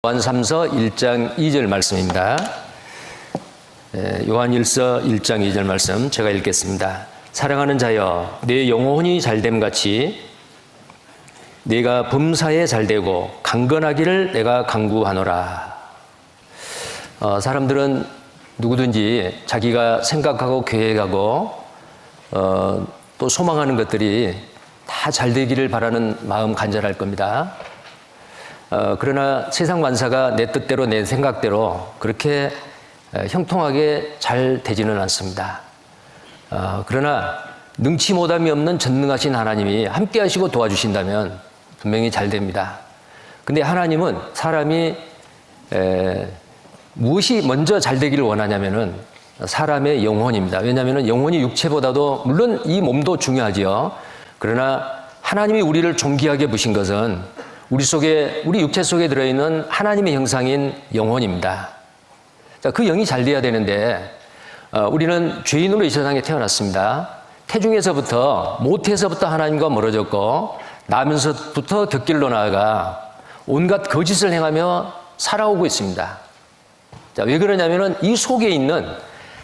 요한3서 1장 2절 말씀입니다. 요한1서 1장 2절 말씀 제가 읽겠습니다. 사랑하는 자여, 내 영혼이 잘됨같이 내가 범사에 잘되고 강건하기를 내가 간구하노라. 사람들은 누구든지 자기가 생각하고 계획하고 또 소망하는 것들이 다 잘되기를 바라는 마음 간절할 겁니다. 그러나 세상 만사가 내 뜻대로 내 생각대로 그렇게 형통하게 잘 되지는 않습니다. 그러나 능치 못함이 없는 전능하신 하나님이 함께 하시고 도와주신다면 분명히 잘 됩니다. 근데 하나님은 사람이 무엇이 먼저 잘 되기를 원하냐면은 사람의 영혼입니다. 왜냐하면 영혼이 육체보다도 물론 이 몸도 중요하지요. 그러나 하나님이 우리를 존귀하게 부신 것은 우리 육체 속에 들어있는 하나님의 형상인 영혼입니다. 자, 그 영이 잘 돼야 되는데, 우리는 죄인으로 이 세상에 태어났습니다. 태중에서부터, 모태에서부터 하나님과 멀어졌고, 나면서부터 곁길로 나아가 온갖 거짓을 행하며 살아오고 있습니다. 자, 왜 그러냐면은 이 속에 있는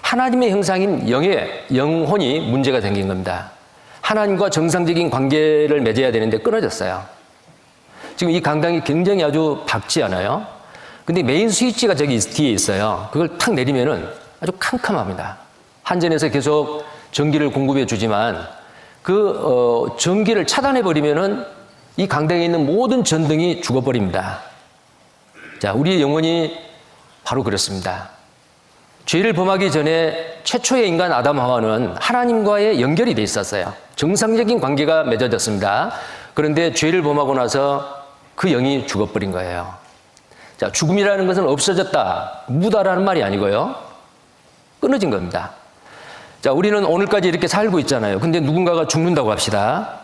하나님의 형상인 영혼이 문제가 생긴 겁니다. 하나님과 정상적인 관계를 맺어야 되는데 끊어졌어요. 지금 이 강당이 굉장히 아주 밝지 않아요? 근데 메인 스위치가 저기 뒤에 있어요. 그걸 탁 내리면은 아주 캄캄합니다. 한전에서 계속 전기를 공급해 주지만 그 전기를 차단해 버리면은 이 강당에 있는 모든 전등이 죽어버립니다. 자, 우리의 영혼이 바로 그렇습니다. 죄를 범하기 전에 최초의 인간 아담 하와는 하나님과의 연결이 돼 있었어요. 정상적인 관계가 맺어졌습니다. 그런데 죄를 범하고 나서 그 영이 죽어버린 거예요. 자, 죽음이라는 것은 없어졌다, 무다라는 말이 아니고요. 끊어진 겁니다. 자, 우리는 오늘까지 이렇게 살고 있잖아요. 근데 누군가가 죽는다고 합시다.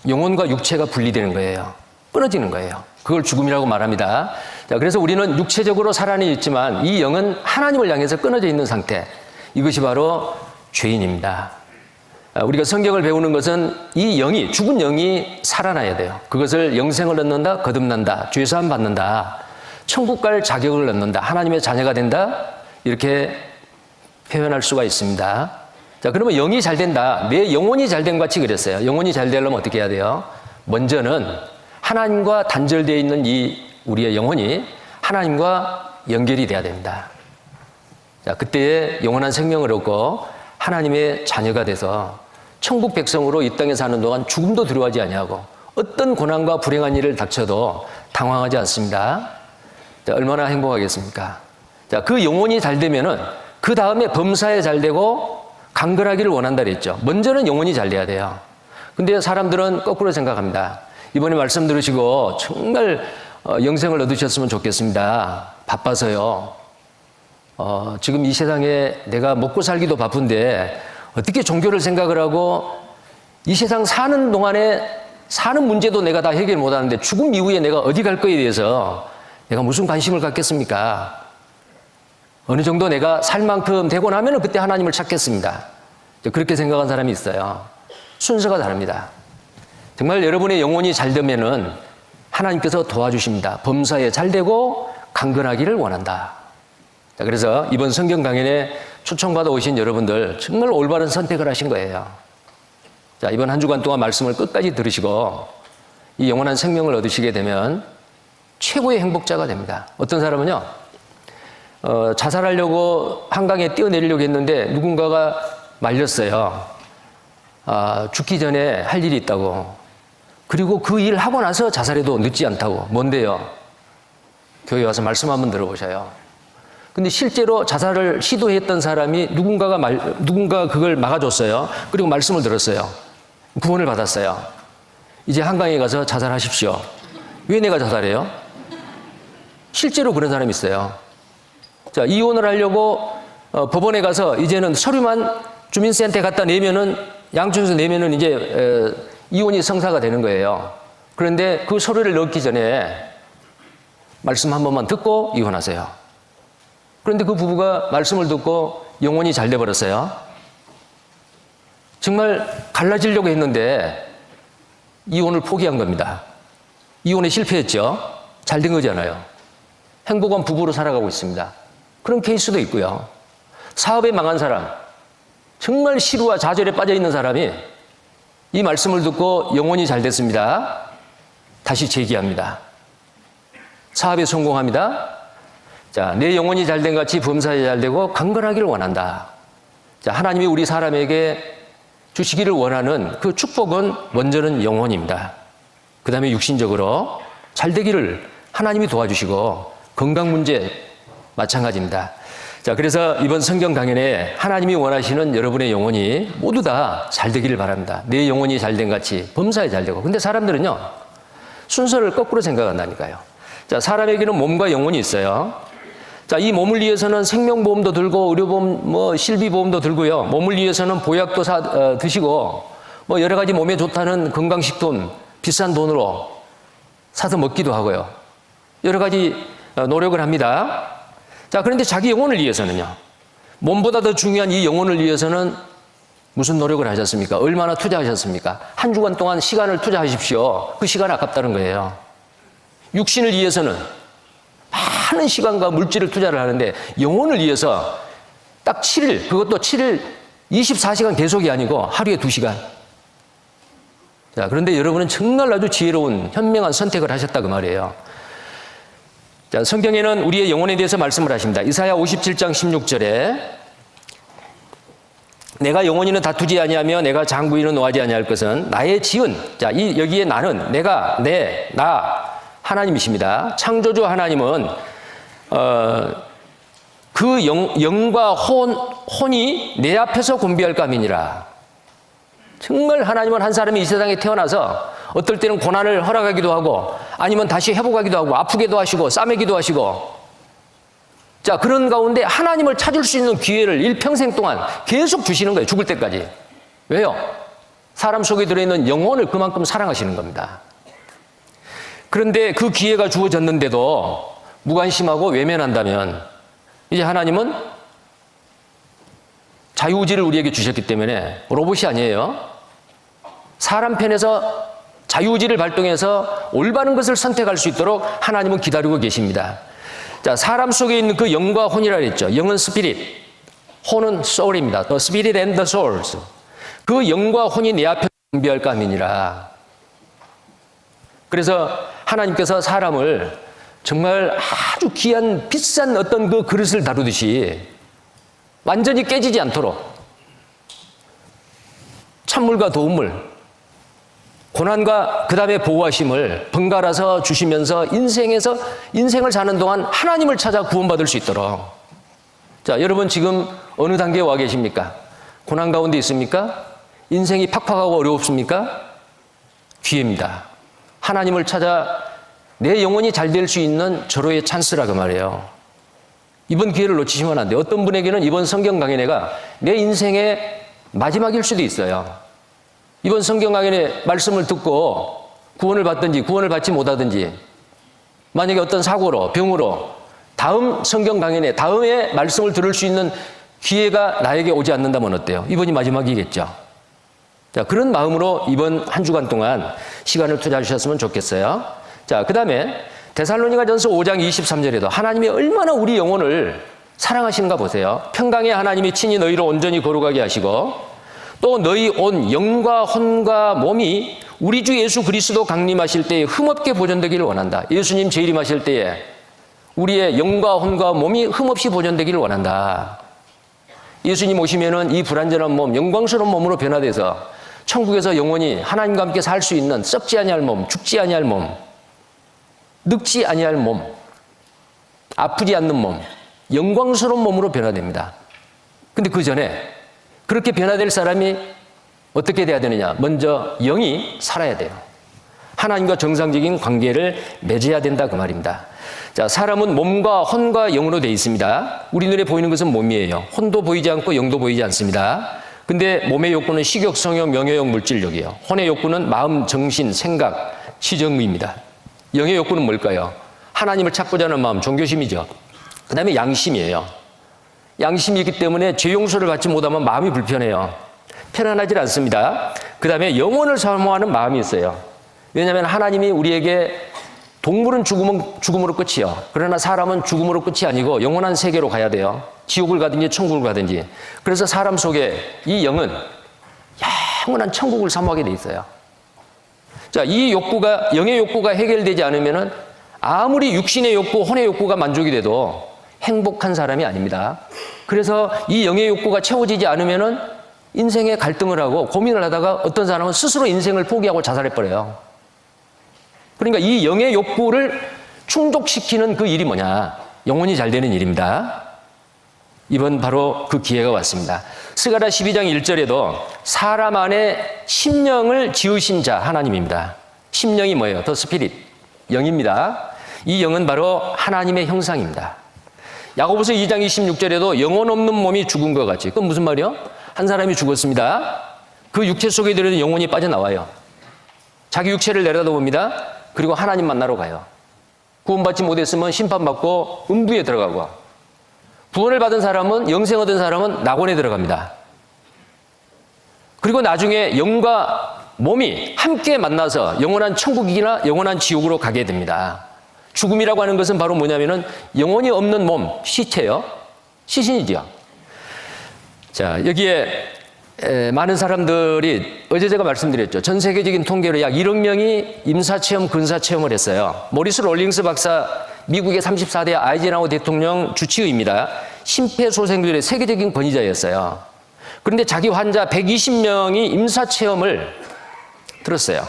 영혼과 육체가 분리되는 거예요. 끊어지는 거예요. 그걸 죽음이라고 말합니다. 자, 그래서 우리는 육체적으로 살아는 있지만 이 영은 하나님을 향해서 끊어져 있는 상태. 이것이 바로 죄인입니다. 우리가 성경을 배우는 것은 이 영이, 죽은 영이 살아나야 돼요. 그것을 영생을 얻는다, 거듭난다, 죄사함 받는다, 천국 갈 자격을 얻는다, 하나님의 자녀가 된다, 이렇게 표현할 수가 있습니다. 자, 그러면 영이 잘 된다, 내 영혼이 잘 된 같이 그랬어요. 영혼이 잘 되려면 어떻게 해야 돼요? 먼저는 하나님과 단절되어 있는 이 우리의 영혼이 하나님과 연결이 돼야 됩니다. 자, 그때에 영원한 생명을 얻고 하나님의 자녀가 돼서 천국 백성으로 이 땅에 사는 동안 죽음도 두려워하지 아니하고 어떤 고난과 불행한 일을 닥쳐도 당황하지 않습니다. 자, 얼마나 행복하겠습니까? 자, 그 영혼이 잘 되면은 그 다음에 범사에 잘 되고 강건하기를 원한다 그랬죠. 먼저는 영혼이 잘 돼야 돼요. 근데 사람들은 거꾸로 생각합니다. 이번에 말씀 들으시고 정말 영생을 얻으셨으면 좋겠습니다. 바빠서요. 지금 이 세상에 내가 먹고 살기도 바쁜데 어떻게 종교를 생각을 하고 이 세상 사는 동안에 사는 문제도 내가 다 해결 못하는데 죽음 이후에 내가 어디 갈 거에 대해서 내가 무슨 관심을 갖겠습니까? 어느 정도 내가 살 만큼 되고 나면 그때 하나님을 찾겠습니다. 그렇게 생각한 사람이 있어요. 순서가 다릅니다. 정말 여러분의 영혼이 잘 되면은 하나님께서 도와주십니다. 범사에 잘 되고 강건하기를 원한다. 자, 그래서 이번 성경 강연에 초청받아 오신 여러분들 정말 올바른 선택을 하신 거예요. 자, 이번 한 주간 동안 말씀을 끝까지 들으시고 이 영원한 생명을 얻으시게 되면 최고의 행복자가 됩니다. 어떤 사람은요, 자살하려고 한강에 뛰어내리려고 했는데 누군가가 말렸어요. 죽기 전에 할 일이 있다고. 그리고 그 일 하고 나서 자살해도 늦지 않다고. 뭔데요? 교회 와서 말씀 한번 들어보셔요. 근데 실제로 자살을 시도했던 사람이 누군가 그걸 막아줬어요. 그리고 말씀을 들었어요. 구원을 받았어요. 이제 한강에 가서 자살하십시오. 왜 내가 자살해요? 실제로 그런 사람이 있어요. 자, 이혼을 하려고 법원에 가서 이제는 서류만 주민센터에 갖다 내면은, 양쪽에서 내면은 이제 이혼이 성사가 되는 거예요. 그런데 그 서류를 넣기 전에 말씀 한 번만 듣고 이혼하세요. 그런데 그 부부가 말씀을 듣고 영혼이 잘 돼버렸어요. 정말 갈라지려고 했는데 이혼을 포기한 겁니다. 이혼에 실패했죠. 잘 된 거잖아요. 행복한 부부로 살아가고 있습니다. 그런 케이스도 있고요. 사업에 망한 사람, 정말 시루와 좌절에 빠져 있는 사람이 이 말씀을 듣고 영혼이 잘 됐습니다. 다시 재기합니다. 사업에 성공합니다. 자, 내 영혼이 잘 된 같이 범사에 잘 되고 강건하기를 원한다. 자, 하나님이 우리 사람에게 주시기를 원하는 그 축복은 먼저는 영혼입니다. 그 다음에 육신적으로 잘 되기를 하나님이 도와주시고 건강 문제 마찬가지입니다. 자, 그래서 이번 성경 강연에 하나님이 원하시는 여러분의 영혼이 모두 다 잘 되기를 바랍니다. 내 영혼이 잘 된 같이 범사에 잘 되고. 근데 사람들은요, 순서를 거꾸로 생각한다니까요. 자, 사람에게는 몸과 영혼이 있어요. 자, 이 몸을 위해서는 생명보험도 들고 의료보험, 실비보험도 들고요. 몸을 위해서는 보약도 드시고 여러 가지 몸에 좋다는 건강식품 비싼 돈으로 사서 먹기도 하고요. 여러 가지 노력을 합니다. 자, 그런데 자기 영혼을 위해서는요. 몸보다 더 중요한 이 영혼을 위해서는 무슨 노력을 하셨습니까? 얼마나 투자하셨습니까? 한 주간 동안 시간을 투자하십시오. 그 시간 아깝다는 거예요. 육신을 위해서는 많은 시간과 물질을 투자를 하는데 영혼을 위해서 딱 7일, 그것도 7일 24시간 계속이 아니고 하루에 2시간. 자, 그런데 여러분은 정말 아주 지혜로운 현명한 선택을 하셨다 그 말이에요. 자, 성경에는 우리의 영혼에 대해서 말씀을 하십니다. 이사야 57장 16절에 내가 영원히는 다투지 아니하며 내가 장구인은 노하지 아니할 것은 나의 지은, 자, 여기에 나는, 내가, 나 하나님이십니다. 창조주 하나님은 그 영과 혼이 내 앞에서 곤비할 감이니라. 정말 하나님은 한 사람이 이 세상에 태어나서 어떨 때는 고난을 허락하기도 하고 아니면 다시 회복하기도 하고 아프게도 하시고 싸매기도 하시고, 자, 그런 가운데 하나님을 찾을 수 있는 기회를 일평생 동안 계속 주시는 거예요. 죽을 때까지. 왜요? 사람 속에 들어있는 영혼을 그만큼 사랑하시는 겁니다. 그런데 그 기회가 주어졌는데도 무관심하고 외면한다면 이제 하나님은 자유의지를 우리에게 주셨기 때문에 로봇이 아니에요. 사람 편에서 자유의지를 발동해서 올바른 것을 선택할 수 있도록 하나님은 기다리고 계십니다. 자, 사람 속에 있는 그 영과 혼이라 그랬죠. 영은 스피릿, 혼은 soul입니다. The spirit and the souls. 그 영과 혼이 내 앞에 곤비할 감이니라. 그래서 하나님께서 사람을 정말 아주 귀한 비싼 어떤 그 그릇을 다루듯이 완전히 깨지지 않도록 찬물과 도움물, 고난과 그 다음에 보호하심을 번갈아서 주시면서 인생을 사는 동안 하나님을 찾아 구원받을 수 있도록. 자, 여러분 지금 어느 단계에 와 계십니까? 고난 가운데 있습니까? 인생이 팍팍하고 어렵습니까? 기회입니다. 하나님을 찾아 내 영혼이 잘 될 수 있는 절호의 찬스라 그 말이에요. 이번 기회를 놓치시면 안 돼요. 어떤 분에게는 이번 성경 강연회가 내 인생의 마지막일 수도 있어요. 이번 성경 강연의 말씀을 듣고 구원을 받든지 구원을 받지 못하든지, 만약에 어떤 사고로 병으로 다음 성경 강연에 다음에 말씀을 들을 수 있는 기회가 나에게 오지 않는다면 어때요? 이번이 마지막이겠죠. 자, 그런 마음으로 이번 한 주간 동안 시간을 투자해 주셨으면 좋겠어요. 자, 그 다음에 데살로니가전서 5장 23절에도 하나님이 얼마나 우리 영혼을 사랑하시는가 보세요. 평강의 하나님이 친히 너희를 온전히 거룩하게 하시고 또 너희 온 영과 혼과 몸이 우리 주 예수 그리스도 강림하실 때에 흠없게 보존되기를 원한다. 예수님 재림하실 때에 우리의 영과 혼과 몸이 흠없이 보존되기를 원한다. 예수님 오시면은 이 불완전한 몸, 영광스러운 몸으로 변화돼서 천국에서 영원히 하나님과 함께 살 수 있는 썩지 아니할 몸, 죽지 아니할 몸, 늙지 아니할 몸, 아프지 않는 몸, 영광스러운 몸으로 변화됩니다. 근데 그 전에 그렇게 변화될 사람이 어떻게 돼야 되느냐? 먼저 영이 살아야 돼요. 하나님과 정상적인 관계를 맺어야 된다 그 말입니다. 자, 사람은 몸과 혼과 영으로 되어 있습니다. 우리 눈에 보이는 것은 몸이에요. 혼도 보이지 않고 영도 보이지 않습니다. 근데 몸의 욕구는 식욕, 성욕, 명예욕, 물질욕이에요. 혼의 욕구는 마음, 정신, 생각, 지정의입니다. 영의 욕구는 뭘까요? 하나님을 찾고자 하는 마음, 종교심이죠. 그 다음에 양심이에요. 양심이 있기 때문에 죄 용서를 받지 못하면 마음이 불편해요. 편안하지 않습니다. 그 다음에 영혼을 사모하는 마음이 있어요. 왜냐하면 하나님이 우리에게 동물은 죽음으로 끝이요. 그러나 사람은 죽음으로 끝이 아니고 영원한 세계로 가야 돼요. 지옥을 가든지 천국을 가든지. 그래서 사람 속에 이 영은 영원한 천국을 사모하게 돼 있어요. 자, 이 욕구가, 영의 욕구가 해결되지 않으면은 아무리 육신의 욕구, 혼의 욕구가 만족이 돼도 행복한 사람이 아닙니다. 그래서 이 영의 욕구가 채워지지 않으면은 인생에 갈등을 하고 고민을 하다가 어떤 사람은 스스로 인생을 포기하고 자살해버려요. 그러니까 이 영의 욕구를 충족시키는 그 일이 뭐냐? 영혼이 잘 되는 일입니다. 이번 바로 그 기회가 왔습니다. 스가랴 12장 1절에도 사람 안에 심령을 지으신 자 하나님입니다. 심령이 뭐예요? 더 스피릿, 영입니다. 이 영은 바로 하나님의 형상입니다. 야고보서 2장 26절에도 영혼 없는 몸이 죽은 것 같이. 그건 무슨 말이요? 한 사람이 죽었습니다. 그 육체 속에 들어있는 영혼이 빠져나와요. 자기 육체를 내려다봅니다. 그리고 하나님 만나러 가요. 구원받지 못했으면 심판받고 음부에 들어가고, 구원을 받은 사람은, 영생 얻은 사람은 낙원에 들어갑니다. 그리고 나중에 영과 몸이 함께 만나서 영원한 천국이나 영원한 지옥으로 가게 됩니다. 죽음이라고 하는 것은 바로 뭐냐면은 영혼이 없는 몸, 시체요. 시신이죠. 자, 여기에 많은 사람들이, 어제 제가 말씀드렸죠. 전 세계적인 통계로 약 1억 명이 임사체험, 근사체험을 했어요. 모리스 롤링스 박사, 미국의 34대 아이젠하워 대통령 주치의입니다. 심폐소생술의 세계적인 권위자였어요. 그런데 자기 환자 120명이 임사체험을 들었어요.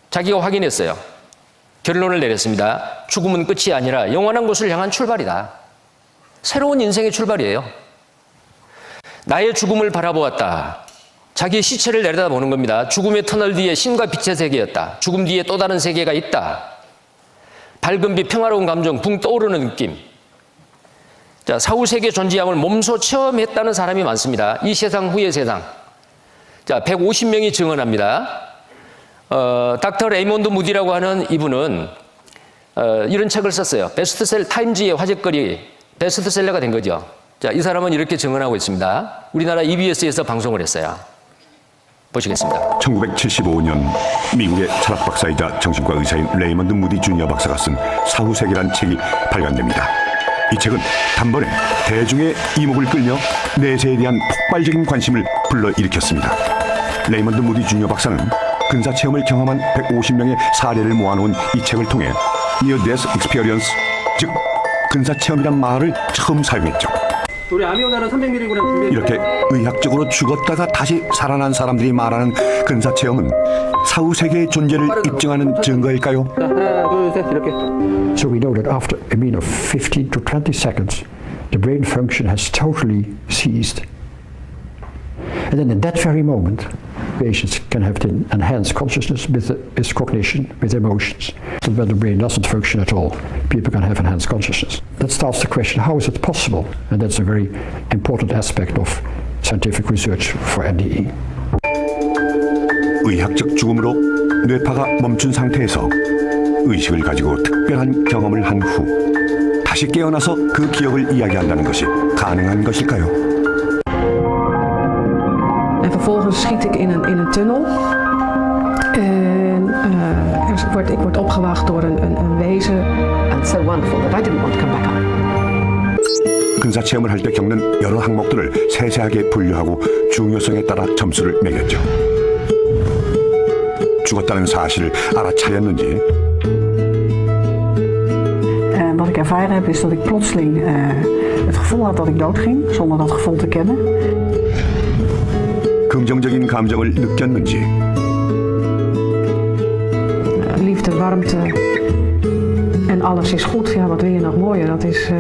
자기가 확인했어요. 결론을 내렸습니다. 죽음은 끝이 아니라 영원한 곳을 향한 출발이다. 새로운 인생의 출발이에요. 나의 죽음을 바라보았다. 자기의 시체를 내려다보는 겁니다. 죽음의 터널 뒤에 신과 빛의 세계였다. 죽음 뒤에 또 다른 세계가 있다. 밝은 빛, 평화로운 감정, 붕 떠오르는 느낌. 자, 사후세계 존재함을 몸소 체험했다는 사람이 많습니다. 이 세상 후의 세상. 자, 150명이 증언합니다. 닥터 레이몬드 무디라고 하는 이분은 이런 책을 썼어요. 타임지의 화제거리 베스트셀러가 된 거죠. 자, 이 사람은 이렇게 증언하고 있습니다. 우리나라 EBS에서 방송을 했어요. 보시겠습니다. 1975년 미국의 철학 박사이자 정신과 의사인 레이먼드 무디 주니어 박사가 쓴 사후세계란 책이 발간됩니다. 이 책은 단번에 대중의 이목을 끌며 내세에 대한 폭발적인 관심을 불러일으켰습니다. 레이먼드 무디 주니어 박사는 근사체험을 경험한 150명의 사례를 모아놓은 이 책을 통해 Near Death Experience, 즉 근사체험이란 말을 처음 사용했죠. 우리 아미오나는 300mg 준비해. 이렇게 의학적으로 죽었다가 다시 살아난 사람들이 말하는 근사체험은 사후세계의 존재를 입증하는 증거일까요? 자, 하나, 둘, 셋, 이렇게. So we know that after a mean of 15 to 20 seconds, the brain function has totally ceased. And then in that very moment, patients can have the enhanced consciousness with cognition, with emotions. But when the brain doesn't function at all, people can have enhanced consciousness. That starts the question, how is it possible? And that's a very important aspect of scientific research for NDE. 의학적 죽음으로 뇌파가 멈춘 상태에서 의식을 가지고 특별한 경험을 한 후 다시 깨어나서 그 기억을 이야기한다는 것이 가능한 것일까요? En vervolgens schiet ik in een tunnel. En ik word opgewacht door een wezen. And so wonderful that I didn't want to come back up. 근사체험을 할 때 겪는 여러 항목들을 세세하게 분류하고 중요성에 따라 점수를 매겼죠. 죽었다는 사실을 알아차렸는지. Wat ik ervaren heb is dat ik plotseling het gevoel had dat ik doodging, zonder dat gevoel te kennen. 긍정적인 감정을 느꼈는지. Liefde, warmte en alles is goed. Ja, wat wil je nog mooier? Dat is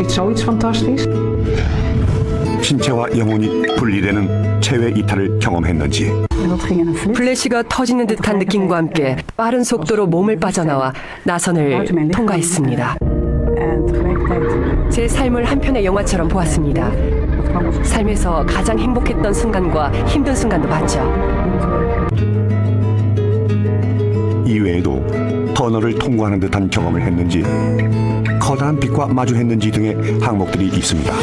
zoiiets fantastisch. 신체와 영혼이 분리되는 체외 이탈을 경험했는지. 플래시가 터지는 듯한 느낌과 함께 빠른 속도로 몸을 빠져나와 나선을 통과했습니다. 제 삶을 한 편의 영화처럼 보았습니다. 삶에서 가장 행복했던 순간과 힘든 순간도 봤죠. 이외에도 터널을 통과하는 듯한 경험을 했는지, 커다란 빛과 마주했는지 등의 항목들이 있습니다.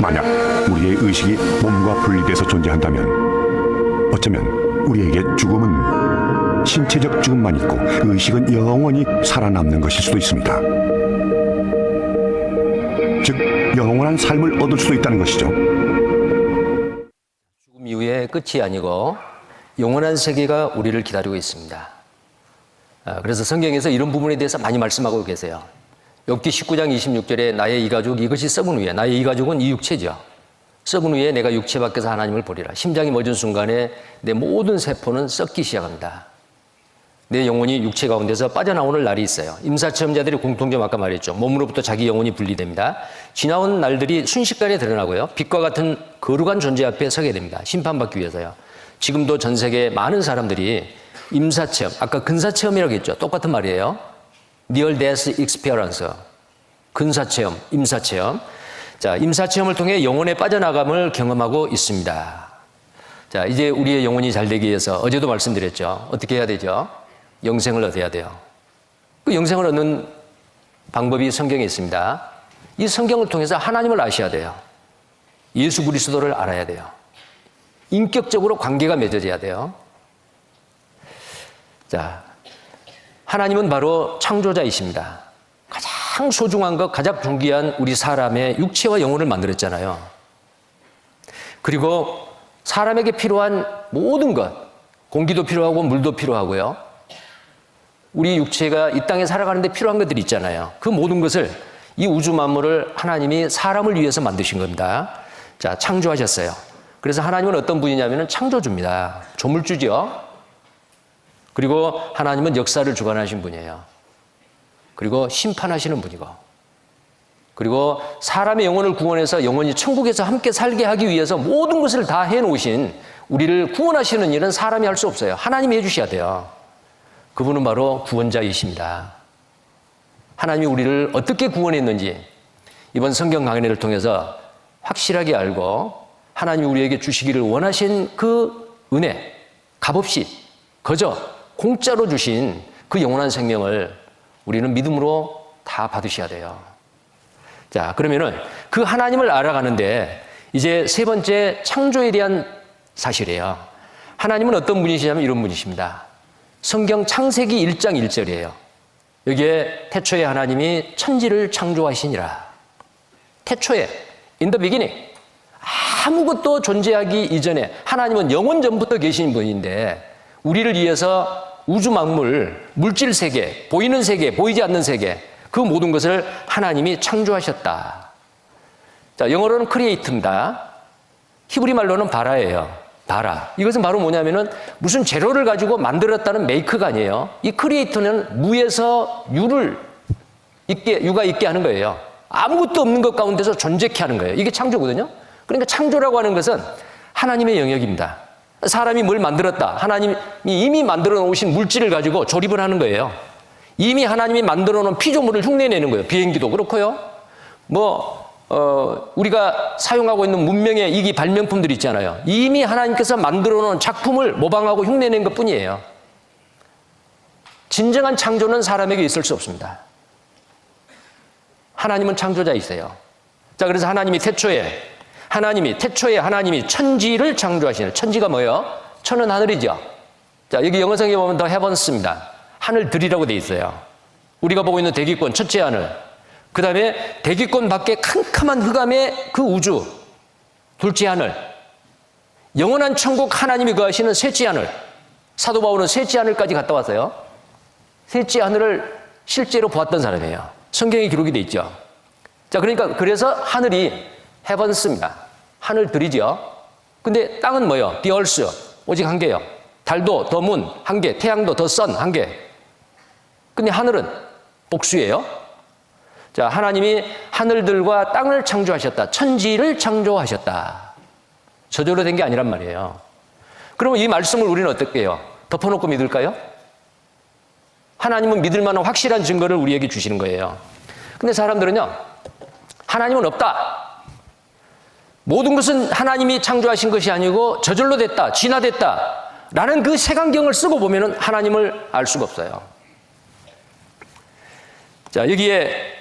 만약 우리의 의식이 몸과 분리돼서 존재한다면 어쩌면 우리에게 죽음은 신체적 죽음만 있고 의식은 영원히 살아남는 것일 수도 있습니다. 즉 영원한 삶을 얻을 수도 있다는 것이죠. 죽음 이후의 끝이 아니고 영원한 세계가 우리를 기다리고 있습니다. 그래서 성경에서 이런 부분에 대해서 많이 말씀하고 계세요. 욥기 19장 26절에 나의 이 가죽 이것이 썩은 후에, 나의 이 가죽은 이 육체죠. 썩은 후에 내가 육체 밖에서 하나님을 보리라. 심장이 멎은 순간에 내 모든 세포는 썩기 시작합니다. 내 영혼이 육체 가운데서 빠져나오는 날이 있어요. 임사체험자들의 공통점 아까 말했죠. 몸으로부터 자기 영혼이 분리됩니다. 지나온 날들이 순식간에 드러나고요. 빛과 같은 거룩한 존재 앞에 서게 됩니다. 심판받기 위해서요. 지금도 전 세계 많은 사람들이 임사체험, 아까 근사체험이라고 했죠. 똑같은 말이에요. Near Death Experience, 근사체험, 임사체험. 자, 임사체험을 통해 영혼의 빠져나감을 경험하고 있습니다. 자, 이제 우리의 영혼이 잘 되기 위해서 어제도 말씀드렸죠. 어떻게 해야 되죠? 영생을 얻어야 돼요. 그 영생을 얻는 방법이 성경에 있습니다. 이 성경을 통해서 하나님을 아셔야 돼요. 예수 그리스도를 알아야 돼요. 인격적으로 관계가 맺어져야 돼요. 자, 하나님은 바로 창조자이십니다. 가장 소중한 것, 가장 존귀한 우리 사람의 육체와 영혼을 만들었잖아요. 그리고 사람에게 필요한 모든 것, 공기도 필요하고 물도 필요하고요. 우리 육체가 이 땅에 살아가는데 필요한 것들이 있잖아요. 그 모든 것을, 이 우주 만물을 하나님이 사람을 위해서 만드신 겁니다. 자, 창조하셨어요. 그래서 하나님은 어떤 분이냐면 창조주입니다. 조물주죠. 그리고 하나님은 역사를 주관하신 분이에요. 그리고 심판하시는 분이고, 그리고 사람의 영혼을 구원해서 영원히 천국에서 함께 살게 하기 위해서 모든 것을 다 해놓으신, 우리를 구원하시는 일은 사람이 할 수 없어요. 하나님이 해주셔야 돼요. 그분은 바로 구원자이십니다. 하나님이 우리를 어떻게 구원했는지 이번 성경 강해를 통해서 확실하게 알고, 하나님이 우리에게 주시기를 원하신 그 은혜, 값없이 거저 공짜로 주신 그 영원한 생명을 우리는 믿음으로 다 받으셔야 돼요. 자, 그러면은 그 하나님을 알아가는데 이제 세 번째, 창조에 대한 사실이에요. 하나님은 어떤 분이시냐면 이런 분이십니다. 성경 창세기 1장 1절이에요. 여기에 태초에 하나님이 천지를 창조하시니라. 태초에, in the beginning. 아무것도 존재하기 이전에 하나님은 영원 전부터 계신 분인데, 우리를 위해서 우주 만물, 물질 세계, 보이는 세계, 보이지 않는 세계, 그 모든 것을 하나님이 창조하셨다. 자, 영어로는 create입니다. 히브리 말로는 바라예요. 바라. 이것은 바로 뭐냐면은 무슨 재료를 가지고 만들었다는 메이크가 아니에요. 이 create는 무에서 유가 있게 하는 거예요. 아무것도 없는 것 가운데서 존재케 하는 거예요. 이게 창조거든요. 그러니까 창조라고 하는 것은 하나님의 영역입니다. 사람이 뭘 만들었다. 하나님이 이미 만들어 놓으신 물질을 가지고 조립을 하는 거예요. 이미 하나님이 만들어 놓은 피조물을 흉내내는 거예요. 비행기도 그렇고요. 우리가 사용하고 있는 문명의 이기 발명품들이 있잖아요. 이미 하나님께서 만들어 놓은 작품을 모방하고 흉내낸 것 뿐이에요. 진정한 창조는 사람에게 있을 수 없습니다. 하나님은 창조자이세요. 자, 그래서 하나님이 태초에 하나님이 천지를 창조하시는, 천지가 뭐예요? 천은 하늘이죠. 자, 여기 영어성에 보면 더 헤븐스입니다. 하늘들이라고 돼 있어요. 우리가 보고 있는 대기권, 첫째 하늘. 그 다음에 대기권 밖에 캄캄한 흑암의 그 우주, 둘째 하늘. 영원한 천국 하나님이 거하시는 셋째 하늘. 사도 바울은 셋째 하늘까지 갔다 왔어요. 셋째 하늘을 실제로 보았던 사람이에요. 성경에 기록이 돼 있죠. 자, 그러니까 그래서 하늘이 헤븐스입니다. 하늘들이죠. 근데 땅은 뭐예요? The earth, 오직 한 개요. 달도 the moon 한 개, 태양도 the sun 한 개. 근데 하늘은 복수예요. 자, 하나님이 하늘들과 땅을 창조하셨다. 천지를 창조하셨다. 저절로 된 게 아니란 말이에요. 그러면 이 말씀을 우리는 어떻게 해요? 덮어놓고 믿을까요? 하나님은 믿을 만한 확실한 증거를 우리에게 주시는 거예요. 근데 사람들은요, 하나님은 없다. 모든 것은 하나님이 창조하신 것이 아니고 저절로 됐다, 진화됐다 라는 그 색안경을 쓰고 보면은 하나님을 알 수가 없어요. 자, 여기에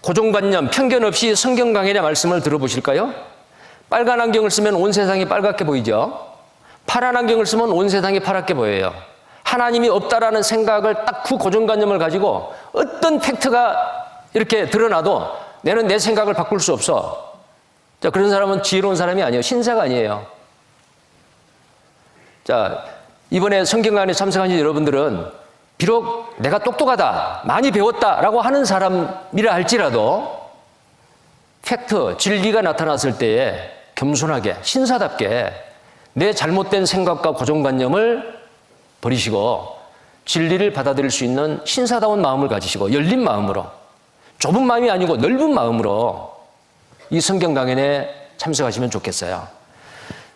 고정관념, 편견 없이 성경 강해의 말씀을 들어보실까요? 빨간 안경을 쓰면 온 세상이 빨갛게 보이죠. 파란 안경을 쓰면 온 세상이 파랗게 보여요. 하나님이 없다라는 생각을 딱 그 고정관념을 가지고 어떤 팩트가 이렇게 드러나도 나는 내 생각을 바꿀 수 없어. 자, 그런 사람은 지혜로운 사람이 아니에요. 신사가 아니에요. 자, 이번에 성경관에 참석하신 여러분들은 비록 내가 똑똑하다, 많이 배웠다라고 하는 사람이라 할지라도 팩트, 진리가 나타났을 때에 겸손하게, 신사답게 내 잘못된 생각과 고정관념을 버리시고 진리를 받아들일 수 있는 신사다운 마음을 가지시고 열린 마음으로, 좁은 마음이 아니고 넓은 마음으로 이 성경 강연에 참석하시면 좋겠어요.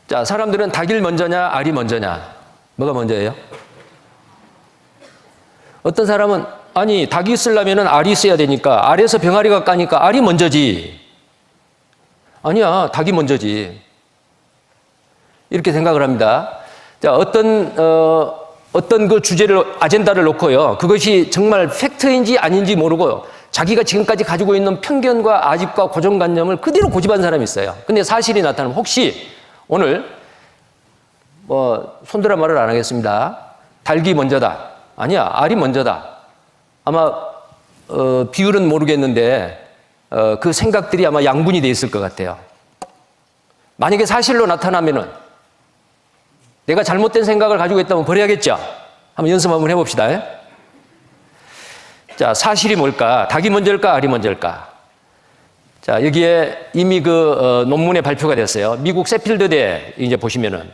자, 사람들은 닭이 먼저냐 알이 먼저냐, 뭐가 먼저예요? 어떤 사람은 아니 닭이 있으려면 알이 있어야 되니까 알에서 병아리가 까니까 알이 먼저지. 아니야, 닭이 먼저지. 이렇게 생각을 합니다. 자, 어떤 그 주제를, 아젠다를 놓고요. 그것이 정말 팩트인지 아닌지 모르고 자기가 지금까지 가지고 있는 편견과 아집과 고정관념을 그대로 고집한 사람이 있어요. 근데 사실이 나타나면 혹시 오늘 손들어 말을 안 하겠습니다. 닭이 먼저다. 아니야, 알이 먼저다. 아마 비율은 모르겠는데 그 생각들이 아마 양분이 돼 있을 것 같아요. 만약에 사실로 나타나면은 내가 잘못된 생각을 가지고 있다면 버려야겠죠? 한번 연습 한번 해봅시다. 자, 사실이 뭘까? 닭이 먼저일까? 알이 먼저일까? 자, 여기에 이미 논문에 발표가 됐어요. 미국 세필드대 이제 보시면은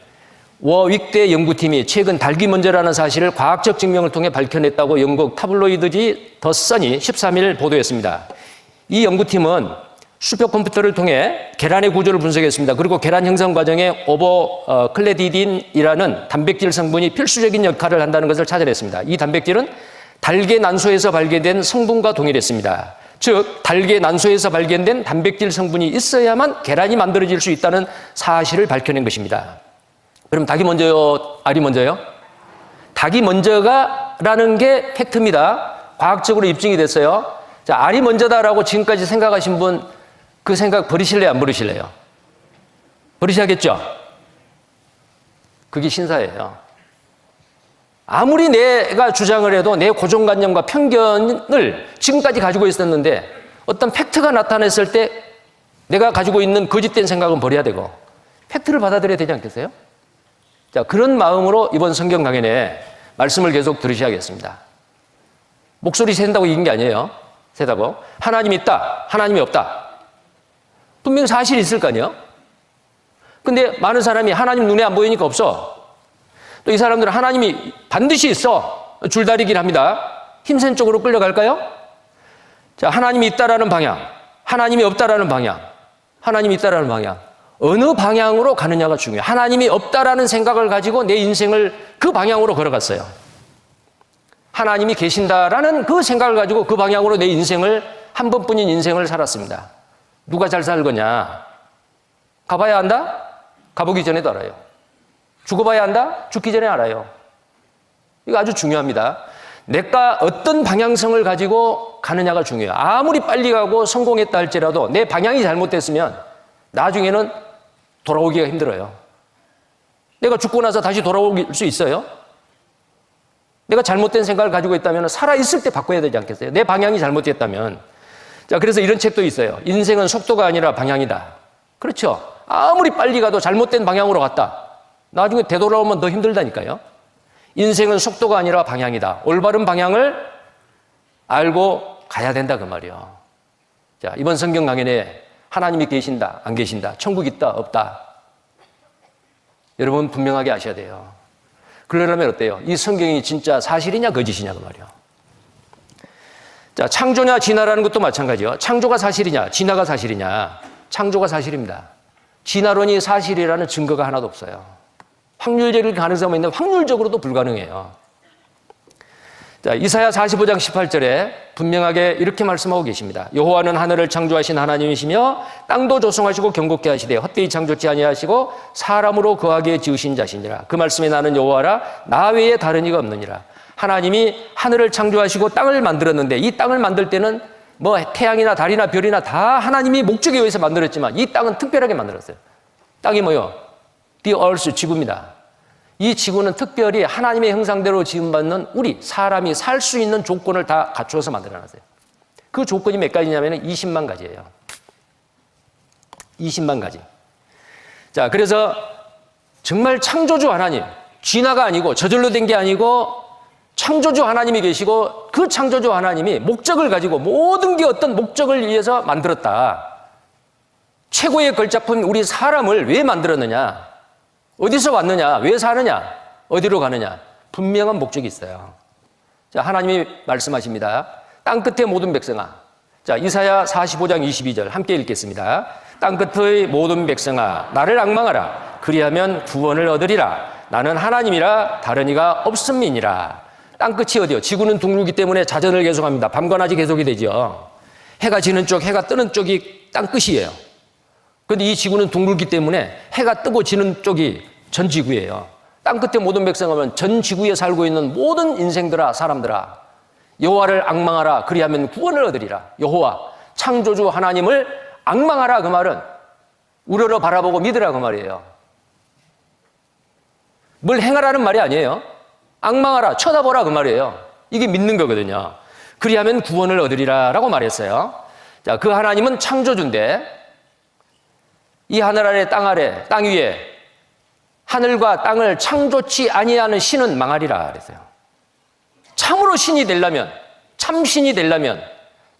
워윅대 연구팀이 최근 닭이 먼저라는 사실을 과학적 증명을 통해 밝혀냈다고 영국 타블로이드지 더 선이 13일 보도했습니다. 이 연구팀은 슈퍼컴퓨터를 통해 계란의 구조를 분석했습니다. 그리고 계란 형성 과정에 오버클레디딘이라는 단백질 성분이 필수적인 역할을 한다는 것을 찾아냈습니다. 이 단백질은 달걀 난소에서 발견된 성분과 동일했습니다. 즉, 달걀 난소에서 발견된 단백질 성분이 있어야만 계란이 만들어질 수 있다는 사실을 밝혀낸 것입니다. 그럼 닭이 먼저요, 알이 먼저요? 닭이 먼저가라는 게 팩트입니다. 과학적으로 입증이 됐어요. 자, 알이 먼저다라고 지금까지 생각하신 분 그 생각 버리실래요, 안 버리실래요? 버리셔야겠죠? 그게 신사예요. 아무리 내가 주장을 해도 내 고정관념과 편견을 지금까지 가지고 있었는데 어떤 팩트가 나타났을 때 내가 가지고 있는 거짓된 생각은 버려야 되고 팩트를 받아들여야 되지 않겠어요? 자, 그런 마음으로 이번 성경 강연에 말씀을 계속 들으셔야겠습니다. 목소리 샌다고 이긴 게 아니에요. 세다고. 하나님이 있다, 하나님이 없다. 분명히 사실이 있을 거 아니에요? 근데 많은 사람이 하나님 눈에 안 보이니까 없어. 또 이 사람들은 하나님이 반드시 있어. 줄다리기를 합니다. 힘센 쪽으로 끌려갈까요? 자, 하나님이 있다라는 방향, 하나님이 없다라는 방향, 하나님이 있다라는 방향. 어느 방향으로 가느냐가 중요해요. 하나님이 없다라는 생각을 가지고 내 인생을 그 방향으로 걸어갔어요. 하나님이 계신다라는 그 생각을 가지고 그 방향으로 내 인생을, 한 번뿐인 인생을 살았습니다. 누가 잘 살거냐? 가봐야 한다? 가보기 전에도 알아요. 죽어봐야 한다? 죽기 전에 알아요. 이거 아주 중요합니다. 내가 어떤 방향성을 가지고 가느냐가 중요해요. 아무리 빨리 가고 성공했다 할지라도 내 방향이 잘못됐으면 나중에는 돌아오기가 힘들어요. 내가 죽고 나서 다시 돌아올 수 있어요? 내가 잘못된 생각을 가지고 있다면 살아있을 때 바꿔야 되지 않겠어요? 내 방향이 잘못됐다면. 자, 그래서 이런 책도 있어요. 인생은 속도가 아니라 방향이다. 그렇죠? 아무리 빨리 가도 잘못된 방향으로 갔다. 나중에 되돌아오면 더 힘들다니까요. 인생은 속도가 아니라 방향이다. 올바른 방향을 알고 가야 된다 그 말이에요. 자, 이번 성경 강연에 하나님이 계신다, 안 계신다, 천국 있다, 없다. 여러분 분명하게 아셔야 돼요. 그러려면 어때요? 이 성경이 진짜 사실이냐 거짓이냐 그 말이에요. 자, 창조냐 진화라는 것도 마찬가지요. 창조가 사실이냐 진화가 사실이냐. 창조가 사실입니다. 진화론이 사실이라는 증거가 하나도 없어요. 확률적일 가능성은 있는데 확률적으로도 불가능해요. 자, 이사야 45장 18절에 분명하게 이렇게 말씀하고 계십니다. 여호와는 하늘을 창조하신 하나님이시며 땅도 조성하시고 경곡케 하시되 헛되이 창조치 아니하시고 사람으로 거하게 지으신 자시니라. 그 말씀에 나는 여호와라 나 외에 다른 이가 없느니라. 하나님이 하늘을 창조하시고 땅을 만들었는데 이 땅을 만들 때는 뭐 태양이나 달이나 별이나 다 하나님이 목적에 의해서 만들었지만 이 땅은 특별하게 만들었어요. 땅이 뭐요? The Earth, 지구입니다. 이 지구는 특별히 하나님의 형상대로 지음받는 우리 사람이 살 수 있는 조건을 다 갖추어서 만들어놨어요. 그 조건이 몇 가지냐면 20만 가지예요. 20만 가지. 자, 그래서 정말 창조주 하나님, 쥐나가 아니고 저절로 된 게 아니고 창조주 하나님이 계시고 그 창조주 하나님이 목적을 가지고 모든 게 어떤 목적을 위해서 만들었다. 최고의 걸작품 우리 사람을 왜 만들었느냐? 어디서 왔느냐? 왜 사느냐? 어디로 가느냐? 분명한 목적이 있어요. 자, 하나님이 말씀하십니다. 땅끝의 모든 백성아. 자, 이사야 45장 22절 함께 읽겠습니다. 땅끝의 모든 백성아, 나를 앙망하라. 그리하면 구원을 얻으리라. 나는 하나님이라 다른 이가 없음이니라. 땅끝이 어디요? 지구는 둥글기 때문에 자전을 계속합니다. 밤과 낮이 계속이 되죠. 해가 지는 쪽, 해가 뜨는 쪽이 땅끝이에요. 그런데 이 지구는 둥글기 때문에 해가 뜨고 지는 쪽이 전 지구예요. 땅끝의 모든 백성하면 전 지구에 살고 있는 모든 인생들아, 사람들아, 여호와를 앙망하라. 그리하면 구원을 얻으리라. 여호와, 창조주 하나님을 앙망하라. 그 말은 우러러 바라보고 믿으라. 그 말이에요. 뭘 행하라는 말이 아니에요. 앙망하라, 쳐다보라. 그 말이에요. 이게 믿는 거거든요. 그리하면 구원을 얻으리라 라고 말했어요. 자, 그 하나님은 창조주인데 이 하늘 아래 땅 아래 땅 위에 하늘과 땅을 창조치 아니하는 신은 망하리라 그랬어요. 참으로 신이 되려면, 참신이 되려면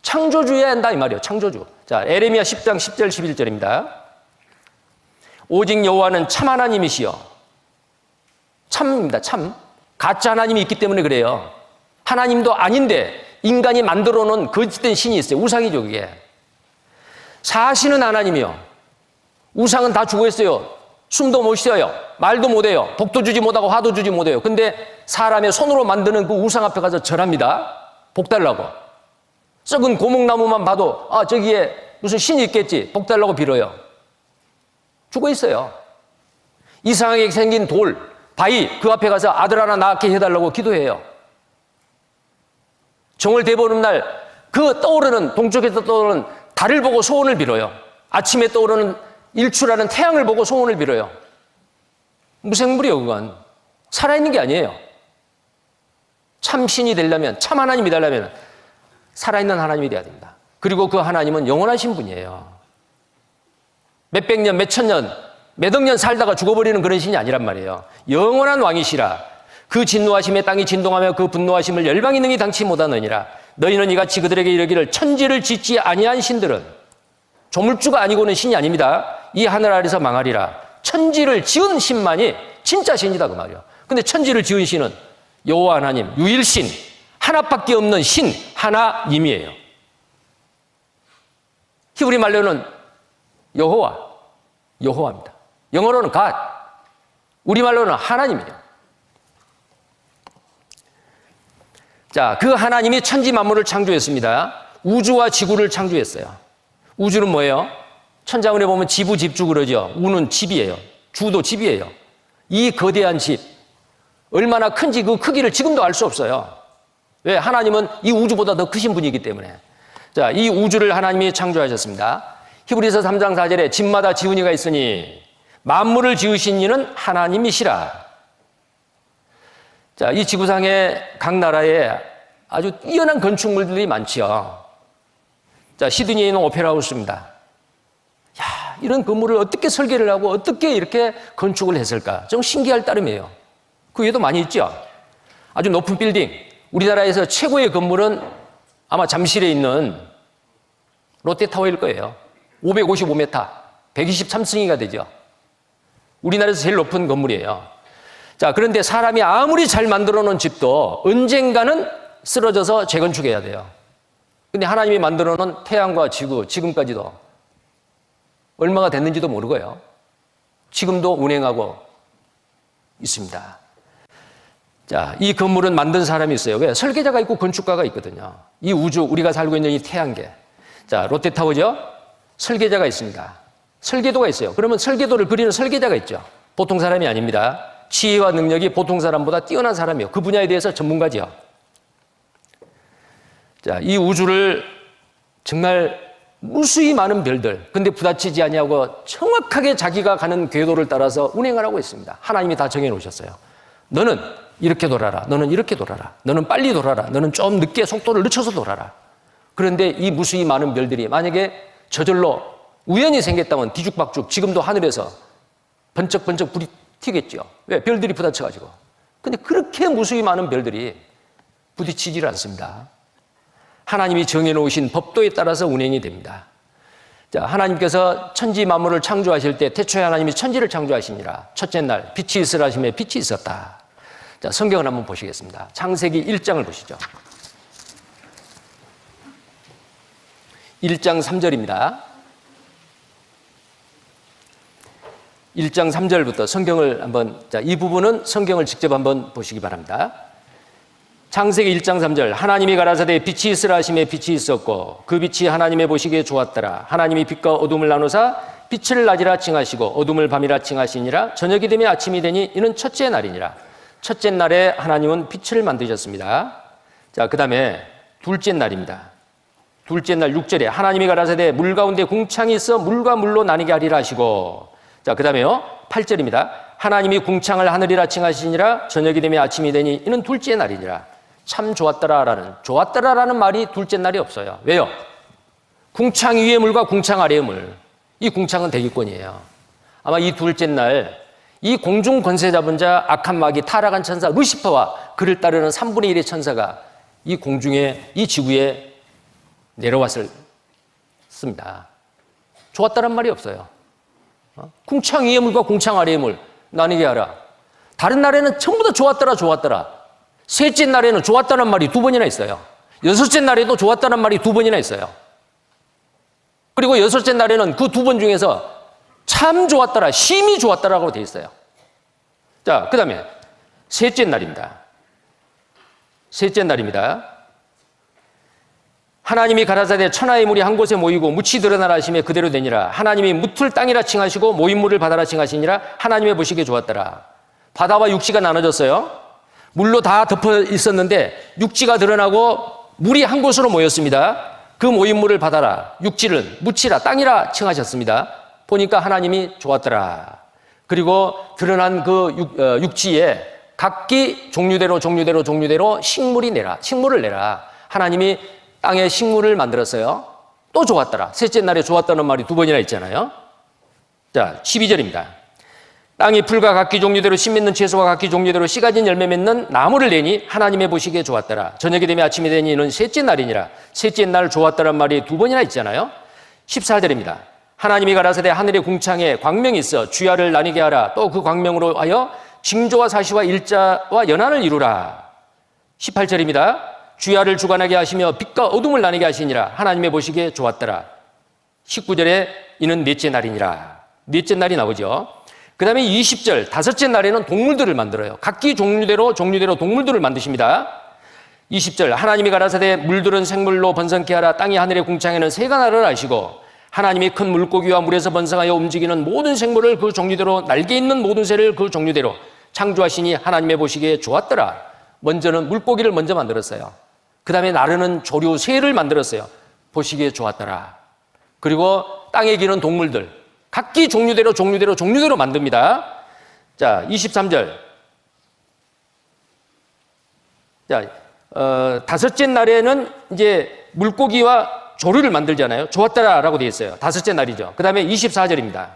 창조주여야 한다 이 말이에요. 창조주. 자, 에레미야 10장 10절 11절입니다. 오직 여호와는 참 하나님이시여. 참입니다. 참. 가짜 하나님이 있기 때문에 그래요. 하나님도 아닌데 인간이 만들어 놓은 거짓된 신이 있어요. 우상이죠, 그게. 사실은 하나님이요. 우상은 다 죽어 있어요. 숨도 못 쉬어요. 말도 못 해요. 복도 주지 못하고 화도 주지 못해요. 근데 사람의 손으로 만드는 그 우상 앞에 가서 절합니다. 복 달라고. 썩은 고목나무만 봐도 아, 저기에 무슨 신이 있겠지. 복 달라고 빌어요. 죽어 있어요. 이상하게 생긴 돌, 바위 그 앞에 가서 아들 하나 낳게 해달라고 기도해요. 정월 대보름 날 그 떠오르는 동쪽에서 떠오르는 달을 보고 소원을 빌어요. 아침에 떠오르는 일출하는 태양을 보고 소원을 빌어요. 무생물이요, 그건. 살아있는 게 아니에요. 참 신이 되려면, 참 하나님이 되려면 살아있는 하나님이 돼야 됩니다. 그리고 그 하나님은 영원하신 분이에요. 몇백 년, 몇천 년, 몇억 년 살다가 죽어버리는 그런 신이 아니란 말이에요. 영원한 왕이시라. 그 진노하심에 땅이 진동하며 그 분노하심을 열방이 능히 당치 못하느니라. 너희는 이같이 그들에게 이르기를 천지를 짓지 아니한 신들은 조물주가 아니고는 신이 아닙니다. 이 하늘 아래서 망하리라. 천지를 지은 신만이 진짜 신이다 그 말이에요. 근데 천지를 지은 신은 여호와 하나님, 유일신, 하나밖에 없는 신, 하나님이에요. 히브리 말로는 여호와, 여호와입니다. 영어로는 God, 우리말로는 하나님이에요. 자, 그 하나님이 천지 만물을 창조했습니다. 우주와 지구를 창조했어요. 우주는 뭐예요? 천장원에 보면 지부, 집주 그러죠. 우는 집이에요. 주도 집이에요. 이 거대한 집, 얼마나 큰지 그 크기를 지금도 알 수 없어요. 왜? 하나님은 이 우주보다 더 크신 분이기 때문에. 자, 이 우주를 하나님이 창조하셨습니다. 히브리서 3장 4절에 집마다 지은이가 있으니 만물을 지으신 이는 하나님이시라. 자, 이 지구상의 각 나라에 아주 뛰어난 건축물들이 많지요. 자, 시드니에 있는 오페라 하우스입니다. 야, 이런 건물을 어떻게 설계를 하고 어떻게 이렇게 건축을 했을까? 좀 신기할 따름이에요. 그 외에도 많이 있죠. 아주 높은 빌딩. 우리나라에서 최고의 건물은 아마 잠실에 있는 롯데타워일 거예요. 555m, 123층이가 되죠. 우리나라에서 제일 높은 건물이에요. 자, 그런데 사람이 아무리 잘 만들어 놓은 집도 언젠가는 쓰러져서 재건축해야 돼요. 근데 하나님이 만들어 놓은 태양과 지구, 지금까지도 얼마가 됐는지도 모르고요. 지금도 운행하고 있습니다. 자, 이 건물은 만든 사람이 있어요. 왜? 설계자가 있고 건축가가 있거든요. 이 우주, 우리가 살고 있는 이 태양계. 자, 롯데타워죠? 설계자가 있습니다. 설계도가 있어요. 그러면 설계도를 그리는 설계자가 있죠. 보통 사람이 아닙니다. 지혜와 능력이 보통 사람보다 뛰어난 사람이요. 그 분야에 대해서 전문가지요. 자, 이 우주를 정말 무수히 많은 별들, 근데 부딪히지 아니하고 정확하게 자기가 가는 궤도를 따라서 운행하라고 했습니다. 하나님이 다 정해놓으셨어요. 너는 이렇게 돌아라. 너는 이렇게 돌아라. 너는 빨리 돌아라. 너는 좀 늦게 속도를 늦춰서 돌아라. 그런데 이 무수히 많은 별들이 만약에 저절로 우연히 생겼다면 뒤죽박죽 지금도 하늘에서 번쩍번쩍 불이 튀겠죠. 왜? 별들이 부딪혀가지고. 근데 그렇게 무수히 많은 별들이 부딪히질 않습니다. 하나님이 정해놓으신 법도에 따라서 운행이 됩니다. 자, 하나님께서 천지 만물을 창조하실 때 태초에 하나님이 천지를 창조하시니라. 첫째 날 빛이 있으라 하심에 빛이 있었다. 자, 성경을 한번 보시겠습니다. 창세기 1장을 보시죠. 1장 3절입니다. 1장 3절부터 성경을 한번, 자, 이 부분은 성경을 직접 한번 보시기 바랍니다. 창세기 1장 3절 하나님이 가라사대 빛이 있으라 하심에 빛이 있었고 그 빛이 하나님의 보시기에 좋았더라. 하나님이 빛과 어둠을 나누사 빛을 낮이라 칭하시고 어둠을 밤이라 칭하시니라. 저녁이 되며 아침이 되니 이는 첫째 날이니라. 첫째 날에 하나님은 빛을 만드셨습니다. 자, 그 다음에 둘째 날입니다. 둘째 날 6절에 하나님이 가라사대 물 가운데 궁창이 있어 물과 물로 나뉘게 하리라 하시고, 자, 그 다음에요 8절입니다. 하나님이 궁창을 하늘이라 칭하시니라. 저녁이 되며 아침이 되니 이는 둘째 날이니라. 참 좋았더라라는 말이 둘째 날이 없어요. 왜요? 궁창 위의 물과 궁창 아래의 물, 이 궁창은 대기권이에요. 아마 이 둘째 날 이 공중 권세 잡은 자 악한 마귀 타락한 천사 루시퍼와 그를 따르는 3분의 1의 천사가 이 공중에 이 지구에 내려왔을 습니다. 좋았다는 말이 없어요. 궁창 위의 물과 궁창 아래의 물 나뉘게 하라. 다른 날에는 전부 다 좋았더라. 셋째 날에는 좋았다는 말이 2번이나 있어요. 여섯째 날에도 좋았다는 말이 2번이나 있어요. 그리고 여섯째 날에는 그 2번 중에서 참 좋았더라, 심히 좋았더라고 되어 있어요. 자, 그 다음에 셋째 날입니다. 셋째 날입니다. 하나님이 가라사대 천하의 물이 한 곳에 모이고 묻이 드러나라 하심에 그대로 되니라. 하나님이 묻을 땅이라 칭하시고 모인 물을 바다라 칭하시니라. 하나님의 보시기에 좋았더라. 바다와 육지가 나눠졌어요. 물로 다 덮어 있었는데 육지가 드러나고 물이 한 곳으로 모였습니다. 그 모인 물을 바다라, 육지를 묻이라, 땅이라 칭하셨습니다. 보니까 하나님이 좋았더라. 그리고 드러난 그 육지에 각기 종류대로 식물을 내라. 하나님이 땅에 식물을 만들었어요. 또 좋았더라. 셋째 날에 좋았다는 말이 2번이나 있잖아요. 자, 12절입니다. 땅이 풀과 각기 종류대로 씨 맺는 채소와 각기 종류대로 씨 가진 열매 맺는 나무를 내니 하나님의 보시기에 좋았더라. 저녁이 되면 아침이 되니 이는 셋째 날이니라. 셋째 날 좋았다는 말이 2번이나 있잖아요. 14절입니다. 하나님이 가라사대 하늘의 궁창에 광명이 있어 주야를 나뉘게 하라. 또 그 광명으로 하여 징조와 사시와 일자와 연한을 이루라. 18절입니다. 주야를 주관하게 하시며 빛과 어둠을 나뉘게 하시니라. 하나님의 보시기에 좋았더라. 19절에 이는 넷째 날이니라. 넷째 날이 나오죠. 그 다음에 20절, 다섯째 날에는 동물들을 만들어요. 각기 종류대로 동물들을 만드십니다. 20절, 하나님이 가라사대 물들은 생물로 번성케 하라. 땅이 하늘의 궁창에는 새가 나르라 하시고 하나님이 큰 물고기와 물에서 번성하여 움직이는 모든 생물을 그 종류대로 날개 있는 모든 새를 그 종류대로 창조하시니 하나님의 보시기에 좋았더라. 먼저는 물고기를 먼저 만들었어요. 그 다음에 나르는 조류 새를 만들었어요. 보시기에 좋았더라. 그리고 땅에 기는 동물들 각기 종류대로 만듭니다. 자, 23절. 자, 다섯째 날에는 이제 물고기와 조류를 만들잖아요. 좋았더라라고 되어 있어요. 다섯째 날이죠. 그 다음에 24절입니다.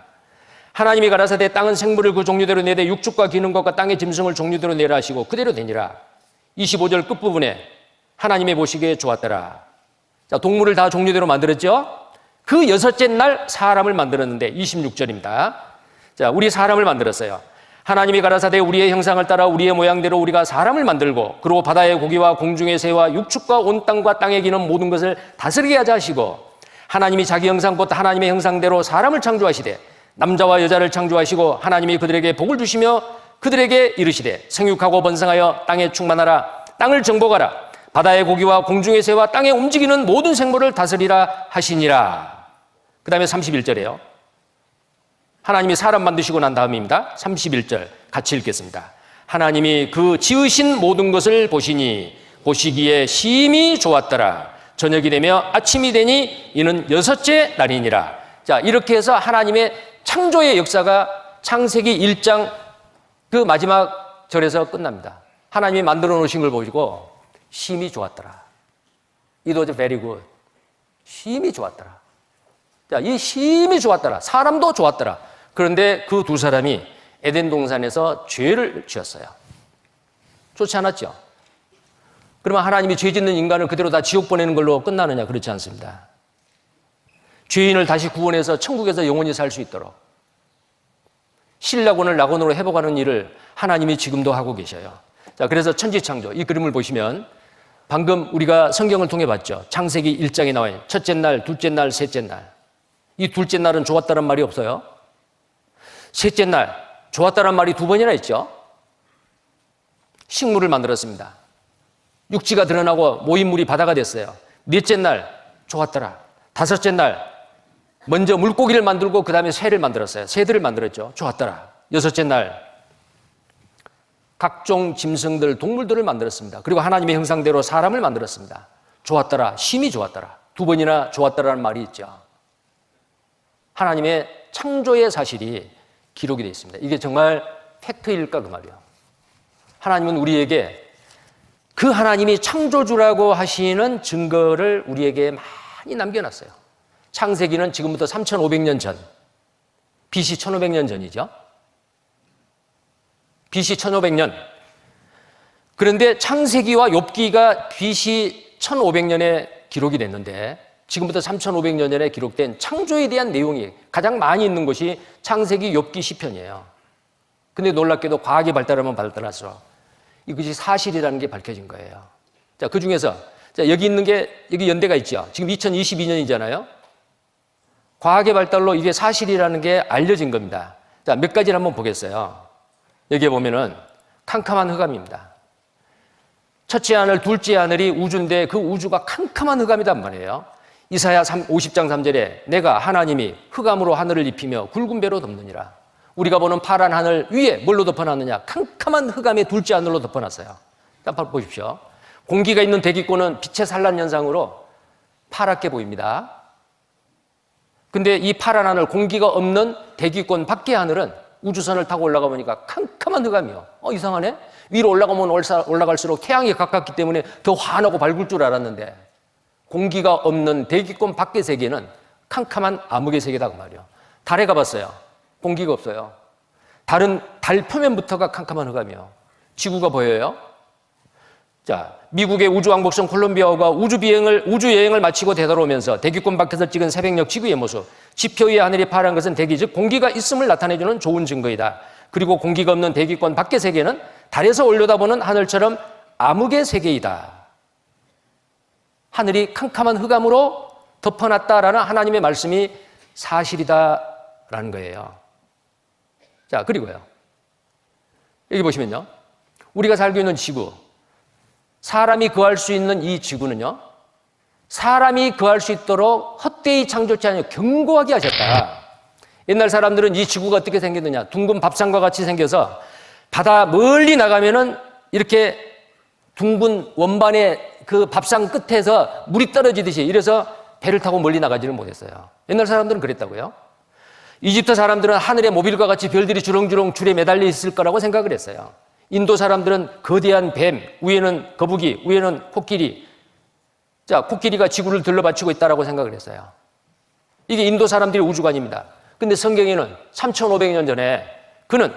하나님이 가라사대 땅은 생물을 그 종류대로 내되 육축과 기는 것과 땅의 짐승을 종류대로 내라 하시고 그대로 되니라. 25절 끝부분에 하나님의 보시기에 좋았더라. 자, 동물을 다 종류대로 만들었죠. 그 여섯째 날 사람을 만들었는데 26절입니다. 자, 우리 사람을 만들었어요. 하나님이 가라사대 우리의 형상을 따라 우리의 모양대로 우리가 사람을 만들고 그리고 바다의 고기와 공중의 새와 육축과 온 땅과 땅에 기는 모든 것을 다스리게 하자 하시고 하나님이 자기 형상 곧 하나님의 형상대로 사람을 창조하시되 남자와 여자를 창조하시고 하나님이 그들에게 복을 주시며 그들에게 이르시되 생육하고 번성하여 땅에 충만하라. 땅을 정복하라. 바다의 고기와 공중의 새와 땅에 움직이는 모든 생물을 다스리라 하시니라. 그 다음에 31절이에요. 하나님이 사람 만드시고 난 다음입니다. 31절 같이 읽겠습니다. 하나님이 그 지으신 모든 것을 보시니 보시기에 심히 좋았더라. 저녁이 되며 아침이 되니 이는 여섯째 날이니라. 자, 이렇게 해서 하나님의 창조의 역사가 창세기 1장 그 마지막 절에서 끝납니다. 하나님이 만들어 놓으신 걸 보시고 심히 좋았더라. It was very good. 심히 좋았더라. 자, 이 심히 좋았더라. 사람도 좋았더라. 그런데 그 두 사람이 에덴 동산에서 죄를 지었어요. 좋지 않았죠? 그러면 하나님이 죄 짓는 인간을 그대로 다 지옥 보내는 걸로 끝나느냐? 그렇지 않습니다. 죄인을 다시 구원해서 천국에서 영원히 살 수 있도록 신라곤을 낙원으로 회복하는 일을 하나님이 지금도 하고 계셔요. 자, 그래서 천지창조 이 그림을 보시면 방금 우리가 성경을 통해 봤죠. 창세기 1장에 나와요. 첫째 날, 둘째 날, 셋째 날. 이 둘째 날은 좋았다는 말이 없어요. 셋째 날, 좋았다는 말이 두 번이나 있죠. 식물을 만들었습니다. 육지가 드러나고 모인물이 바다가 됐어요. 넷째 날, 좋았더라. 다섯째 날, 먼저 물고기를 만들고 그 다음에 새를 만들었어요. 새들을 만들었죠. 좋았더라. 여섯째 날, 각종 짐승들, 동물들을 만들었습니다. 그리고 하나님의 형상대로 사람을 만들었습니다. 좋았더라. 심히 좋았더라. 두 번이나 좋았더라는 말이 있죠. 하나님의 창조의 사실이 기록이 되어 있습니다. 이게 정말 팩트일까 그 말이에요. 하나님은 우리에게 그 하나님이 창조주라고 하시는 증거를 우리에게 많이 남겨놨어요. 창세기는 지금부터 3,500년 전, BC 1,500년 전이죠. BC 1,500년. 그런데 창세기와 욥기가 BC 1,500년에 기록이 됐는데 지금부터 3,500년 전에 기록된 창조에 대한 내용이 가장 많이 있는 것이 창세기, 욥기, 시편이에요. 근데 놀랍게도 과학이 발달하면 발달할수록 이것이 사실이라는 게 밝혀진 거예요. 자, 그 중에서 자, 여기 있는 게 여기 연대가 있죠. 지금 2022년이잖아요. 과학의 발달로 이게 사실이라는 게 알려진 겁니다. 자, 몇 가지를 한번 보겠어요. 여기에 보면은 캄캄한 흑암입니다. 첫째 하늘, 둘째 하늘이 우주인데 그 우주가 캄캄한 흑암이란 말이에요. 이사야 50장 3절에 내가 하나님이 흑암으로 하늘을 입히며 굵은 배로 덮느니라. 우리가 보는 파란 하늘 위에 뭘로 덮어놨느냐? 캄캄한 흑암의 둘째 하늘로 덮어놨어요. 한번 보십시오. 공기가 있는 대기권은 빛의 산란 현상으로 파랗게 보입니다. 근데 이 파란 하늘, 공기가 없는 대기권 밖의 하늘은 우주선을 타고 올라가 보니까 캄캄한 흑암이요. 이상하네? 위로 올라가면 올라갈수록 태양이 가깝기 때문에 더 환하고 밝을 줄 알았는데 공기가 없는 대기권 밖의 세계는 캄캄한 암흑의 세계다 그 말이에요. 달에 가봤어요. 공기가 없어요. 달은 달 표면부터가 캄캄한 흑암이요. 지구가 보여요? 자, 미국의 우주왕복선 콜롬비아호가 우주 여행을 마치고 되돌아오면서 대기권 밖에서 찍은 새벽녘 지구의 모습. 지표 위의 하늘이 파란 것은 대기, 즉 공기가 있음을 나타내주는 좋은 증거이다. 그리고 공기가 없는 대기권 밖의 세계는 달에서 올려다보는 하늘처럼 암흑의 세계이다. 하늘이 캄캄한 흑암으로 덮어놨다라는 하나님의 말씀이 사실이다라는 거예요. 자, 그리고요. 여기 보시면요. 우리가 살고 있는 지구, 사람이 거할 수 있는 이 지구는요, 사람이 거할 수 있도록 헛되이 창조치 아니고 견고하게 하셨다. 옛날 사람들은 이 지구가 어떻게 생겼느냐, 둥근 밥상과 같이 생겨서 바다 멀리 나가면은 이렇게 둥근 원반의 그 밥상 끝에서 물이 떨어지듯이 이래서 배를 타고 멀리 나가지를 못했어요. 옛날 사람들은 그랬다고요. 이집트 사람들은 하늘의 모빌과 같이 별들이 주렁주렁 줄에 매달려 있을 거라고 생각을 했어요. 인도 사람들은 거대한 뱀, 위에는 거북이, 위에는 코끼리. 자, 코끼리가 지구를 둘러바치고 있다라고 생각을 했어요. 이게 인도 사람들의 우주관입니다. 근데 성경에는 3,500년 전에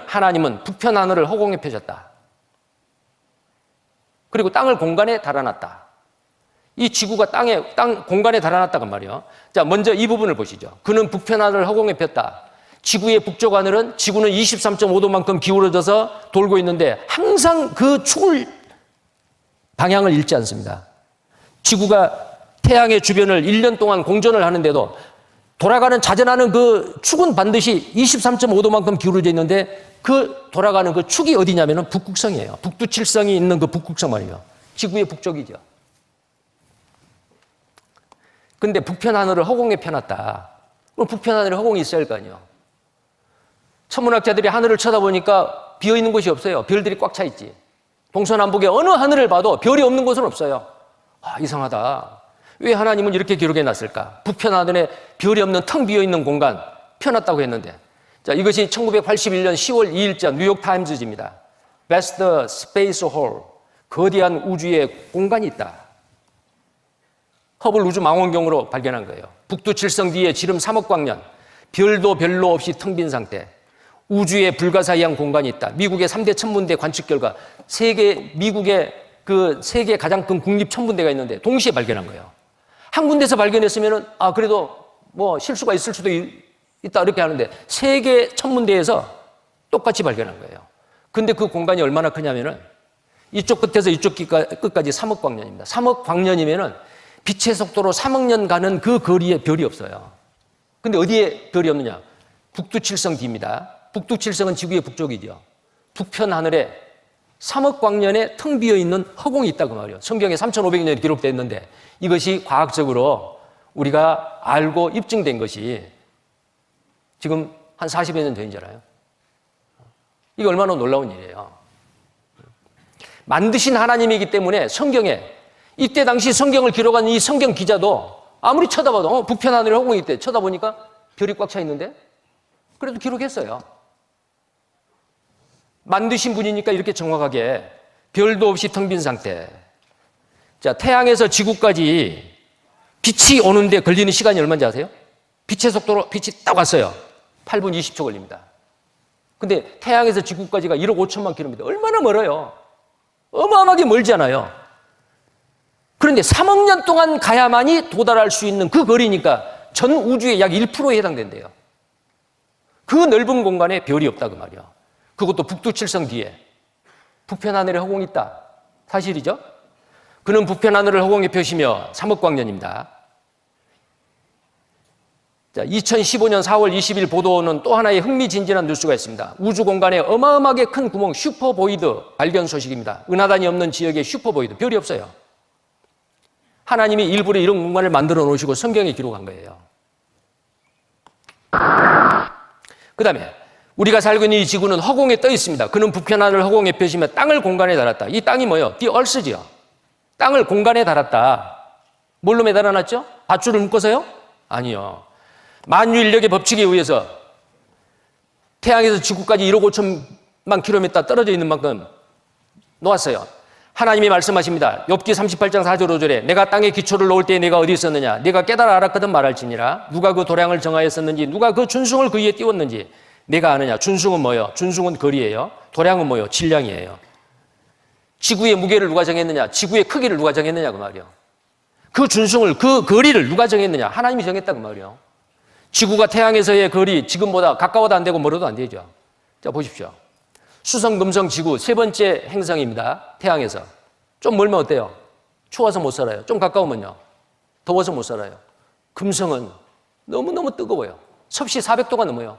하나님은 북편 하늘을 허공에 펴셨다. 그리고 땅을 공간에 달아놨다. 이 지구가 공간에 달아놨다고 말이에요. 자, 먼저 이 부분을 보시죠. 그는 북편 하늘을 허공에 폈다. 지구의 북쪽 하늘은 지구는 23.5도만큼 기울어져서 돌고 있는데 항상 그 축을 방향을 잃지 않습니다. 지구가 태양의 주변을 1년 동안 공전을 하는데도 돌아가는 자전하는 그 축은 반드시 23.5도만큼 기울어져 있는데 그 돌아가는 그 축이 어디냐면은 북극성이에요. 북두칠성이 있는 그 북극성 말이에요. 지구의 북쪽이죠. 근데 북편 하늘을 허공에 펴놨다. 그럼 북편 하늘에 허공이 있어야 할 거 아니에요. 천문학자들이 하늘을 쳐다보니까 비어있는 곳이 없어요. 별들이 꽉 차 있지. 동서남북의 어느 하늘을 봐도 별이 없는 곳은 없어요. 이상하다. 왜 하나님은 이렇게 기록해 놨을까? 북편 하늘에 별이 없는 텅 비어 있는 공간 펴놨다고 했는데, 자, 이것이 1981년 10월 2일자 뉴욕 타임즈지입니다. Vast Space Hole, 거대한 우주의 공간이 있다. 허블 우주 망원경으로 발견한 거예요. 북두 칠성 뒤에 지름 3억 광년, 별도 별로 없이 텅 빈 상태, 우주에 불가사의한 공간이 있다. 미국의 3대 천문대 관측 결과 미국의 그 세계 가장 큰 국립 천문대가 있는데 동시에 발견한 거예요. 한 군데서 발견했으면은 그래도 뭐 실수가 있을 수도 있다 이렇게 하는데 세계 천문대에서 똑같이 발견한 거예요. 근데 그 공간이 얼마나 크냐면은 이쪽 끝에서 이쪽 끝까지 3억 광년입니다. 3억 광년이면은 빛의 속도로 3억 년 가는 그 거리에 별이 없어요. 근데 어디에 별이 없느냐? 북두 칠성 뒤입니다. 북두 칠성은 지구의 북쪽이죠. 북편 하늘에 3억 광년에 텅 비어 있는 허공이 있다고 말이에요. 성경에 3,500년이 기록되어 있는데 이것이 과학적으로 우리가 알고 입증된 것이 지금 한 40여 년 전이잖아요. 이게 얼마나 놀라운 일이에요. 만드신 하나님이기 때문에 성경에 이때 당시 성경을 기록한 이 성경 기자도 아무리 쳐다봐도 북편 하늘에 허공이 있대. 쳐다보니까 별이 꽉 차 있는데 그래도 기록했어요. 만드신 분이니까 이렇게 정확하게 별도 없이 텅 빈 상태. 자, 태양에서 지구까지 빛이 오는데 걸리는 시간이 얼마인지 아세요? 빛의 속도로 빛이 딱 왔어요. 8분 20초 걸립니다. 근데 태양에서 지구까지가 1억 5천만 킬로미터. 얼마나 멀어요. 어마어마하게 멀잖아요. 그런데 3억 년 동안 가야만이 도달할 수 있는 그 거리니까 전 우주의 약 1%에 해당된대요. 그 넓은 공간에 별이 없다고 말이야. 그것도 북두 칠성 뒤에. 북편 하늘에 허공이 있다. 사실이죠? 그는 북편 하늘을 허공에 펴시며 3억 광년입니다. 자, 2015년 4월 20일 보도는 또 하나의 흥미진진한 뉴스가 있습니다. 우주 공간에 어마어마하게 큰 구멍 슈퍼보이드 발견 소식입니다. 은하단이 없는 지역에 슈퍼보이드, 별이 없어요. 하나님이 일부러 이런 공간을 만들어 놓으시고 성경에 기록한 거예요. 그 다음에 우리가 살고 있는 이 지구는 허공에 떠 있습니다. 그는 북편 하늘을 허공에 펴시며 땅을 공간에 달았다. 이 땅이 뭐예요? The Earth지요. 땅을 공간에 달았다. 뭘로 매달아놨죠? 밧줄을 묶어서요? 아니요. 만유인력의 법칙에 의해서 태양에서 지구까지 1억 5천만 킬로미터 떨어져 있는 만큼 놓았어요. 하나님이 말씀하십니다. 욥기 38장 4절 5절에 내가 땅에 기초를 놓을 때에 내가 어디 있었느냐? 내가 깨달아 알았거든 말할지니라. 누가 그 도량을 정하였었는지 누가 그 준승을 그 위에 띄웠는지 내가 아느냐? 준승은 뭐예요? 준승은 거리예요. 도량은 뭐예요? 질량이에요. 지구의 무게를 누가 정했느냐? 지구의 크기를 누가 정했느냐 그 말이에요. 그 준승을, 그 거리를 누가 정했느냐? 하나님이 정했다 그 말이에요. 지구가 태양에서의 거리 지금보다 가까워도 안 되고 멀어도 안 되죠. 자, 보십시오. 수성, 금성, 지구 세 번째 행성입니다. 태양에서. 좀 멀면 어때요? 추워서 못 살아요. 좀 가까우면요? 더워서 못 살아요. 금성은 너무너무 뜨거워요. 섭씨 400도가 넘어요.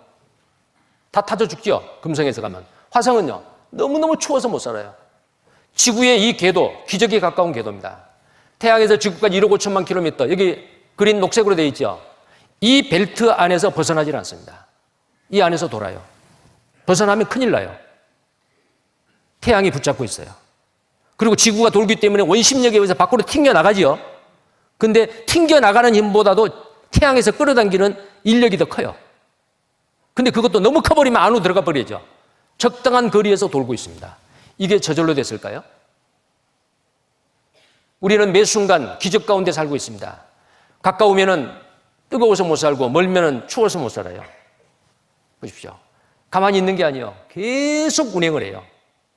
다 타져 죽죠? 금성에서 가면. 화성은요? 너무너무 추워서 못 살아요. 지구의 이 궤도, 기적에 가까운 궤도입니다. 태양에서 지구까지 1억 5천만 킬로미터, 여기 그린 녹색으로 되어 있죠? 이 벨트 안에서 벗어나질 않습니다. 이 안에서 돌아요. 벗어나면 큰일 나요. 태양이 붙잡고 있어요. 그리고 지구가 돌기 때문에 원심력에 의해서 밖으로 튕겨나가지요. 근데 튕겨나가는 힘보다도 태양에서 끌어당기는 인력이 더 커요. 근데 그것도 너무 커버리면 안으로 들어가 버리죠. 적당한 거리에서 돌고 있습니다. 이게 저절로 됐을까요? 우리는 매 순간 기적 가운데 살고 있습니다. 가까우면은 뜨거워서 못 살고 멀면은 추워서 못 살아요. 보십시오. 가만히 있는 게 아니에요. 계속 운행을 해요.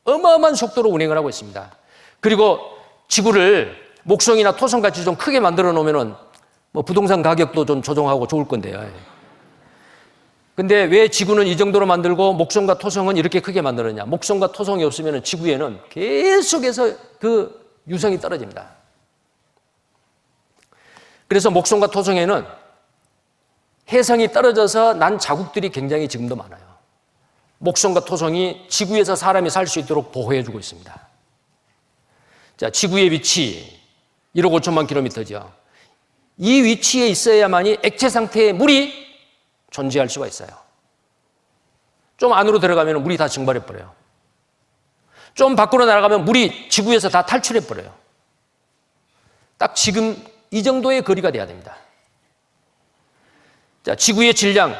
어마어마한 속도로 운행을 하고 있습니다. 그리고 지구를 목성이나 토성같이 좀 크게 만들어 놓으면은 뭐 부동산 가격도 좀 조정하고 좋을 건데요. 근데 왜 지구는 이 정도로 만들고 목성과 토성은 이렇게 크게 만들었냐? 목성과 토성이 없으면 지구에는 계속해서 그 유성이 떨어집니다. 그래서 목성과 토성에는 해성이 떨어져서 난 자국들이 굉장히 지금도 많아요. 목성과 토성이 지구에서 사람이 살 수 있도록 보호해주고 있습니다. 자, 지구의 위치 1억 5천만 킬로미터죠. 이 위치에 있어야만이 액체 상태의 물이 존재할 수가 있어요. 좀 안으로 들어가면 물이 다 증발해버려요. 좀 밖으로 날아가면 물이 지구에서 다 탈출해버려요. 딱 지금 이 정도의 거리가 돼야 됩니다. 자, 지구의 질량,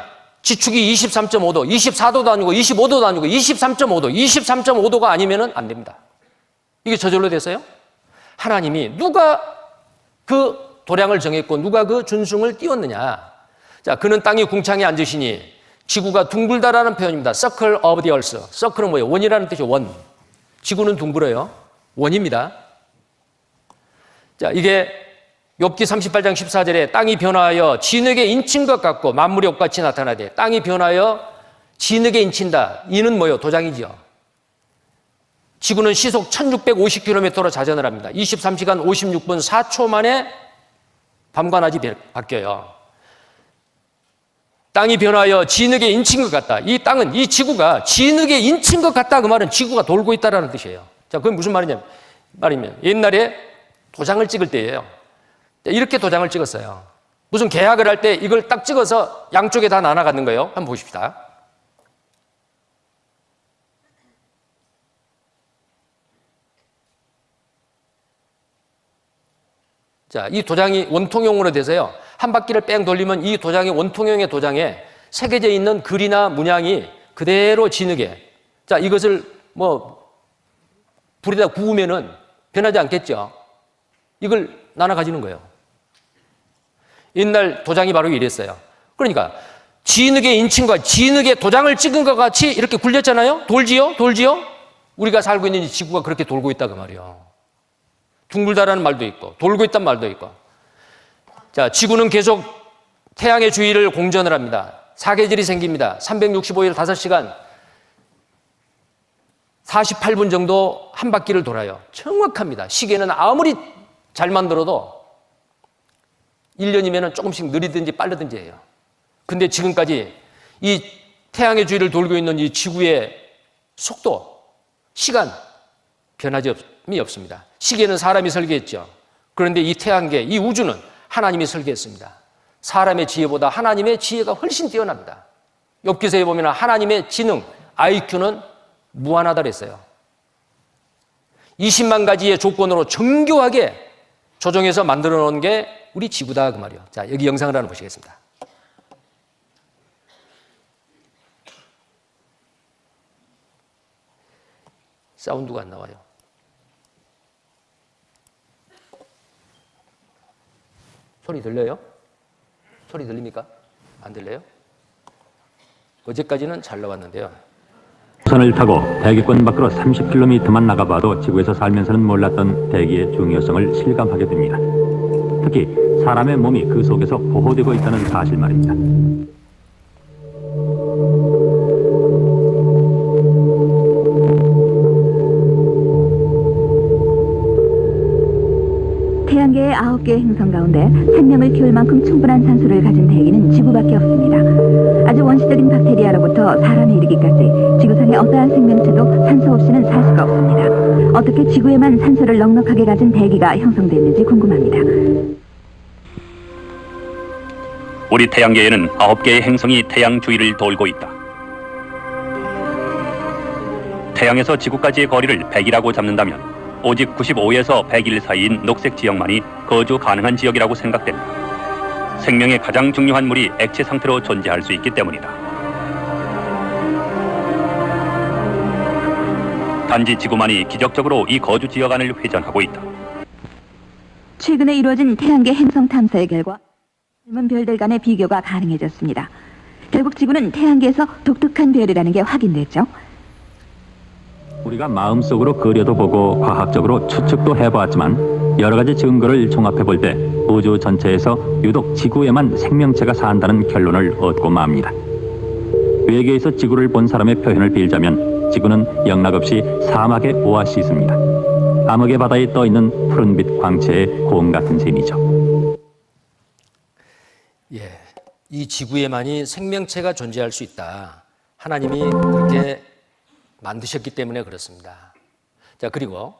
지축이 23.5도, 24도도 아니고 25도도 아니고 23.5도, 23.5도가 아니면 안 됩니다. 이게 저절로 됐어요? 하나님이 누가 그 도량을 정했고 누가 그 준승을 띄웠느냐. 자, 그는 땅이 궁창에 앉으시니 지구가 둥글다라는 표현입니다. Circle of the earth. Circle은 뭐예요? 원이라는 뜻이죠. 원. 지구는 둥글어요. 원입니다. 자, 이게 욥기 38장 14절에 땅이 변화하여 진흙에 인친 것 같고 만물이 옥같이 나타나되 땅이 변하여 진흙에 인친다. 이는 뭐예요? 도장이죠. 지구는 시속 1650km로 자전을 합니다. 23시간 56분 4초 만에 밤과 낮이 바뀌어요. 땅이 변하여 진흙에 인친 것 같다. 이 땅은, 이 지구가 진흙에 인친 것 같다. 그 말은 지구가 돌고 있다는 뜻이에요. 자, 그건 무슨 말이냐면 옛날에 도장을 찍을 때예요. 이렇게 도장을 찍었어요. 무슨 계약을 할 때 이걸 딱 찍어서 양쪽에 다 나눠가는 거예요. 한번 보십시다. 자, 이 도장이 원통형으로 돼서요. 한 바퀴를 뺑 돌리면 이 도장이 원통형의 도장에 새겨져 있는 글이나 문양이 그대로 진흙에. 자, 이것을 불에다 구우면은 변하지 않겠죠. 이걸 나눠 가지는 거예요. 옛날 도장이 바로 이랬어요. 그러니까 진흙에 인친과 진흙에 도장을 찍은 것 같이 이렇게 굴렸잖아요. 돌지요? 우리가 살고 있는 이 지구가 그렇게 돌고 있다 그 말이에요. 둥글다라는 말도 있고 돌고 있단 말도 있고. 자, 지구는 계속 태양의 주위를 공전을 합니다. 사계절이 생깁니다. 365일 5시간 48분 정도 한 바퀴를 돌아요. 정확합니다. 시계는 아무리 잘 만들어도 1년이면 조금씩 느리든지 빠르든지 해요. 근데 지금까지 이 태양의 주위를 돌고 있는 이 지구의 속도, 시간, 변함이 없습니다. 시계는 사람이 설계했죠. 그런데 이 태양계, 이 우주는 하나님이 설계했습니다. 사람의 지혜보다 하나님의 지혜가 훨씬 뛰어납니다. 욥기서에 보면 하나님의 지능, IQ는 무한하다 그랬어요. 20만 가지의 조건으로 정교하게 조정해서 만들어 놓은 게 우리 지구다 그 말이에요. 자, 여기 영상을 하나 보시겠습니다. 사운드가 안 나와요. 소리 들려요? 소리 들립니까? 안 들려요? 어제까지는 잘 나왔는데요. 선을 타고 대기권 밖으로 30km만 나가봐도 지구에서 살면서는 몰랐던 대기의 중요성을 실감하게 됩니다. 특히 사람의 몸이 그 속에서 보호되고 있다는 사실 말입니다. 태양계의 9개의 행성 가운데 생명을 키울 만큼 충분한 산소를 가진 대기는 지구밖에 없습니다. 아주 원시적인 박테리아로부터 사람에 이르기까지 지구상의 어떠한 생명체도 산소 없이는 살 수가 없습니다. 어떻게 지구에만 산소를 넉넉하게 가진 대기가 형성됐는지 궁금합니다. 우리 태양계에는 9개의 행성이 태양 주위를 돌고 있다. 태양에서 지구까지의 거리를 100이라고 잡는다면 오직 95에서 100일 사이인 녹색 지역만이 거주 가능한 지역이라고 생각됩니다. 생명의 가장 중요한 물이 액체 상태로 존재할 수 있기 때문이다. 단지 지구만이 기적적으로 이 거주 지역 안을 회전하고 있다. 최근에 이루어진 태양계 행성 탐사의 결과 젊은 별들 간의 비교가 가능해졌습니다. 결국 지구는 태양계에서 독특한 별이라는 게 확인됐죠. 우리가 마음속으로 그려도 보고 과학적으로 추측도 해보았지만 여러 가지 증거를 종합해 볼 때 우주 전체에서 유독 지구에만 생명체가 산다는 결론을 얻고 맙니다. 외계에서 지구를 본 사람의 표현을 빌자면 지구는 영락없이 사막의 오아시스입니다. 암흑의 바다에 떠있는 푸른빛 광채의 공 같은 셈이죠. 예, 이 지구에만이 생명체가 존재할 수 있다. 하나님이 그렇게 만드셨기 때문에 그렇습니다. 자, 그리고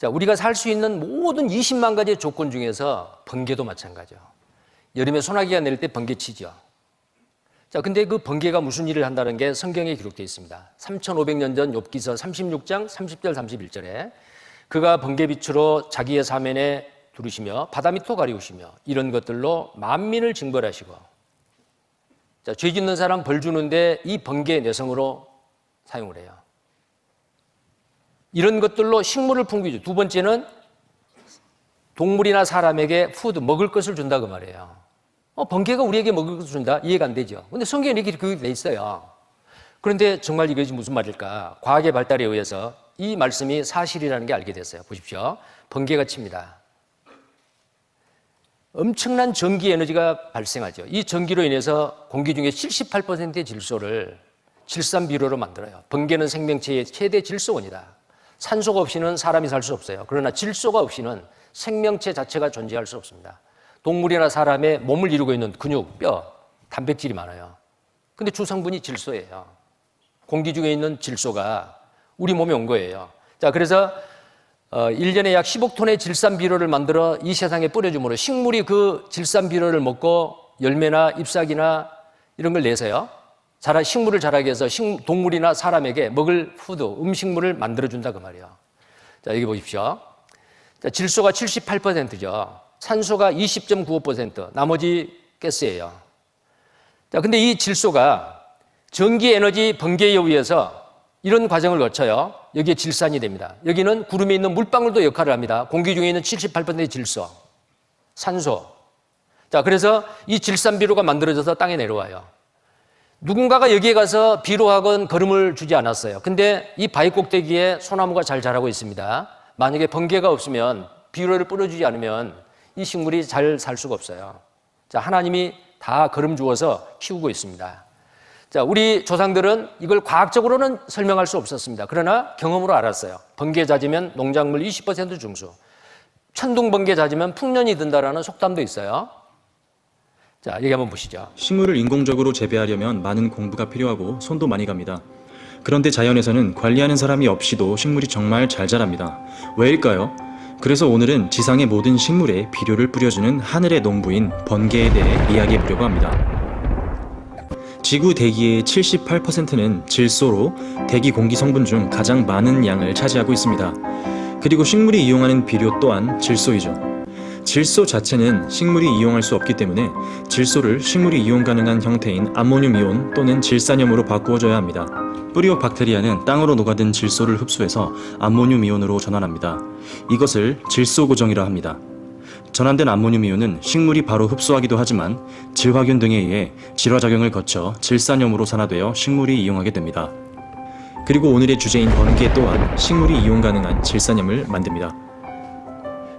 우리가 살 수 있는 모든 20만 가지의 조건 중에서 번개도 마찬가지죠. 여름에 소나기가 내릴 때 번개 치죠. 자, 근데 그 번개가 무슨 일을 한다는 게 성경에 기록되어 있습니다. 3,500년 전 욥기서 36장 30절 31절에 그가 번개빛으로 자기의 사면에 두르시며 바다 밑도 가리우시며 이런 것들로 만민을 징벌하시고, 자, 죄 짓는 사람 벌 주는데 이 번개 내성으로 사용을 해요. 이런 것들로 식물을 풍기죠. 두 번째는 동물이나 사람에게 푸드, 먹을 것을 준다 그 말이에요. 번개가 우리에게 먹을 것을 준다? 이해가 안 되죠. 근데 성경에 이렇게 그게 돼 있어요. 그런데 정말 이것이 무슨 말일까? 과학의 발달에 의해서 이 말씀이 사실이라는 게 알게 됐어요. 보십시오. 번개가 칩니다. 엄청난 전기 에너지가 발생하죠. 이 전기로 인해서 공기 중에 78%의 질소를 질산비료로 만들어요. 번개는 생명체의 최대 질소원이다. 산소가 없이는 사람이 살 수 없어요. 그러나 질소가 없이는 생명체 자체가 존재할 수 없습니다. 동물이나 사람의 몸을 이루고 있는 근육, 뼈, 단백질이 많아요. 근데 주성분이 질소예요. 공기 중에 있는 질소가 우리 몸에 온 거예요. 자, 그래서 1년에 약 10억 톤의 질산비료를 만들어 이 세상에 뿌려줌으로 식물이 그 질산비료를 먹고 열매나 잎사귀나 이런 걸 내서요. 식물을 자라게 해서 동물이나 사람에게 먹을 푸드, 음식물을 만들어준다 그 말이에요. 자, 여기 보십시오. 자, 질소가 78%죠. 산소가 20.95%, 나머지 가스예요. 자, 근데 이 질소가 전기 에너지 번개에 의해서 이런 과정을 거쳐요. 여기에 질산이 됩니다. 여기는 구름에 있는 물방울도 역할을 합니다. 공기 중에 있는 78%의 질소, 산소. 자, 그래서 이 질산비료가 만들어져서 땅에 내려와요. 누군가가 여기에 가서 비료학원 걸음을 주지 않았어요. 근데 이 바위 꼭대기에 소나무가 잘 자라고 있습니다. 만약에 번개가 없으면, 비료를 뿌려주지 않으면 이 식물이 잘 살 수가 없어요. 자, 하나님이 다 걸음 주어서 키우고 있습니다. 자, 우리 조상들은 이걸 과학적으로는 설명할 수 없었습니다. 그러나 경험으로 알았어요. 번개 잦으면 농작물 20% 증수, 천둥 번개 잦으면 풍년이 든다라는 속담도 있어요. 자, 여기 한번 보시죠. 식물을 인공적으로 재배하려면 많은 공부가 필요하고 손도 많이 갑니다. 그런데 자연에서는 관리하는 사람이 없이도 식물이 정말 잘 자랍니다. 왜일까요? 그래서 오늘은 지상의 모든 식물에 비료를 뿌려주는 하늘의 농부인 번개에 대해 이야기해보려고 합니다. 지구 대기의 78%는 질소로 대기 공기 성분 중 가장 많은 양을 차지하고 있습니다. 그리고 식물이 이용하는 비료 또한 질소이죠. 질소 자체는 식물이 이용할 수 없기 때문에 질소를 식물이 이용 가능한 형태인 암모늄 이온 또는 질산염으로 바꾸어줘야 합니다. 뿌리옥 박테리아는 땅으로 녹아든 질소를 흡수해서 암모늄 이온으로 전환합니다. 이것을 질소 고정이라 합니다. 전환된 암모늄 이온은 식물이 바로 흡수하기도 하지만 질화균 등에 의해 질화작용을 거쳐 질산염으로 산화되어 식물이 이용하게 됩니다. 그리고 오늘의 주제인 번개 또한 식물이 이용 가능한 질산염을 만듭니다.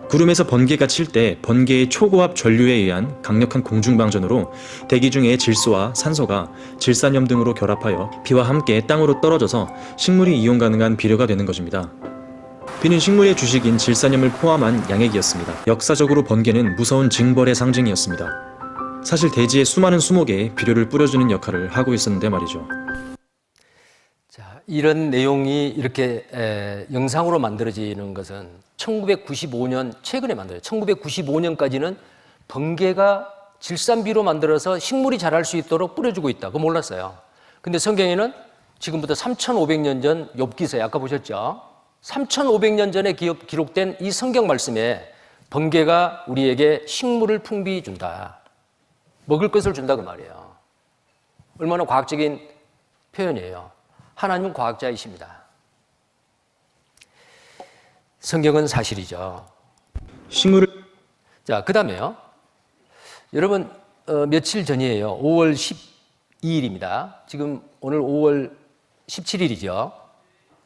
구름에서 번개가 칠 때 번개의 초고압 전류에 의한 강력한 공중방전으로 대기 중의 질소와 산소가 질산염 등으로 결합하여 비와 함께 땅으로 떨어져서 식물이 이용 가능한 비료가 되는 것입니다. 비는 식물의 주식인 질산염을 포함한 양액이었습니다. 역사적으로 번개는 무서운 징벌의 상징이었습니다. 사실 대지의 수많은 수목에 비료를 뿌려주는 역할을 하고 있었는데 말이죠. 자, 이런 내용이 이렇게 영상으로 만들어지는 것은 1995년 최근에 만들어요. 1995년까지는 번개가 질산비로 만들어서 식물이 자랄 수 있도록 뿌려주고 있다. 그거 몰랐어요. 근데 성경에는 지금부터 3,500년 전 욥기서에 아까 보셨죠? 3,500년 전에 기록된 이 성경 말씀에 번개가 우리에게 식물을 풍비해 준다. 먹을 것을 준다 그 말이에요. 얼마나 과학적인 표현이에요. 하나님은 과학자이십니다. 성경은 사실이죠. 식물을 자, 그 다음에요. 여러분, 며칠 전이에요. 5월 12일입니다. 지금 오늘 5월 17일이죠.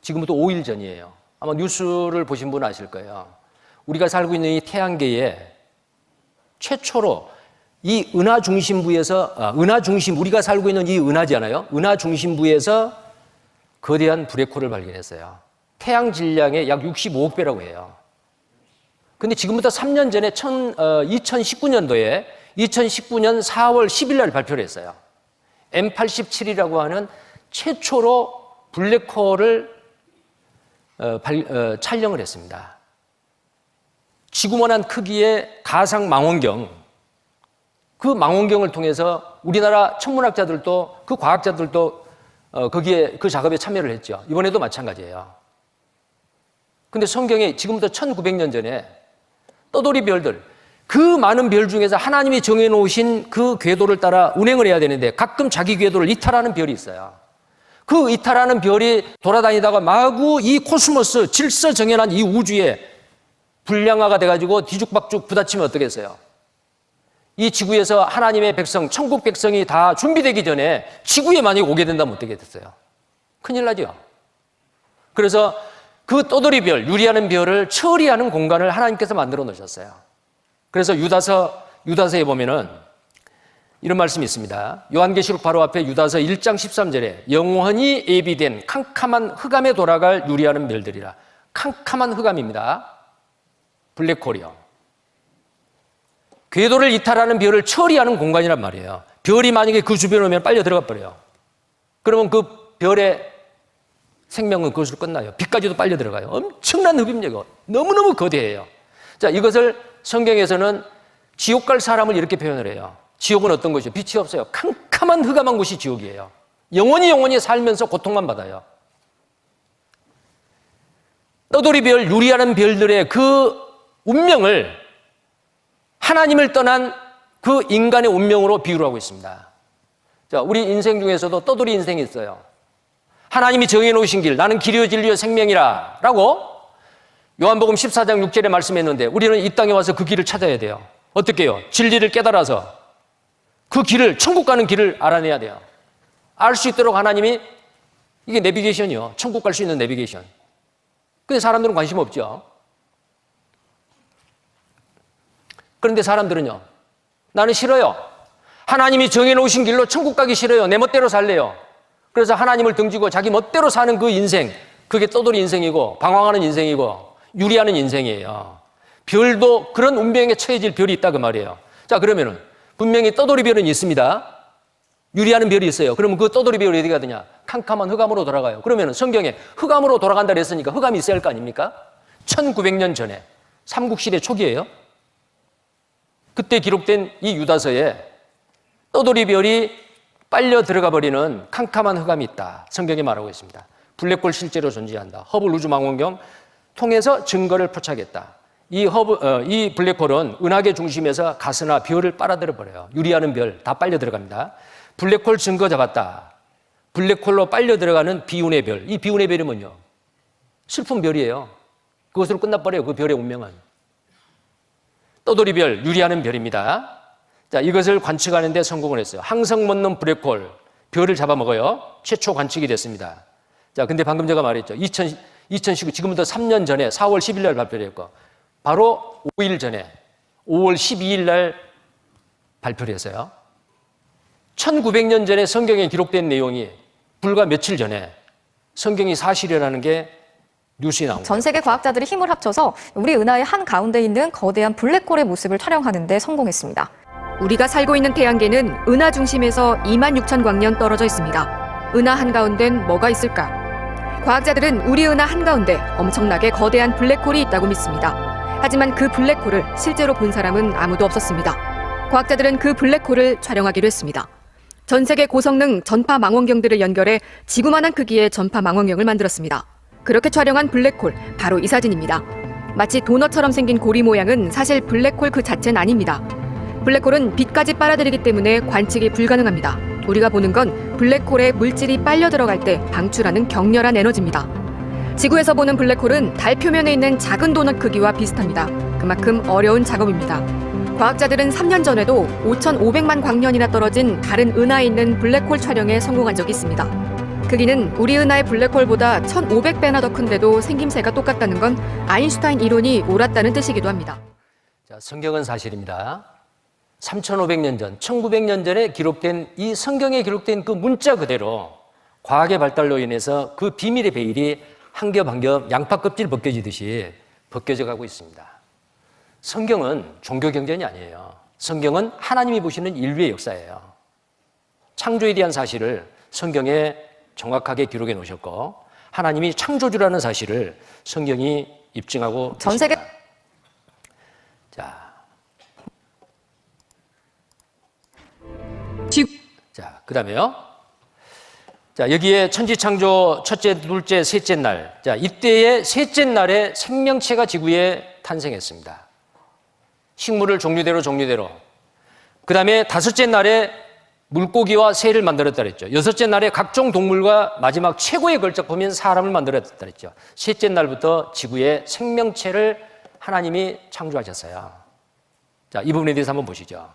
지금부터 5일 전이에요. 아마 뉴스를 보신 분은 아실 거예요. 우리가 살고 있는 이 태양계에 최초로 이 은하 중심부에서, 우리가 살고 있는 이 은하잖아요. 은하 중심부에서 거대한 블랙홀을 발견했어요. 태양 질량의 약 65억 배라고 해요. 근데 지금부터 3년 전에 2019년도에 2019년 4월 10일 날 발표를 했어요. M87이라고 하는 최초로 블랙홀을 촬영을 했습니다. 지구만한 크기의 가상 망원경, 그 망원경을 통해서 우리나라 천문학자들도 그 과학자들도 거기에 그 작업에 참여를 했죠. 이번에도 마찬가지예요. 근데 성경에 지금부터 1900년 전에 떠돌이 별들, 그 많은 별 중에서 하나님이 정해놓으신 그 궤도를 따라 운행을 해야 되는데 가끔 자기 궤도를 이탈하는 별이 있어요. 그 이탈하는 별이 돌아다니다가 마구 이 코스모스, 질서 정연한 이 우주에 불량화가 돼가지고 뒤죽박죽 부딪히면 어떻겠어요? 이 지구에서 하나님의 백성, 천국 백성이 다 준비되기 전에 지구에 만약에 오게 된다면 어떻게 됐어요? 큰일 나죠. 그래서 그 떠돌이 별, 유리하는 별을 처리하는 공간을 하나님께서 만들어 놓으셨어요. 그래서 유다서에 보면은 이런 말씀이 있습니다. 요한계시록 바로 앞에 유다서 1장 13절에 영원히 예비된 캄캄한 흑암에 돌아갈 유리하는 별들이라. 캄캄한 흑암입니다. 블랙홀이요. 궤도를 이탈하는 별을 처리하는 공간이란 말이에요. 별이 만약에 그 주변에 오면 빨려 들어가 버려요. 그러면 그 별의 생명은 그것으로 끝나요. 빛까지도 빨려 들어가요. 엄청난 흡입력이 너무너무 거대해요. 자, 이것을 성경에서는 지옥 갈 사람을 이렇게 표현을 해요. 지옥은 어떤 곳이요? 빛이 없어요. 캄캄한 흑암한 곳이 지옥이에요. 영원히 살면서 고통만 받아요. 떠돌이 별, 유리하는 별들의 그 운명을 하나님을 떠난 그 인간의 운명으로 비유를 하고 있습니다. 자, 우리 인생 중에서도 떠돌이 인생이 있어요. 하나님이 정해놓으신 길, 나는 길이요 진리요 생명이라 라고 요한복음 14장 6절에 말씀했는데 우리는 이 땅에 와서 그 길을 찾아야 돼요. 어떻게 해요? 진리를 깨달아서 그 길을, 천국 가는 길을 알아내야 돼요. 알 수 있도록 하나님이, 이게 내비게이션이요. 천국 갈 수 있는 내비게이션. 근데 사람들은 관심 없죠. 그런데 사람들은요, 나는 싫어요. 하나님이 정해놓으신 길로 천국 가기 싫어요. 내 멋대로 살래요. 그래서 하나님을 등지고 자기 멋대로 사는 그 인생, 그게 떠돌이 인생이고 방황하는 인생이고 유리하는 인생이에요. 별도 그런 운명에 처해질 별이 있다 그 말이에요. 자, 그러면은 분명히 떠돌이 별은 있습니다. 유리하는 별이 있어요. 그러면 그 떠돌이 별이 어디 가느냐? 캄캄한 흑암으로 돌아가요. 그러면은 성경에 흑암으로 돌아간다 그랬으니까 흑암이 있어야 할 거 아닙니까? 1900년 전에 삼국시대 초기예요. 그때 기록된 이 유다서에 떠돌이 별이 빨려 들어가 버리는 캄캄한 흑암이 있다. 성경이 말하고 있습니다. 블랙홀 실제로 존재한다. 허블 우주망원경 통해서 증거를 포착했다. 이 블랙홀은 은하계 중심에서 가스나 별을 빨아들여 버려요. 유리하는 별 다 빨려 들어갑니다. 블랙홀 증거 잡았다. 블랙홀로 빨려 들어가는 비운의 별. 이 비운의 별이 뭐냐? 슬픈 별이에요. 그것으로 끝나버려요. 그 별의 운명은. 떠돌이 별, 유리하는 별입니다. 자, 이것을 관측하는 데 성공을 했어요. 항성 묻는 블랙홀, 별을 잡아먹어요. 최초 관측이 됐습니다. 자, 근데 방금 제가 말했죠. 2019, 지금부터 3년 전에 4월 10일 날 발표를 했고, 바로 5일 전에 5월 12일 날 발표를 했어요. 1900년 전에 성경에 기록된 내용이 불과 며칠 전에 성경이 사실이라는 게 뉴스에 나온 거예요. 전 세계 과학자들이 힘을 합쳐서 우리 은하의 한 가운데 있는 거대한 블랙홀의 모습을 촬영하는 데 성공했습니다. 우리가 살고 있는 태양계는 은하 중심에서 26,000광년 떨어져 있습니다. 은하 한가운데는 뭐가 있을까? 과학자들은 우리 은하 한가운데 엄청나게 거대한 블랙홀이 있다고 믿습니다. 하지만 그 블랙홀을 실제로 본 사람은 아무도 없었습니다. 과학자들은 그 블랙홀을 촬영하기로 했습니다. 전 세계 고성능 전파 망원경들을 연결해 지구만한 크기의 전파 망원경을 만들었습니다. 그렇게 촬영한 블랙홀, 바로 이 사진입니다. 마치 도넛처럼 생긴 고리 모양은 사실 블랙홀 그 자체는 아닙니다. 블랙홀은 빛까지 빨아들이기 때문에 관측이 불가능합니다. 우리가 보는 건 블랙홀에 물질이 빨려 들어갈 때 방출하는 격렬한 에너지입니다. 지구에서 보는 블랙홀은 달 표면에 있는 작은 도넛 크기와 비슷합니다. 그만큼 어려운 작업입니다. 과학자들은 3년 전에도 5,500만 광년이나 떨어진 다른 은하에 있는 블랙홀 촬영에 성공한 적이 있습니다. 크기는 우리 은하의 블랙홀보다 1,500배나 더 큰데도 생김새가 똑같다는 건 아인슈타인 이론이 옳았다는 뜻이기도 합니다. 자, 성경은 사실입니다. 3,500년 전, 1,900년 전에 기록된 이 성경에 기록된 그 문자 그대로 과학의 발달로 인해서 그 비밀의 베일이 한 겹 한 겹 양파 껍질 벗겨지듯이 벗겨져 가고 있습니다. 성경은 종교 경전이 아니에요. 성경은 하나님이 보시는 인류의 역사예요. 창조에 대한 사실을 성경에 정확하게 기록해 놓으셨고 하나님이 창조주라는 사실을 성경이 입증하고 전 세계 자, 그다음에요. 자, 여기에 천지창조 첫째, 둘째, 셋째 날. 자, 이때의 셋째 날에 생명체가 지구에 탄생했습니다. 식물을 종류대로 그 다음에 다섯째 날에 물고기와 새를 만들었다 그랬죠. 여섯째 날에 각종 동물과 마지막 최고의 걸작품인 사람을 만들었다 그랬죠. 셋째 날부터 지구의 생명체를 하나님이 창조하셨어요. 자, 이 부분에 대해서 한번 보시죠.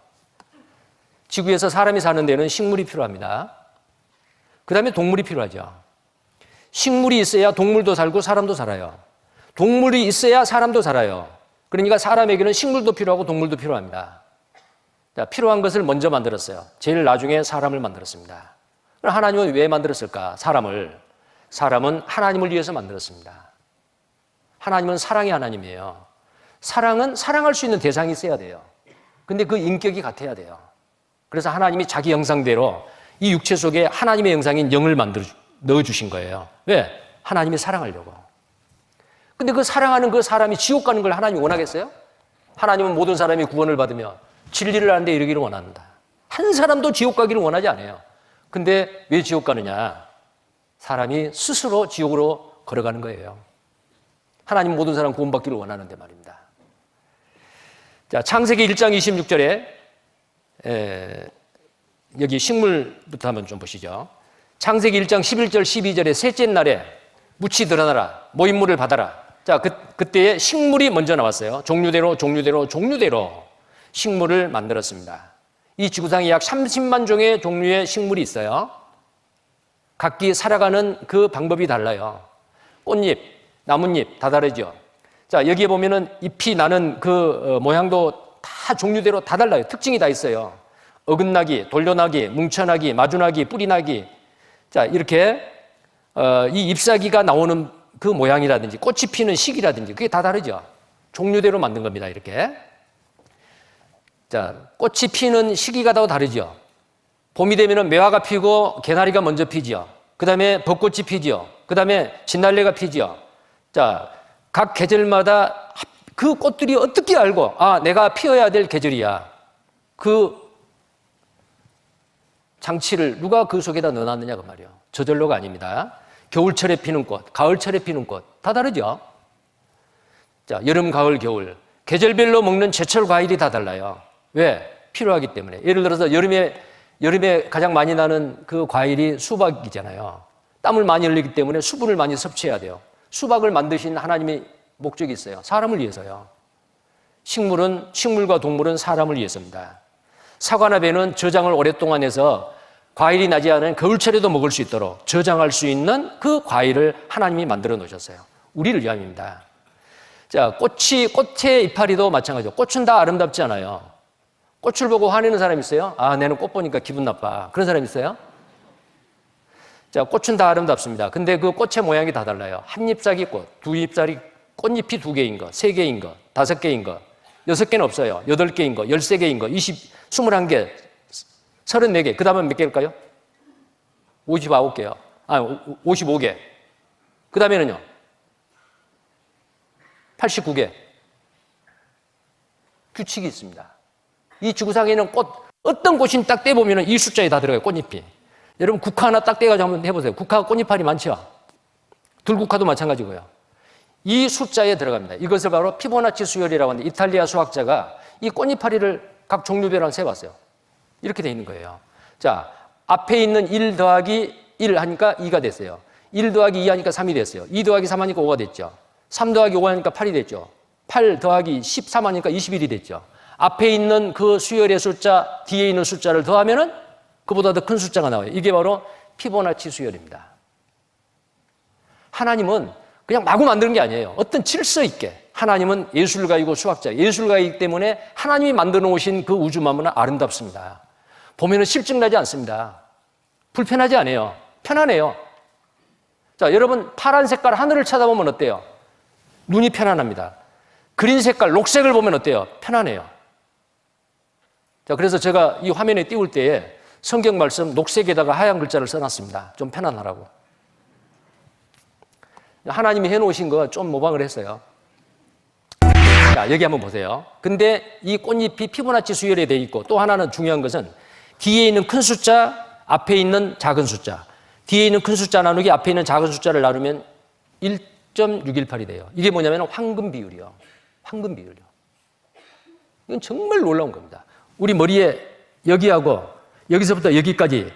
지구에서 사람이 사는 데는 식물이 필요합니다. 그 다음에 동물이 필요하죠. 식물이 있어야 동물도 살고 사람도 살아요. 동물이 있어야 사람도 살아요. 그러니까 사람에게는 식물도 필요하고 동물도 필요합니다. 자, 필요한 것을 먼저 만들었어요. 제일 나중에 사람을 만들었습니다. 그럼 하나님은 왜 만들었을까? 사람은 하나님을 위해서 만들었습니다. 하나님은 사랑의 하나님이에요. 사랑은 사랑할 수 있는 대상이 있어야 돼요. 근데 그 인격이 같아야 돼요. 그래서 하나님이 자기 형상대로 이 육체 속에 하나님의 형상인 영을 넣어주신 거예요. 왜? 하나님이 사랑하려고. 근데 그 사랑하는 그 사람이 지옥 가는 걸 하나님이 원하겠어요? 하나님은 모든 사람이 구원을 받으며 진리를 아는 데 이르기를 원한다. 한 사람도 지옥 가기를 원하지 않아요. 근데 왜 지옥 가느냐? 사람이 스스로 지옥으로 걸어가는 거예요. 하나님 모든 사람 구원받기를 원하는데 말입니다. 자, 창세기 1장 26절에 여기 식물부터 한번 좀 보시죠. 창세기 1장 11절 12절에 셋째 날에 묻이 드러나라 모임물을 받아라. 자, 그때에 식물이 먼저 나왔어요. 종류대로 식물을 만들었습니다. 이 지구상에 약 30만 종의 종류의 식물이 있어요. 각기 살아가는 그 방법이 달라요. 꽃잎, 나뭇잎 다 다르죠. 자, 여기에 보면은 잎이 나는 그 모양도 다 종류대로 다 달라요. 특징이 다 있어요. 어긋나기, 돌려나기, 뭉쳐나기, 마주나기, 뿌리나기. 자, 이렇게 이 잎사귀가 나오는 그 모양이라든지 꽃이 피는 시기라든지 그게 다 다르죠. 종류대로 만든 겁니다. 이렇게. 자, 꽃이 피는 시기가 다 다르죠. 봄이 되면은 매화가 피고 개나리가 먼저 피죠. 그 다음에 벚꽃이 피죠. 그 다음에 진달래가 피죠. 자, 각 계절마다 그 꽃들이 어떻게 알고, 아, 내가 피어야 될 계절이야. 그 장치를 누가 그 속에다 넣어놨느냐, 그 말이에요. 저절로가 아닙니다. 겨울철에 피는 꽃, 가을철에 피는 꽃, 다 다르죠. 자, 여름, 가을, 겨울. 계절별로 먹는 제철 과일이 다 달라요. 왜? 필요하기 때문에. 예를 들어서 여름에 가장 많이 나는 그 과일이 수박이잖아요. 땀을 많이 흘리기 때문에 수분을 많이 섭취해야 돼요. 수박을 만드신 하나님의 목적이 있어요. 사람을 위해서요. 식물과 동물은 사람을 위해서입니다. 사과나 배는 저장을 오랫동안 해서 과일이 나지 않은 겨울철에도 먹을 수 있도록 저장할 수 있는 그 과일을 하나님이 만들어 놓으셨어요. 우리를 위함입니다. 자, 꽃의 이파리도 마찬가지죠. 꽃은 다 아름답지 않아요. 꽃을 보고 화내는 사람 있어요? 아, 내는 꽃 보니까 기분 나빠. 그런 사람 있어요? 자, 꽃은 다 아름답습니다. 근데 그 꽃의 모양이 다 달라요. 한 잎사귀 꽃, 두 잎사귀 꽃잎이 2개인 거, 3개인 거, 5개인 거, 6개는 없어요. 8개인 거, 13개인 거, 21개, 34개. 그 다음은 몇 개일까요? 59개요. 아, 55개. 그 다음에는요? 89개. 규칙이 있습니다. 이 지구상에는 어떤 꽃이 딱 떼보면 이 숫자에 다 들어가요, 꽃잎이. 여러분, 국화 하나 딱 떼가지고 한번 해보세요. 국화가 꽃잎알이 많죠? 들국화도 마찬가지고요. 이 숫자에 들어갑니다. 이것을 바로 피보나치 수열이라고 하는데 이탈리아 수학자가 이 꽃잎파리를 각 종류별로 세봤어요. 이렇게 돼 있는 거예요. 자, 앞에 있는 1 더하기 1 하니까 2가 됐어요. 1 더하기 2 하니까 3이 됐어요. 2 더하기 3 하니까 5가 됐죠. 3 더하기 5 하니까 8이 됐죠. 8 더하기 13 하니까 21이 됐죠. 앞에 있는 그 수열의 숫자, 뒤에 있는 숫자를 더하면은 그보다 더 큰 숫자가 나와요. 이게 바로 피보나치 수열입니다. 하나님은 그냥 마구 만드는 게 아니에요. 어떤 질서 있게. 하나님은 예술가이고 수학자, 예술가이기 때문에 하나님이 만들어 놓으신 그 우주 만물은 아름답습니다. 보면은 실증나지 않습니다. 불편하지 않아요. 편안해요. 자, 여러분, 파란 색깔 하늘을 쳐다보면 어때요? 눈이 편안합니다. 그린 색깔, 녹색을 보면 어때요? 편안해요. 자, 그래서 제가 이 화면에 띄울 때에 성경 말씀 녹색에다가 하얀 글자를 써놨습니다. 좀 편안하라고. 하나님이 해놓으신 거 좀 모방을 했어요. 자, 여기 한번 보세요. 근데 이 꽃잎이 피보나치 수열에 되어 있고 또 하나는 중요한 것은 뒤에 있는 큰 숫자, 앞에 있는 작은 숫자. 뒤에 있는 큰 숫자 나누기 앞에 있는 작은 숫자를 나누면 1.618이 돼요. 이게 뭐냐면 황금 비율이요. 황금 비율이요. 이건 정말 놀라운 겁니다. 우리 머리에 여기하고 여기서부터 여기까지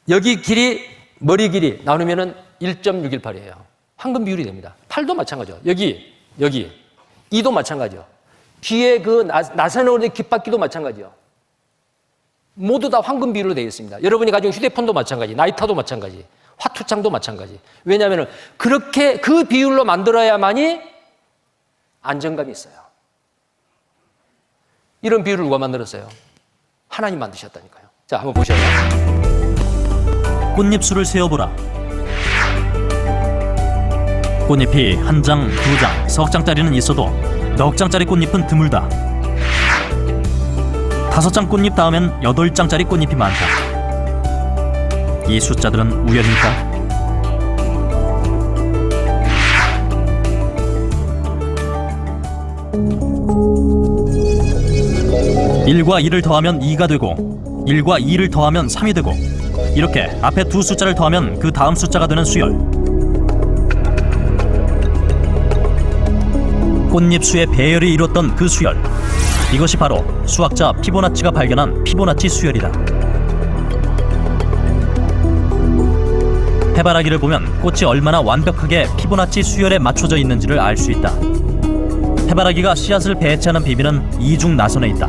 여기 길이 머리 길이 나누면은 1.618이에요. 황금 비율이 됩니다. 팔도 마찬가지죠. 여기 이도 마찬가지죠. 귀에 그 나사노의 귓바퀴도 마찬가지죠. 모두 다 황금 비율로 되어 있습니다. 여러분이 가지고 휴대폰도 마찬가지, 라이터도 마찬가지, 화투장도 마찬가지. 왜냐하면 그렇게 그 비율로 만들어야만이 안정감이 있어요. 이런 비율을 누가 만들었어요? 하나님 만드셨다니까요. 자, 한번 보셔요. 꽃잎수를 세어보라. 꽃잎이 한 장, 두 장, 석 장짜리는 있어도 넉 장짜리 꽃잎은 드물다. 5장 꽃잎 다음엔 8장짜리 꽃잎이 많다. 이 숫자들은 우연일까? (1과 2를) 더하면 2가 되고 1과 2를 더하면 3이 되고 이렇게 앞에 두 숫자를 더하면 그 다음 숫자가 되는 수열. 꽃잎수의 배열이 이뤘던 그 수열. 이것이 바로 수학자 피보나치가 발견한 피보나치 수열이다. 해바라기를 보면 꽃이 얼마나 완벽하게 피보나치 수열에 맞춰져 있는지를 알 수 있다. 해바라기가 씨앗을 배치하는 비밀은 이중 나선에 있다.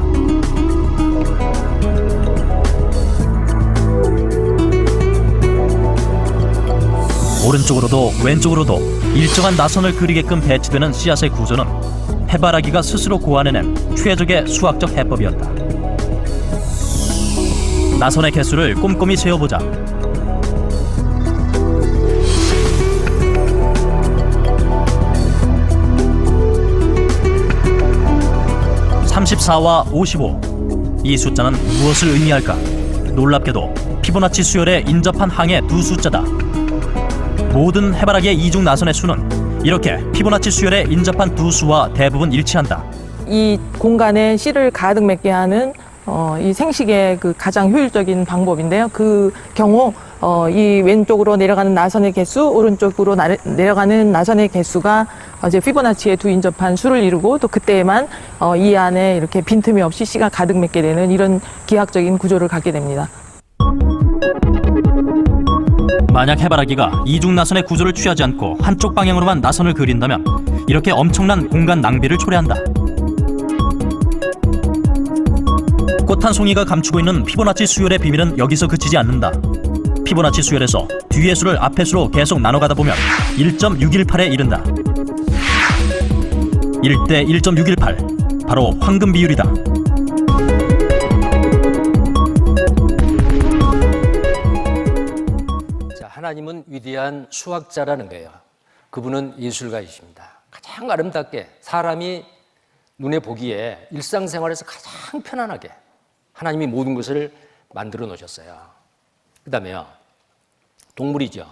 오른쪽으로도 왼쪽으로도 일정한 나선을 그리게끔 배치되는 씨앗의 구조는 해바라기가 스스로 고안해낸 최적의 수학적 해법이었다. 나선의 개수를 꼼꼼히 세어보자. 34와 55. 이 숫자는 무엇을 의미할까? 놀랍게도 피보나치 수열에 인접한 항의 두 숫자다. 모든 해바라기의 이중 나선의 수는 이렇게 피보나치 수열에 인접한 두 수와 대부분 일치한다. 이 공간에 씨를 가득 맺게 하는 이 생식의 그 가장 효율적인 방법인데요. 그 경우 이 왼쪽으로 내려가는 나선의 개수, 오른쪽으로 내려가는 나선의 개수가 이제 피보나치의 두 인접한 수를 이루고 또 그때에만 이 안에 이렇게 빈틈이 없이 씨가 가득 맺게 되는 이런 기하학적인 구조를 갖게 됩니다. 만약 해바라기가 이중 나선의 구조를 취하지 않고 한쪽 방향으로만 나선을 그린다면 이렇게 엄청난 공간 낭비를 초래한다. 꽃 한 송이가 감추고 있는 피보나치 수열의 비밀은 여기서 그치지 않는다. 피보나치 수열에서 뒤의 수를 앞의 수로 계속 나눠가다 보면 1.618에 이른다. 1대 1.618, 바로 황금 비율이다. 자, 하나님은 위대한 수학자라는 거예요. 그분은 예술가이십니다. 가장 아름답게 사람이 눈에 보기에 일상생활에서 가장 편안하게 하나님이 모든 것을 만들어 놓으셨어요. 그 다음에요, 동물이죠.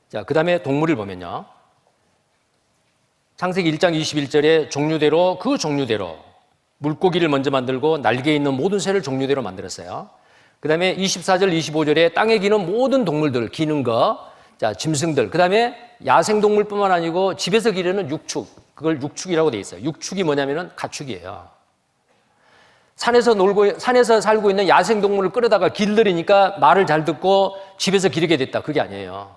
자, 그 다음에 동물을 보면요, 창세기 1장 21절에 종류대로 그 종류대로 물고기를 먼저 만들고 날개 있는 모든 새를 종류대로 만들었어요. 그 다음에 24절 25절에 땅에 기는 모든 동물들, 기는 거, 자, 짐승들, 그 다음에 야생동물뿐만 아니고 집에서 기르는 육축, 그걸 육축이라고 돼 있어요. 육축이 뭐냐면은 가축이에요. 산에서 살고 있는 야생동물을 끌어다가 길들이니까 말을 잘 듣고 집에서 기르게 됐다. 그게 아니에요.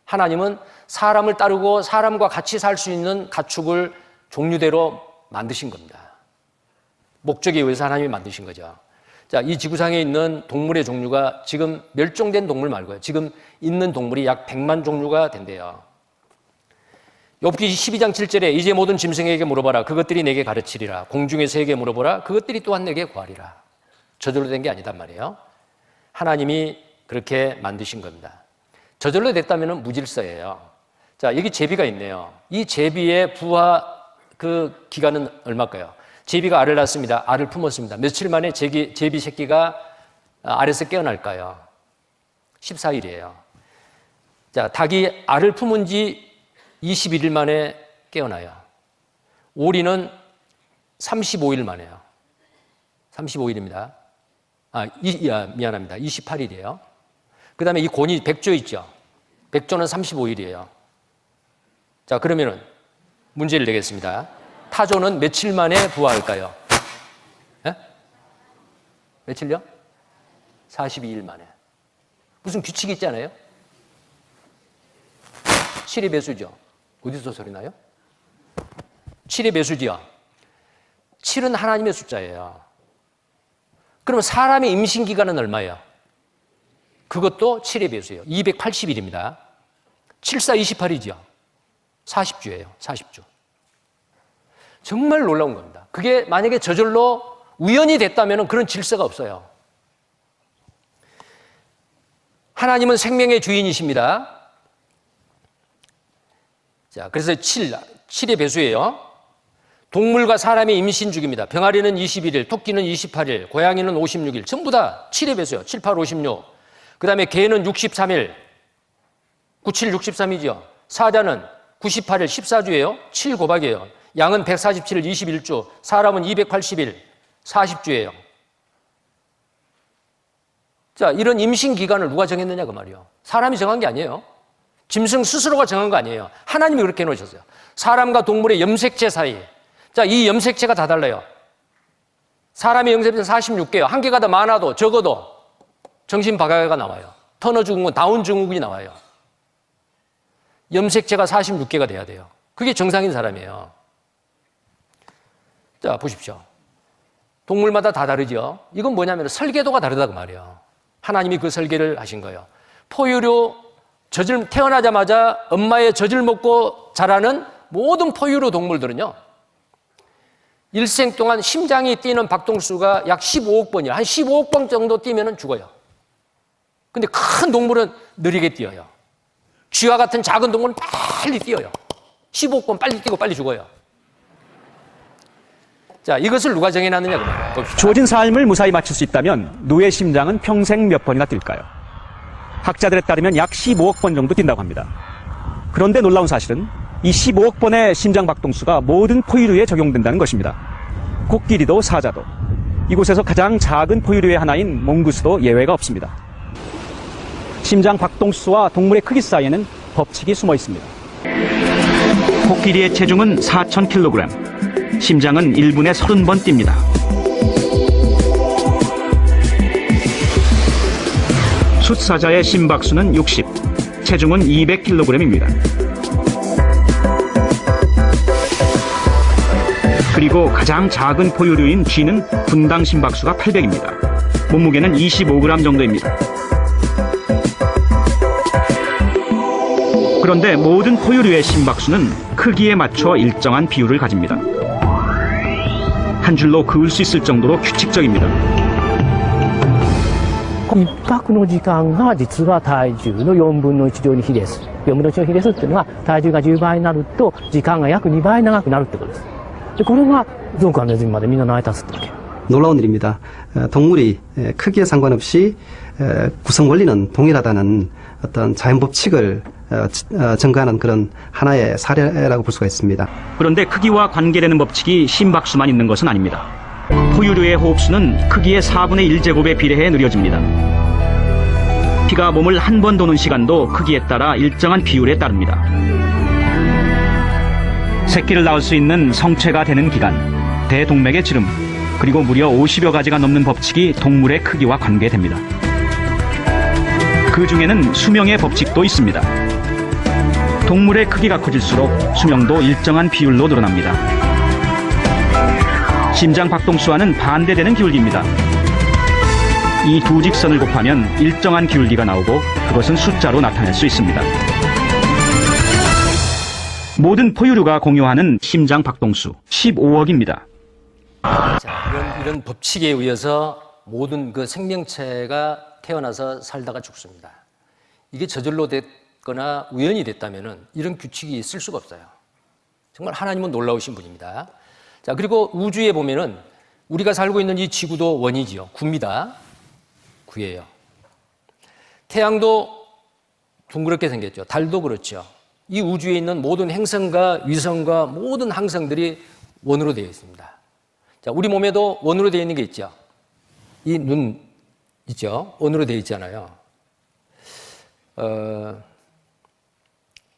하나님은 사람을 따르고 사람과 같이 살 수 있는 가축을 종류대로 만드신 겁니다. 목적에 의해서 하나님이 만드신 거죠. 자, 이 지구상에 있는 동물의 종류가 지금 멸종된 동물 말고요, 지금 있는 동물이 약 100만 종류가 된대요. 욥기 12장 7절에 이제 모든 짐승에게 물어봐라. 그것들이 내게 가르치리라. 공중의 새에게 물어보라. 그것들이 또한 내게 구하리라. 저절로 된 게 아니단 말이에요. 하나님이 그렇게 만드신 겁니다. 저절로 됐다면 무질서예요. 자, 여기 제비가 있네요. 이 제비의 부화 그 기간은 얼마일까요? 제비가 알을 낳습니다. 알을 품었습니다. 며칠 만에 제비 새끼가 알에서 깨어날까요? 14일이에요. 자, 닭이 알을 품은 지 21일 만에 깨어나요. 오리는 35일 만에요. 35일입니다. 미안합니다. 28일이에요. 그 다음에 이 곤이 백조 있죠. 백조는 35일이에요. 자, 그러면은 문제를 내겠습니다. 타조는 며칠 만에 부화할까요? 예? 며칠요? 42일 만에. 무슨 규칙이 있잖아요? 7의 배수죠. 어디서 소리 나요? 7의 배수지요. 7은 하나님의 숫자예요. 그러면 사람의 임신 기간은 얼마예요? 그것도 7의 배수예요. 280일입니다. 7, 4, 28이죠. 40주예요. 40주. 정말 놀라운 겁니다. 그게 만약에 저절로 우연이 됐다면 그런 질서가 없어요. 하나님은 생명의 주인이십니다. 자, 그래서 7의 배수예요. 동물과 사람의 임신 주기입니다. 병아리는 21일, 토끼는 28일, 고양이는 56일. 전부 다 7의 배수예요. 7, 8, 56. 그 다음에 개는 63일. 97, 63이죠. 사자는 98일, 14주예요. 7 곱하기예요. 양은 147일, 21주. 사람은 280일, 40주예요. 자, 이런 임신 기간을 누가 정했느냐 그 말이에요. 사람이 정한 게 아니에요. 짐승 스스로가 정한 거 아니에요. 하나님이 그렇게 해놓으셨어요. 사람과 동물의 염색체 사이. 자, 이 염색체가 다 달라요. 사람의 염색체는 46개예요. 한 개가 더 많아도 적어도 정신박약가 나와요. 터너 증후군, 다운 증후군이 나와요. 염색체가 46개가 돼야 돼요. 그게 정상인 사람이에요. 자, 보십시오. 동물마다 다 다르죠. 이건 뭐냐면 설계도가 다르다고 말이에요. 하나님이 그 설계를 하신 거예요. 포유류, 태어나자마자 엄마의 젖을 먹고 자라는 모든 포유류 동물들은요, 일생 동안 심장이 뛰는 박동수가 약 15억 번이에요. 한 15억 번 정도 뛰면 죽어요. 근데 큰 동물은 느리게 뛰어요. 쥐와 같은 작은 동물은 빨리 뛰어요. 15억 번 빨리 뛰고 빨리 죽어요. 자, 이것을 누가 정해놨느냐 그 말이에요. 봅시다. 주어진 삶을 무사히 마칠 수 있다면 노예 심장은 평생 몇 번이나 뛸까요? 학자들에 따르면 약 15억 번 정도 뛴다고 합니다. 그런데 놀라운 사실은 이 15억 번의 심장 박동수가 모든 포유류에 적용된다는 것입니다. 코끼리도 사자도, 이곳에서 가장 작은 포유류의 하나인 몽구스도 예외가 없습니다. 심장 박동수와 동물의 크기 사이에는 법칙이 숨어 있습니다. 코끼리의 체중은 4,000kg, 심장은 1분에 30번 뜁니다. 숫사자의 심박수는 60, 체중은 200kg입니다. 그리고 가장 작은 포유류인 쥐는 분당 심박수가 800입니다. 몸무게는 25g 정도입니다. 그런데 모든 포유류의 심박수는 크기에 맞춰 일정한 비율을 가집니다. 한 줄로 그을 수 있을 정도로 규칙적입니다. 一泊の時間が実は体重の4分の1乗に比例する。4分の1の比例するっていうのは体重が10倍になると時間が約2倍長くなるってことです。でこれがゾウからネズミまでみんな成り立つってわけ。 놀라운 일입니다. 동물이 크기에 상관없이 구성 원리는 동일하다는 어떤 자연 법칙을 증거하는 그런 하나의 사례라고 볼 수가 있습니다. 그런데 크기와 관계되는 법칙이 심박수만 있는 것은 아닙니다. 포유류의 호흡수는 크기의 4분의 1제곱에 비례해 느려집니다. 피가 몸을 한 번 도는 시간도 크기에 따라 일정한 비율에 따릅니다. 새끼를 낳을 수 있는 성체가 되는 기간, 대동맥의 지름, 그리고 무려 50여 가지가 넘는 법칙이 동물의 크기와 관계됩니다. 그 중에는 수명의 법칙도 있습니다. 동물의 크기가 커질수록 수명도 일정한 비율로 늘어납니다. 심장 박동수와는 반대되는 기울기입니다. 이 두 직선을 곱하면 일정한 기울기가 나오고 그것은 숫자로 나타낼 수 있습니다. 모든 포유류가 공유하는 심장 박동수 15억입니다. 자, 이런 법칙에 의해서 모든 그 생명체가 태어나서 살다가 죽습니다. 이게 저절로 됐거나 우연이 됐다면은 이런 규칙이 있을 수가 없어요. 정말 하나님은 놀라우신 분입니다. 자, 그리고 우주에 보면은 우리가 살고 있는 이 지구도 원이지요. 구입니다. 구예요. 태양도 둥그렇게 생겼죠. 달도 그렇죠. 이 우주에 있는 모든 행성과 위성과 모든 항성들이 원으로 되어 있습니다. 자, 우리 몸에도 원으로 되어 있는 게 있죠. 이 눈 있죠. 원으로 되어 있잖아요.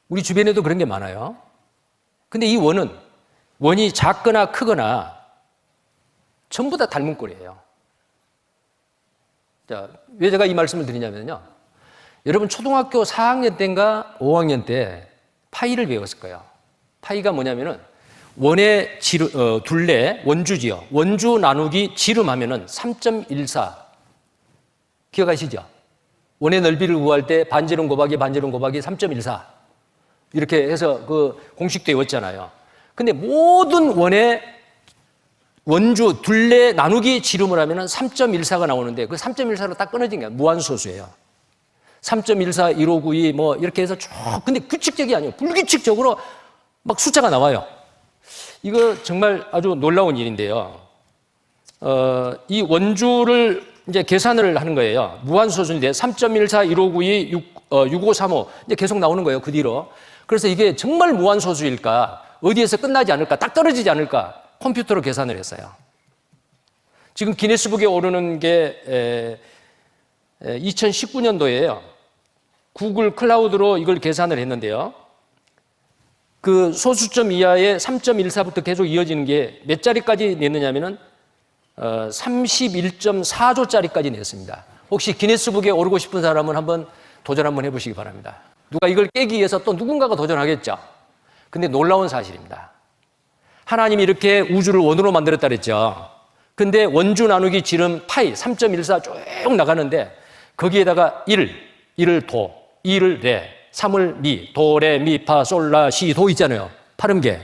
우리 주변에도 그런 게 많아요. 근데 이 원이 작거나 크거나 전부 다 닮은 꼴이에요. 자, 왜 제가 이 말씀을 드리냐면요. 여러분 초등학교 4학년 때인가 5학년 때 파이를 배웠을 거예요. 파이가 뭐냐면은 원의 둘레, 원주지요. 원주 나누기 지름하면은 3.14. 기억하시죠? 원의 넓이를 구할 때 반지름 곱하기 3.14. 이렇게 해서 그 공식도 외웠잖아요. 근데 모든 원의 원주 둘레 나누기 지름을 하면은 3.14가 나오는데 그 3.14로 딱 끊어진 게 무한소수예요. 3.14, 1592 뭐 이렇게 해서 쭉 근데 규칙적이 아니에요. 불규칙적으로 막 숫자가 나와요. 이거 정말 아주 놀라운 일인데요. 이 원주를 이제 계산을 하는 거예요. 무한소수인데 3.14, 1592, 6535 이제 계속 나오는 거예요. 그 뒤로. 그래서 이게 정말 무한소수일까? 어디에서 끝나지 않을까? 딱 떨어지지 않을까? 컴퓨터로 계산을 했어요. 지금 기네스북에 오르는 게 2019년도에요. 구글 클라우드로 이걸 계산을 했는데요. 그 소수점 이하의 3.14부터 계속 이어지는 게 몇 자리까지 냈느냐면은 31.4조짜리까지 냈습니다. 혹시 기네스북에 오르고 싶은 사람은 한번 도전 한번 해보시기 바랍니다. 누가 이걸 깨기 위해서 또 누군가가 도전하겠죠. 근데 놀라운 사실입니다. 하나님이 이렇게 우주를 원으로 만들었다 그랬죠. 근데 원주 나누기 지름 파이 3.14 쭉 나가는데 거기에다가 1을 도, 2를 레, 3을 미, 도, 레, 미, 파, 솔, 라, 시, 도 있잖아요. 8음계.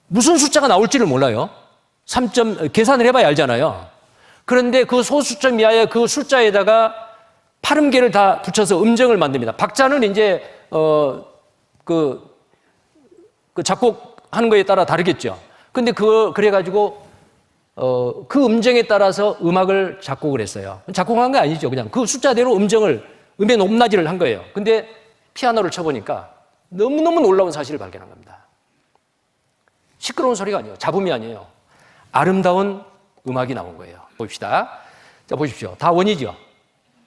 무슨 숫자가 나올지를 몰라요. 계산을 해봐야 알잖아요. 그런데 그 소수점 이하의 그 숫자에다가 8음계를 다 붙여서 음정을 만듭니다. 박자는 이제 그 작곡하는 거에 따라 다르겠죠. 근데 그래가지고 그 음정에 따라서 음악을 작곡을 했어요. 작곡한 게 아니죠. 그냥 그 숫자대로 음의 높낮이를 한 거예요. 근데 피아노를 쳐보니까 너무너무 놀라운 사실을 발견한 겁니다. 시끄러운 소리가 아니에요. 잡음이 아니에요. 아름다운 음악이 나온 거예요. 봅시다. 자, 보십시오. 다 원이죠.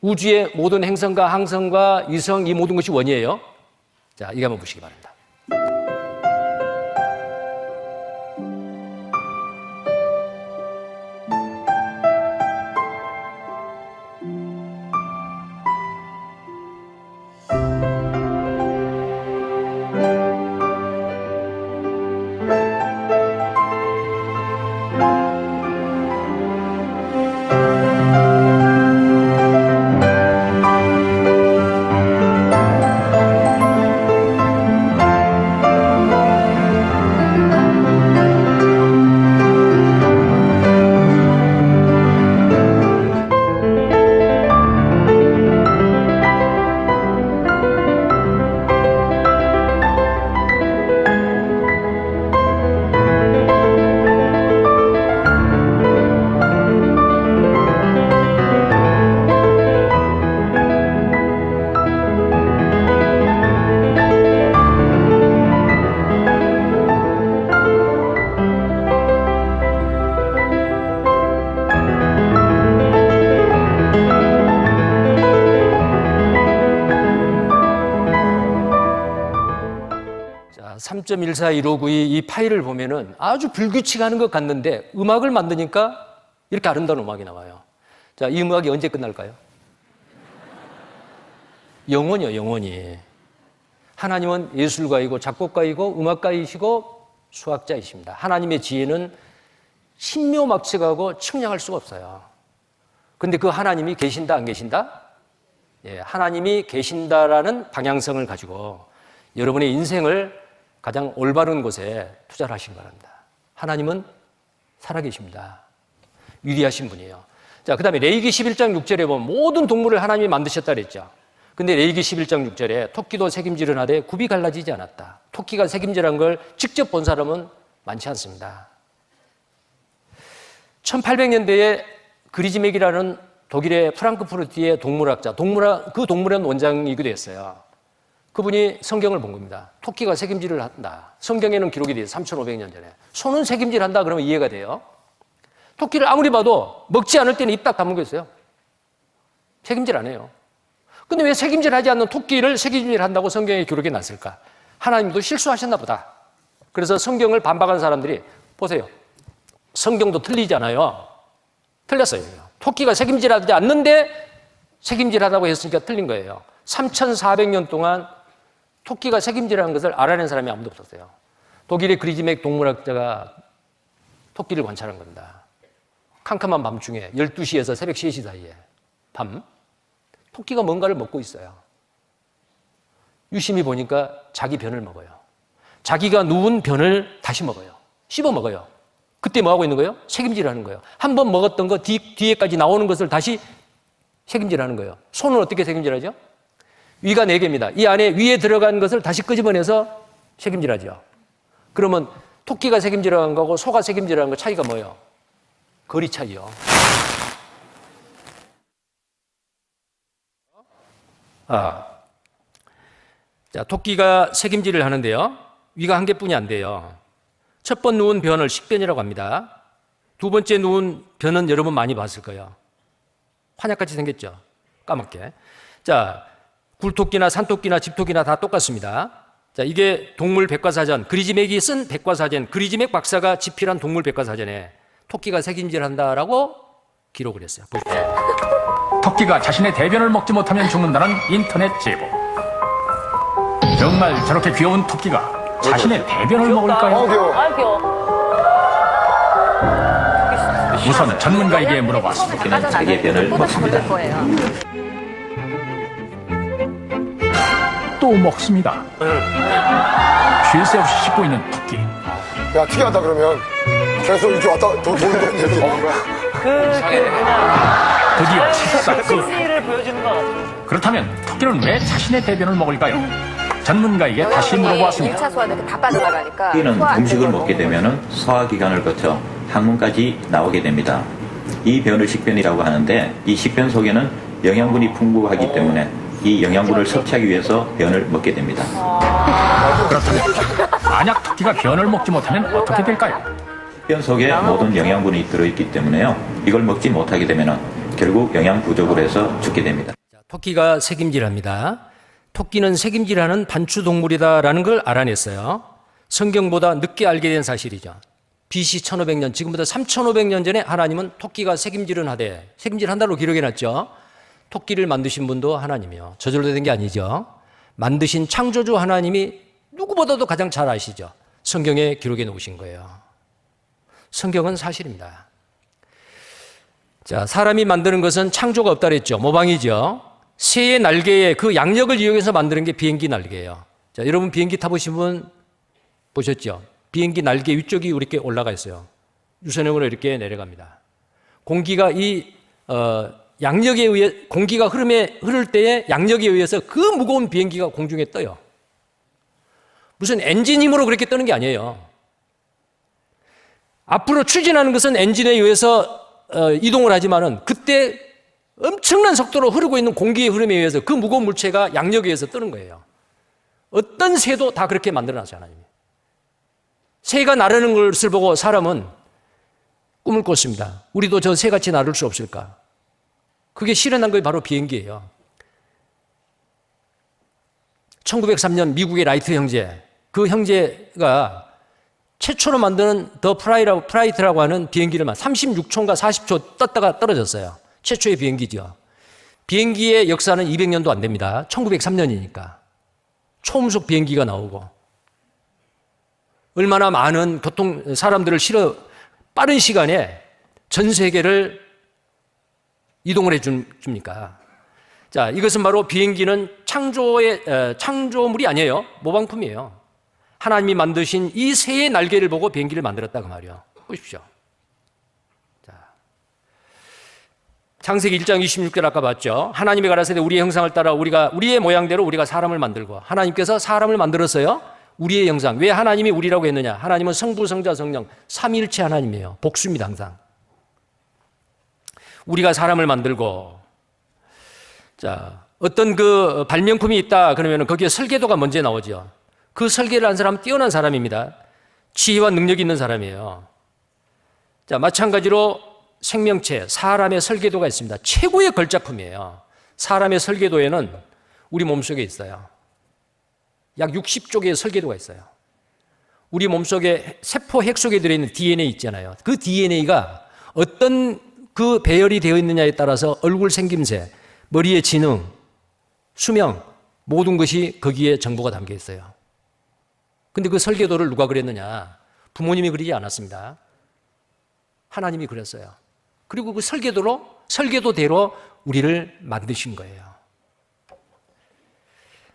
우주의 모든 행성과 항성과 위성 이 모든 것이 원이에요. 자, 이거 한번 보시기 바랍니다. 자, 3.141592 이 파일을 보면은 아주 불규칙하는 것 같는데 음악을 만드니까 이렇게 아름다운 음악이 나와요. 자, 이 음악이 언제 끝날까요? 영원히요, 영원히. 하나님은 예술가이고 작곡가이고 음악가이시고 수학자이십니다. 하나님의 지혜는 신묘막측하고 측량할 수가 없어요. 근데 그 하나님이 계신다, 안 계신다? 예, 하나님이 계신다라는 방향성을 가지고 여러분의 인생을 가장 올바른 곳에 투자를 하시기 바랍니다. 하나님은 살아계십니다. 위대하신 분이에요. 자, 그 다음에 레위기 11장 6절에 보면 모든 동물을 하나님이 만드셨다 그랬죠. 근데 레위기 11장 6절에 토끼도 새김질을 하되 굽이 갈라지지 않았다. 토끼가 새김질한 걸 직접 본 사람은 많지 않습니다. 1800년대에 그리즈맥이라는 독일의 프랑크푸르트의 동물학자, 그 동물원 원장이기도 했어요. 그분이 성경을 본 겁니다. 토끼가 새김질을 한다. 성경에는 기록이 돼요. 3500년 전에. 소는 새김질한다 그러면 이해가 돼요. 토끼를 아무리 봐도 먹지 않을 때는 입 딱 다물고 있어요. 새김질 안 해요. 근데 왜 새김질하지 않는 토끼를 새김질한다고 성경에 기록이 났을까? 하나님도 실수하셨나 보다. 그래서 성경을 반박한 사람들이 보세요. 성경도 틀리잖아요. 틀렸어요. 토끼가 책임질하지 않는데 책임질하다고 했으니까 틀린 거예요. 3,400년 동안 토끼가 책임질하는 것을 알아낸 사람이 아무도 없었어요. 독일의 그리즈맥 동물학자가 토끼를 관찰한 겁니다. 캄캄한 밤중에 12시에서 새벽 3시 사이에 밤 토끼가 뭔가를 먹고 있어요. 유심히 보니까 자기 변을 먹어요. 자기가 누운 변을 다시 먹어요. 씹어 먹어요. 그때 뭐 하고 있는 거예요? 책임질하는 거예요. 한 번 먹었던 거 뒤에까지 나오는 것을 다시 책임질하는 거예요. 손은 어떻게 책임질하죠? 위가 4개입니다. 이 안에 위에 들어간 것을 다시 끄집어내서 책임질하죠. 그러면 토끼가 책임질하는 거하고 소가 책임질하는 거 차이가 뭐예요? 거리 차이요. 자, 토끼가 책임질을 하는데요. 위가 1개뿐이 안 돼요. 첫 번 누운 변을 식변이라고 합니다. 두 번째 누운 변은 여러분 많이 봤을 거예요. 환약같이 생겼죠. 까맣게. 자, 굴토끼나 산토끼나 집토끼나 다 똑같습니다. 자, 이게 동물 백과사전, 그리즈맥이 쓴 백과사전, 그리즈맥 박사가 집필한 동물 백과사전에 토끼가 책임질한다라고 기록을 했어요. 보십시오. 토끼가 자신의 대변을 먹지 못하면 죽는다는 인터넷 제보. 정말 저렇게 귀여운 토끼가 자신의 대변을 먹을까요? 귀여워. 우선 전문가에게 물어봤습니다. 토끼는 자기의 변을 먹습니다. 또 먹습니다. 쉴 새 없이 씹고 있는 토끼. 야, 특이하다 그러면. 계속 이렇게 왔다 돈 얘기 먹는 거야? 드디어 식사 끝. 를 보여주는 것 같아요. 그렇다면 토끼는 왜 자신의 대변을 먹을까요? 전문가에게 다시 물어보았습니다. 1차 소화는 다 빠져나가니까 토끼는 음식을 먹게 되면 소화기관을 거쳐 항문까지 나오게 됩니다. 이 변을 식변이라고 하는데 이 식변 속에는 영양분이 풍부하기 때문에 이 영양분을 섭취하기 위해서 변을 먹게 됩니다. 그렇다면 만약 토끼가 변을 먹지 못하면 어떻게 될까요? 변 속에 모든 영양분이 들어있기 때문에요. 이걸 먹지 못하게 되면 결국 영양 부족으로 해서 죽게 됩니다. 토끼가 책임질합니다. 토끼는 책임질하는 반추동물이다라는 걸 알아냈어요. 성경보다 늦게 알게 된 사실이죠. BC 1500년, 지금부터 3500년 전에 하나님은 토끼가 책임질은 하되, 책임질한다로 기록해놨죠. 토끼를 만드신 분도 하나님이요. 저절로 된 게 아니죠. 만드신 창조주 하나님이 누구보다도 가장 잘 아시죠. 성경에 기록해 놓으신 거예요. 성경은 사실입니다. 자, 사람이 만드는 것은 창조가 없다 그랬죠. 모방이죠. 새의 날개에 그 양력을 이용해서 만드는 게 비행기 날개예요. 자, 여러분 비행기 타보신 분 보셨죠? 비행기 날개 위쪽이 이렇게 올라가 있어요. 유선형으로 이렇게 내려갑니다. 공기가 양력에 의해, 공기가 흐를 때에 양력에 의해서 그 무거운 비행기가 공중에 떠요. 무슨 엔진 힘으로 그렇게 떠는 게 아니에요. 앞으로 추진하는 것은 엔진에 의해서 이동을 하지만은 그때 엄청난 속도로 흐르고 있는 공기의 흐름에 의해서 그 무거운 물체가 양력에 의해서 뜨는 거예요. 어떤 새도 다 그렇게 만들어놨어요, 하나님이. 새가 나르는 것을 보고 사람은 꿈을 꿨습니다. 우리도 저 새같이 나를 수 없을까? 그게 실현한 게 바로 비행기예요. 1903년 미국의 라이트 형제, 그 형제가 최초로 만드는 더 프라이트라고 하는 비행기를 36초인가 40초 떴다가 떨어졌어요. 최초의 비행기죠. 비행기의 역사는 200년도 안 됩니다. 1903년이니까. 초음속 비행기가 나오고 얼마나 많은 사람들을 실어 빠른 시간에 전 세계를 이동을 해줍니까? 자, 이것은 바로 비행기는 창조물이 아니에요. 모방품이에요. 하나님이 만드신 이 새의 날개를 보고 비행기를 만들었다 그 말이에요. 보십시오. 자, 창세기 1장 26절 아까 봤죠. 하나님이 가라사대 우리의 형상을 따라 우리의 모양대로 우리가 사람을 만들고, 하나님께서 사람을 만들었어요. 우리의 형상. 왜 하나님이 우리라고 했느냐? 하나님은 성부, 성자, 성령 삼위일체 하나님이에요. 복수입니다, 항상. 우리가 사람을 만들고, 자, 어떤 그 발명품이 있다 그러면 거기에 설계도가 먼저 나오죠. 그 설계를 한 사람은 뛰어난 사람입니다. 지혜와 능력이 있는 사람이에요. 자, 마찬가지로 생명체, 사람의 설계도가 있습니다. 최고의 걸작품이에요. 사람의 설계도에는 우리 몸속에 있어요. 약 60조 개의 설계도가 있어요. 우리 몸속에 세포 핵 속에 들어있는 DNA 있잖아요. 그 DNA가 어떤 그 배열이 되어 있느냐에 따라서 얼굴 생김새, 머리의 지능, 수명, 모든 것이 거기에 정보가 담겨 있어요. 근데 그 설계도를 누가 그렸느냐? 부모님이 그리지 않았습니다. 하나님이 그렸어요. 그리고 그 설계도대로 우리를 만드신 거예요.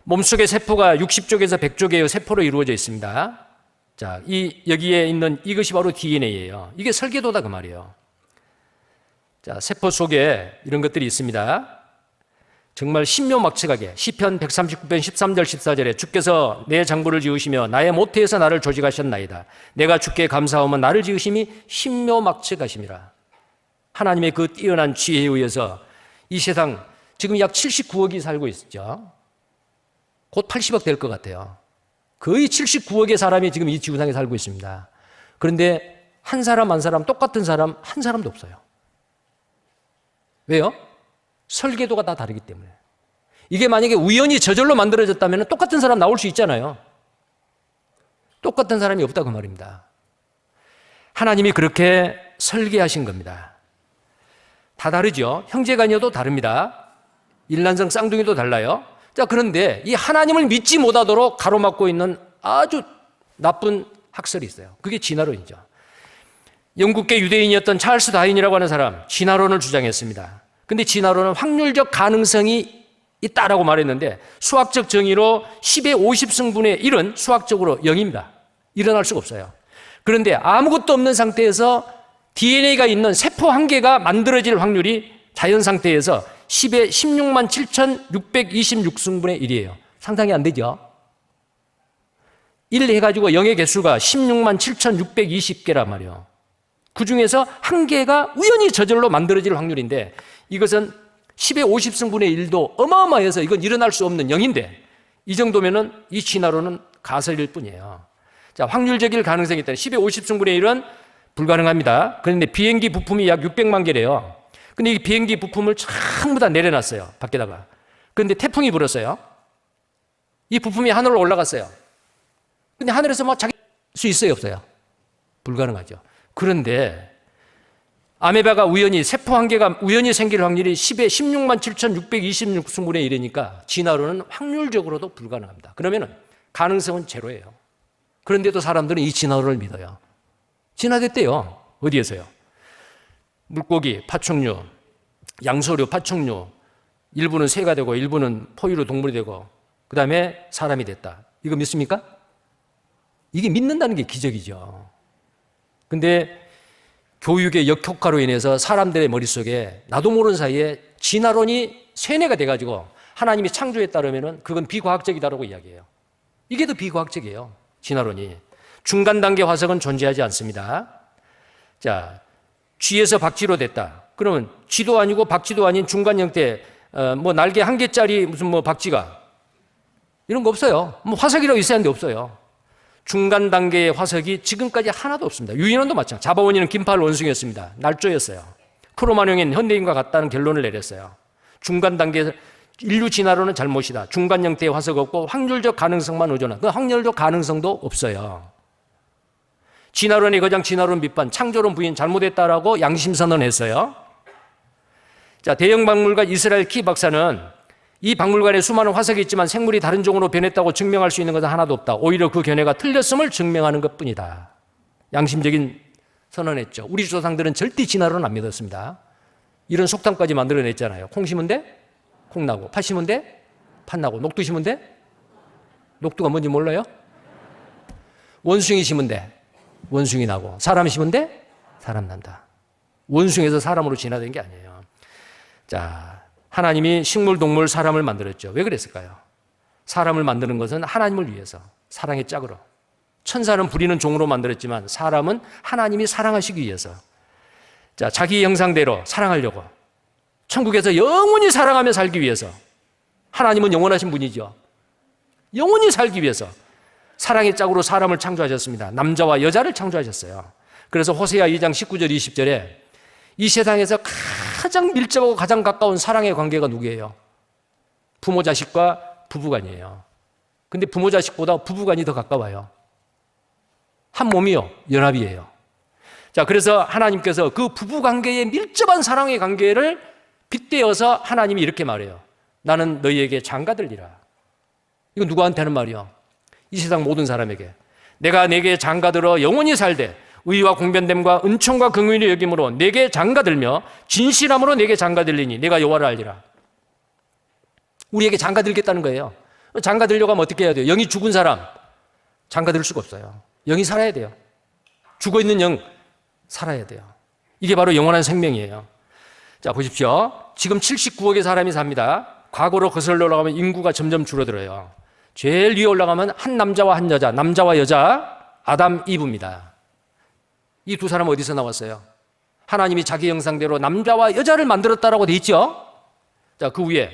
몸속의 세포가 60조 개에서 100조 개의 세포로 이루어져 있습니다. 자, 여기에 있는 이것이 바로 DNA예요. 이게 설계도다 그 말이에요. 자, 세포 속에 이런 것들이 있습니다. 정말 신묘막측하게 시편 139편 13절 14절에 주께서 내 장부를 지으시며 나의 모태에서 나를 조직하셨나이다. 내가 주께 감사하며 나를 지으심이 신묘막측하심이라. 하나님의 그 뛰어난 지혜에 의해서 이 세상 지금 약 79억이 살고 있죠. 곧 80억 될 것 같아요. 거의 79억의 사람이 지금 이 지구상에 살고 있습니다. 그런데 한 사람 똑같은 사람 한 사람도 없어요. 왜요? 설계도가 다 다르기 때문에. 이게 만약에 우연히 저절로 만들어졌다면 똑같은 사람 나올 수 있잖아요. 똑같은 사람이 없다 그 말입니다. 하나님이 그렇게 설계하신 겁니다. 다 다르죠. 형제간여도 다릅니다. 일란성 쌍둥이도 달라요. 자, 그런데 이 하나님을 믿지 못하도록 가로막고 있는 아주 나쁜 학설이 있어요. 그게 진화론이죠. 영국계 유대인이었던 찰스 다윈이라고 하는 사람, 진화론을 주장했습니다. 근데 진화론은 확률적 가능성이 있다라고 말했는데 수학적 정의로 10의 50승분의 1은 수학적으로 0입니다. 일어날 수가 없어요. 그런데 아무것도 없는 상태에서 DNA가 있는 세포 한 개가 만들어질 확률이 자연 상태에서 10의 16만 7,626승분의 1이에요. 상상이 안 되죠? 1 해가지고 0의 개수가 16만 7,620개란 말이에요. 그 중에서 한 개가 우연히 저절로 만들어질 확률인데 이것은 10의 50승분의 1도 어마어마해서 이건 일어날 수 없는 0인데 이 정도면은 이 진화론은 가설일 뿐이에요. 자, 확률적일 가능성이 있다는 10의 50승분의 1은 불가능합니다. 그런데 비행기 부품이 약 600만 개래요. 근데 이 비행기 부품을 전부 다 내려놨어요. 밖에다가. 그런데 태풍이 불었어요. 이 부품이 하늘로 올라갔어요. 근데 하늘에서 뭐 자기 수 있어요, 없어요? 불가능하죠. 그런데 아메바가 우연히 세포 한 개가 우연히 생길 확률이 10의 16만 7,626승분의 1이니까 진화론은 확률적으로도 불가능합니다. 그러면은 가능성은 제로예요. 그런데도 사람들은 이 진화론을 믿어요. 진화됐대요. 어디에서요? 물고기, 파충류, 양서류, 파충류, 일부는 새가 되고 일부는 포유류 동물이 되고 그 다음에 사람이 됐다. 이거 믿습니까? 이게 믿는다는 게 기적이죠. 근데 교육의 역효과로 인해서 사람들의 머릿속에 나도 모르는 사이에 진화론이 세뇌가 돼가지고 하나님이 창조했다면 그건 비과학적이다라고 이야기해요. 이게 더 비과학적이에요. 진화론이. 중간 단계 화석은 존재하지 않습니다. 자, 쥐에서 박쥐로 됐다. 그러면 쥐도 아니고 박쥐도 아닌 중간 형태, 뭐 날개 한 개짜리 무슨 뭐 박쥐가 이런 거 없어요. 뭐 화석이라고 있어야 하는데 없어요. 중간 단계의 화석이 지금까지 하나도 없습니다. 유인원도 마찬가지. 자바원인은 긴팔 원숭이였습니다. 날조였어요. 크로마뇽인 현대인과 같다는 결론을 내렸어요. 중간 단계에서 인류 진화론은 잘못이다. 중간 형태의 화석 없고 확률적 가능성만 의존한. 그 확률적 가능성도 없어요. 진화론의 거장 진화론 비판, 창조론 부인 잘못했다라고 양심선언했어요. 자, 대형 박물관 이스라엘 키 박사는 이 박물관에 수많은 화석이 있지만 생물이 다른 종으로 변했다고 증명할 수 있는 것은 하나도 없다. 오히려 그 견해가 틀렸음을 증명하는 것뿐이다. 양심적인 선언했죠. 우리 조상들은 절대 진화론 안 믿었습니다. 이런 속담까지 만들어냈잖아요. 콩 심은 데 콩 나고, 팥 심은 데 팥 나고, 녹두 심은 데 녹두가 뭔지 몰라요? 원숭이 심은 데 원숭이 나고, 사람 심은 데 사람 난다. 원숭이에서 사람으로 진화된 게 아니에요. 자, 하나님이 식물, 동물, 사람을 만들었죠. 왜 그랬을까요? 사람을 만드는 것은 하나님을 위해서, 사랑의 짝으로. 천사는 부리는 종으로 만들었지만 사람은 하나님이 사랑하시기 위해서. 자, 자기 형상대로 사랑하려고. 천국에서 영원히 사랑하며 살기 위해서. 하나님은 영원하신 분이죠. 영원히 살기 위해서 사랑의 짝으로 사람을 창조하셨습니다. 남자와 여자를 창조하셨어요. 그래서 호세아 2장 19절 20절에 이 세상에서 가장 밀접하고 가장 가까운 사랑의 관계가 누구예요? 부모 자식과 부부간이에요. 근데 부모 자식보다 부부간이 더 가까워요. 한 몸이요. 연합이에요. 자, 그래서 하나님께서 그 부부 관계의 밀접한 사랑의 관계를 빗대어서 하나님이 이렇게 말해요. 나는 너희에게 장가들리라. 이건 누구한테 하는 말이요? 이 세상 모든 사람에게. 내가 내게 장가들어 영원히 살되 의와 공변됨과 은총과 긍휼이 여김으로 내게 장가들며 진실함으로 내게 장가들리니 내가 여호와를 알리라. 우리에게 장가들겠다는 거예요. 장가들려고 하면 어떻게 해야 돼요? 영이 죽은 사람 장가들 수가 없어요. 영이 살아야 돼요. 죽어있는 영 살아야 돼요. 이게 바로 영원한 생명이에요. 자, 보십시오. 지금 79억의 사람이 삽니다. 과거로 거슬러 올라가면 인구가 점점 줄어들어요. 제일 위에 올라가면 한 남자와 한 여자, 남자와 여자, 아담, 이브입니다. 이 두 사람은 어디서 나왔어요? 하나님이 자기 형상대로 남자와 여자를 만들었다라고 돼 있죠? 자, 그 위에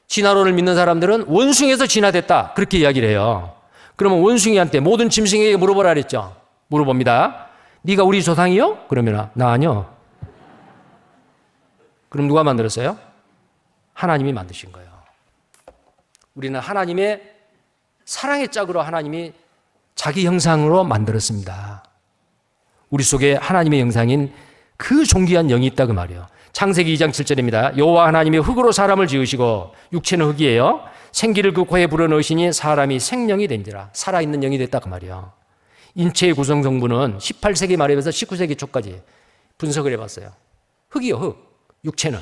진화론을 믿는 사람들은 원숭이에서 진화됐다, 그렇게 이야기를 해요. 그러면 원숭이한테 모든 짐승에게 물어보라 그랬죠? 물어봅니다. 네가 우리 조상이요? 그러면 나 아니요. 그럼 누가 만들었어요? 하나님이 만드신 거예요. 우리는 하나님의 사랑의 짝으로 하나님이 자기 형상으로 만들었습니다. 우리 속에 하나님의 형상인 그 존귀한 영이 있다 그 말이에요. 창세기 2장 7절입니다. 여호와 하나님이 흙으로 사람을 지으시고 육체는 흙이에요. 생기를 그 코에 불어넣으시니 사람이 생명이 된지라. 살아있는 영이 됐다 그 말이에요. 인체의 구성 성분은 18세기 말에서 19세기 초까지 분석을 해봤어요. 흙이요, 흙. 육체는.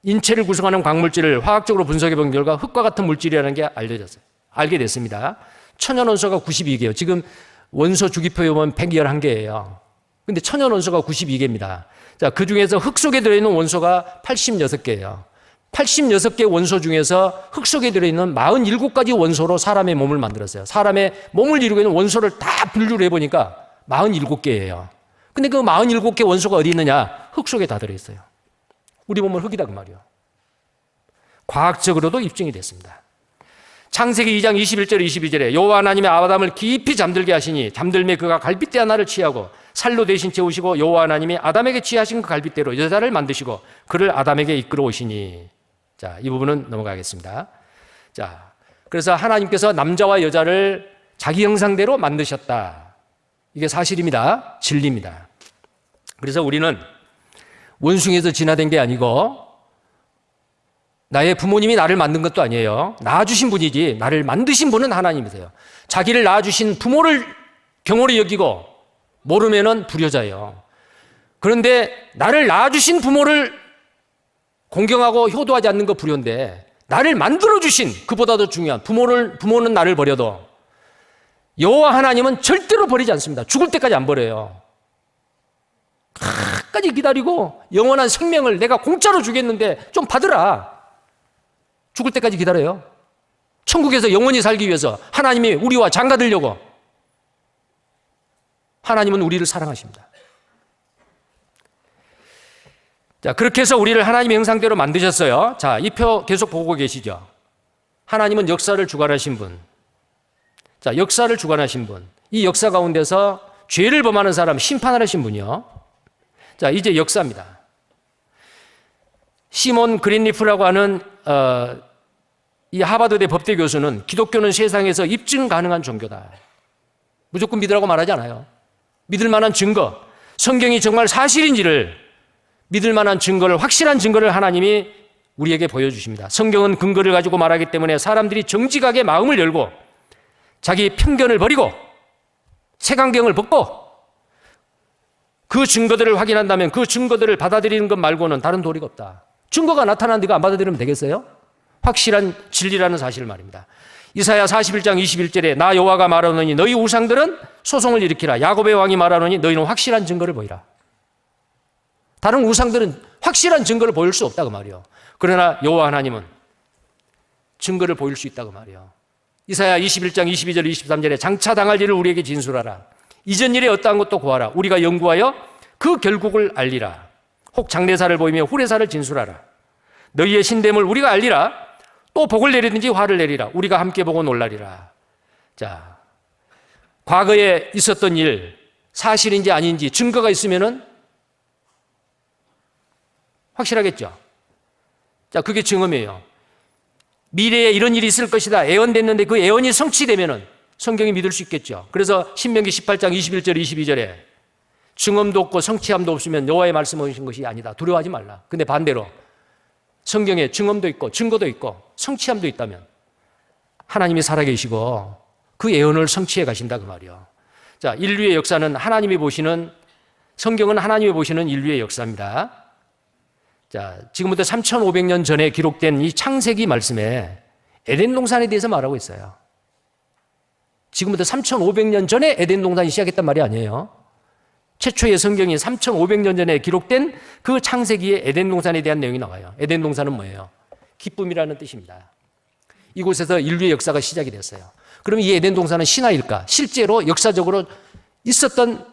인체를 구성하는 광물질을 화학적으로 분석해 본 결과 흙과 같은 물질이라는 게 알려졌어요. 알게 됐습니다. 천연 원소가 92개예요. 지금 원소 주기표에 보면 111개예요. 근데 천연 원소가 92개입니다. 자, 그 중에서 흙 속에 들어있는 원소가 86개예요. 86개 원소 중에서 흙 속에 들어있는 47가지 원소로 사람의 몸을 만들었어요. 사람의 몸을 이루고 있는 원소를 다 분류를 해보니까 47개예요. 근데 그 47개 원소가 어디 있느냐? 흙 속에 다 들어있어요. 우리 몸은 흙이다 그 말이에요. 과학적으로도 입증이 됐습니다. 창세기 2장 21절 22절에 여호와 하나님이 아담을 깊이 잠들게 하시니 잠들매 그가 갈빗대 하나를 취하고 살로 대신 채우시고 여호와 하나님이 아담에게 취하신 그 갈빗대로 여자를 만드시고 그를 아담에게 이끌어 오시니. 자, 이 부분은 넘어가겠습니다. 자, 그래서 하나님께서 남자와 여자를 자기 형상대로 만드셨다. 이게 사실입니다. 진리입니다. 그래서 우리는 원숭이에서 진화된 게 아니고 나의 부모님이 나를 만든 것도 아니에요. 낳아주신 분이지 나를 만드신 분은 하나님이세요. 자기를 낳아주신 부모를 경홀히 여기고 모르면은 불효자예요. 그런데 나를 낳아주신 부모를 공경하고 효도하지 않는 거 불효인데 나를 만들어주신 그보다 더 중요한 부모는 나를 버려도 여호와 하나님은 절대로 버리지 않습니다. 죽을 때까지 안 버려요. 끝까지 기다리고 영원한 생명을 내가 공짜로 주겠는데 좀 받으라. 죽을 때까지 기다려요. 천국에서 영원히 살기 위해서 하나님이 우리와 장가들려고. 하나님은 우리를 사랑하십니다. 자, 그렇게 해서 우리를 하나님의 형상대로 만드셨어요. 자, 이 표 계속 보고 계시죠? 하나님은 역사를 주관하신 분. 자, 역사를 주관하신 분. 이 역사 가운데서 죄를 범하는 사람 심판하신 분이요. 자, 이제 역사입니다. 시몬 그린리프라고 하는 이 하버드대 법대 교수는 기독교는 세상에서 입증 가능한 종교다. 무조건 믿으라고 말하지 않아요. 믿을 만한 증거, 성경이 정말 사실인지를 믿을 만한 증거를, 확실한 증거를 하나님이 우리에게 보여주십니다. 성경은 근거를 가지고 말하기 때문에 사람들이 정직하게 마음을 열고 자기 편견을 버리고 색안경을 벗고 그 증거들을 확인한다면 그 증거들을 받아들이는 것 말고는 다른 도리가 없다. 증거가 나타난 데가 안 받아들이면 되겠어요? 확실한 진리라는 사실을 말입니다. 이사야 41장 21절에 나 여호와가 말하노니 너희 우상들은 소송을 일으키라. 야곱의 왕이 말하노니 너희는 확실한 증거를 보이라. 다른 우상들은 확실한 증거를 보일 수 없다고 말이요. 그러나 여호와 하나님은 증거를 보일 수 있다고 말이요. 이사야 21장 22절 23절에 장차 당할 일을 우리에게 진술하라. 이전 일에 어떠한 것도 구하라. 우리가 연구하여 그 결국을 알리라. 혹 장래사를 보이며 후래사를 진술하라. 너희의 신됨을 우리가 알리라. 또 복을 내리든지 화를 내리라. 우리가 함께 보고 놀라리라. 자, 과거에 있었던 일 사실인지 아닌지 증거가 있으면은 확실하겠죠. 자, 그게 증언이에요. 미래에 이런 일이 있을 것이다 예언됐는데 그 예언이 성취되면은 성경이 믿을 수 있겠죠. 그래서 신명기 18장 21절 22절에 증언도 없고 성취함도 없으면 여호와의 말씀하신 것이 아니다. 두려워하지 말라. 근데 반대로 성경에 증언도 있고 증거도 있고 성취함도 있다면 하나님이 살아계시고 그 예언을 성취해 가신다 그 말이요. 자, 인류의 역사는 하나님이 보시는, 성경은 하나님이 보시는 인류의 역사입니다. 자, 지금부터 3,500년 전에 기록된 이 창세기 말씀에 에덴 동산에 대해서 말하고 있어요. 지금부터 3,500년 전에 에덴 동산이 시작했단 말이 아니에요. 최초의 성경이 3,500년 전에 기록된 그 창세기의 에덴 동산에 대한 내용이 나와요. 에덴 동산은 뭐예요? 기쁨이라는 뜻입니다. 이곳에서 인류의 역사가 시작이 됐어요. 그럼 이 에덴 동산은 신화일까? 실제로 역사적으로 있었던,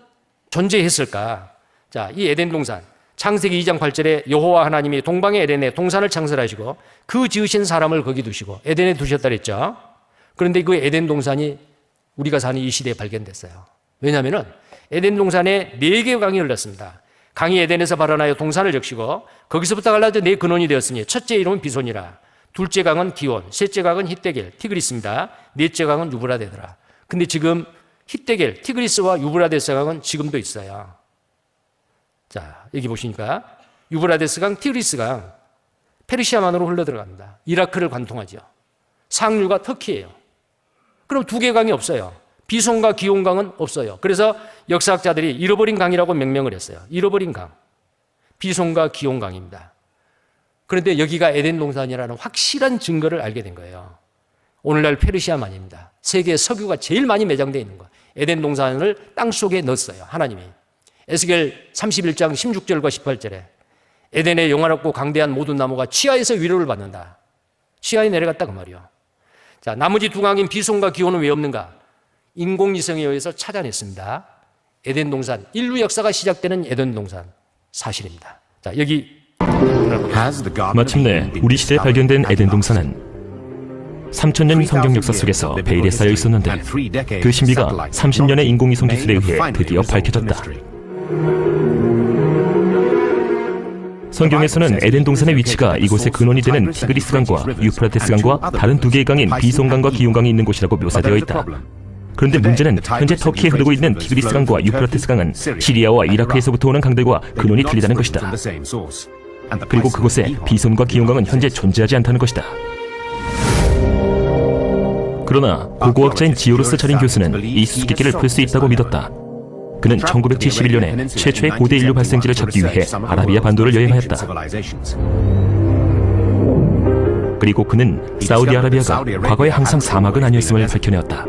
존재했을까? 자, 이 에덴 동산, 창세기 2장 8절에 여호와 하나님이 동방의 에덴에 동산을 창설하시고 그 지으신 사람을 거기 두시고 에덴에 두셨다 그랬죠. 그런데 그 에덴 동산이 우리가 사는 이 시대에 발견됐어요. 왜냐하면 에덴 동산에 4개의 강이 흘렀습니다. 강이 에덴에서 발원하여 동산을 적시고 거기서부터 갈라져 4 근원이 되었으니 첫째 이름은 비손이라, 둘째 강은 기온, 셋째 강은 히데겔, 티그리스입니다. 넷째 강은 유브라데더라. 근데 지금 히데겔, 티그리스와 유브라데스 강은 지금도 있어요. 자, 여기 보시니까 유브라데스 강, 티그리스 강, 페르시아만으로 흘러들어갑니다. 이라크를 관통하죠. 상류가 터키예요. 그럼 2개 강이 없어요. 비손과 기온 강은 없어요. 그래서 역사학자들이 잃어버린 강이라고 명명을 했어요. 잃어버린 강, 비손과 기온 강입니다. 그런데 여기가 에덴 동산이라는 확실한 증거를 알게 된 거예요. 오늘날 페르시아만입니다. 세계에 석유가 제일 많이 매장되어 있는 거. 에덴 동산을 땅 속에 넣었어요. 하나님이. 에스겔 31장 16절과 18절에 에덴의 영화롭고 강대한 모든 나무가 치하에서 위로를 받는다. 치하에 내려갔다 그 말이요. 자, 나머지 2 강인 비손과 기온은 왜 없는가? 인공위성에 의해서 찾아냈습니다. 에덴 동산, 인류 역사가 시작되는 에덴 동산 사실입니다. 자, 여기 마침내 우리 시대에 발견된 에덴 동산은 3,000년 성경 역사 속에서 베일에 쌓여 있었는데 그 신비가 30년의 인공위성 기술에 의해 드디어 밝혀졌다. 성경에서는 에덴 동산의 위치가 이곳의 근원이 되는 티그리스 강과 유프라테스 강과 다른 2개의 강인 비손 강과 기온 강이 있는 곳이라고 묘사되어 있다. 그런데 문제는 현재 터키에 흐르고 있는 티그리스 강과 유프라테스 강은 시리아와 이라크에서부터 오는 강들과 근원이 틀리다는 것이다. 그리고 그곳에 비손과 기온 강은 현재 존재하지 않다는 것이다. 그러나 고고학자인 지오르스 자린 교수는 이 수수께끼를 풀 수 있다고 믿었다. 그는 1971년에 최초의 고대 인류 발생지를 찾기 위해 아라비아 반도를 여행하였다. 그리고 그는 사우디아라비아가 과거에 항상 사막은 아니었음을 밝혀내었다.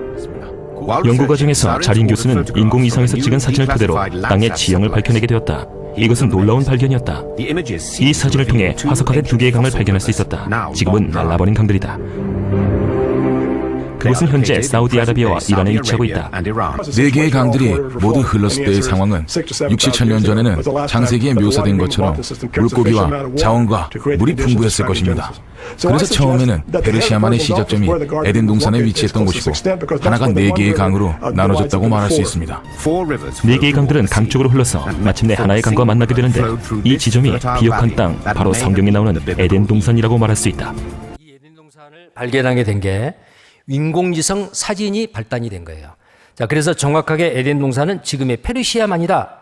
연구 과정에서 자린 교수는 인공위성에서 찍은 사진을 토대로 땅의 지형을 밝혀내게 되었다. 이것은 놀라운 발견이었다. 이 사진을 통해 화석화된 2개의 강을 발견할 수 있었다. 지금은 말라버린 강들이다. 그곳은 현재 사우디아라비아와 이란에 위치하고 있다. 4개의 강들이 모두 흘렀을 때의 상황은 6,700년 전에는 창세기에 묘사된 것처럼 물고기와 자원과 물이 풍부했을 것입니다. 그래서 처음에는 페르시아만의 시작점이 에덴 동산에 위치했던 곳이고 하나가 4개의 강으로 나눠졌다고 말할 수 있습니다. 4개의 강들은 강 쪽으로 흘러서 마침내 하나의 강과 만나게 되는데 이 지점이 비옥한 땅, 바로 성경에 나오는 에덴 동산이라고 말할 수 있다. 이 에덴 동산을 발견하게 된 게 인공지성 사진이 발단이 된 거예요. 자, 그래서 정확하게 에덴 동산은 지금의 페르시아만이다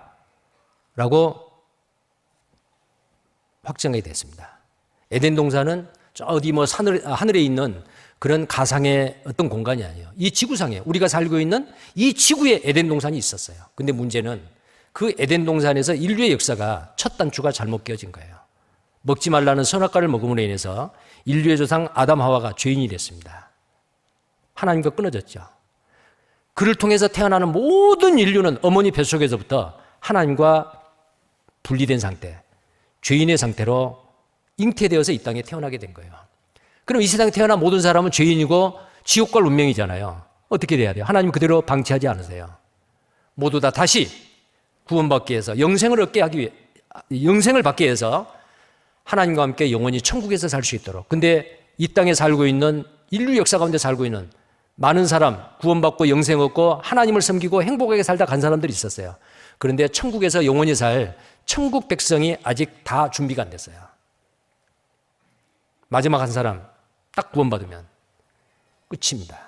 라고 확정이 됐습니다. 에덴 동산은 저 어디 뭐 하늘에 있는 그런 가상의 어떤 공간이 아니에요. 이 지구상에 우리가 살고 있는 이 지구에 에덴 동산이 있었어요. 근데 문제는 그 에덴 동산에서 인류의 역사가 첫 단추가 잘못 끼워진 거예요. 먹지 말라는 선악과를 먹음으로 인해서 인류의 조상 아담 하와가 죄인이 됐습니다. 하나님과 끊어졌죠. 그를 통해서 태어나는 모든 인류는 어머니 뱃속에서부터 하나님과 분리된 상태, 죄인의 상태로 잉태되어서 이 땅에 태어나게 된 거예요. 그럼 이 세상에 태어난 모든 사람은 죄인이고 지옥 갈 운명이잖아요. 어떻게 돼야 돼요? 하나님 그대로 방치하지 않으세요. 모두 다 다시 구원받기 위해서 영생을 얻게 하기 위해, 영생을 받기 위해서 하나님과 함께 영원히 천국에서 살 수 있도록. 근데 이 땅에 살고 있는 인류 역사 가운데 살고 있는 많은 사람, 구원받고 영생 얻고 하나님을 섬기고 행복하게 살다 간 사람들이 있었어요. 그런데 천국에서 영원히 살 천국 백성이 아직 다 준비가 안 됐어요. 마지막 한 사람, 딱 구원받으면 끝입니다.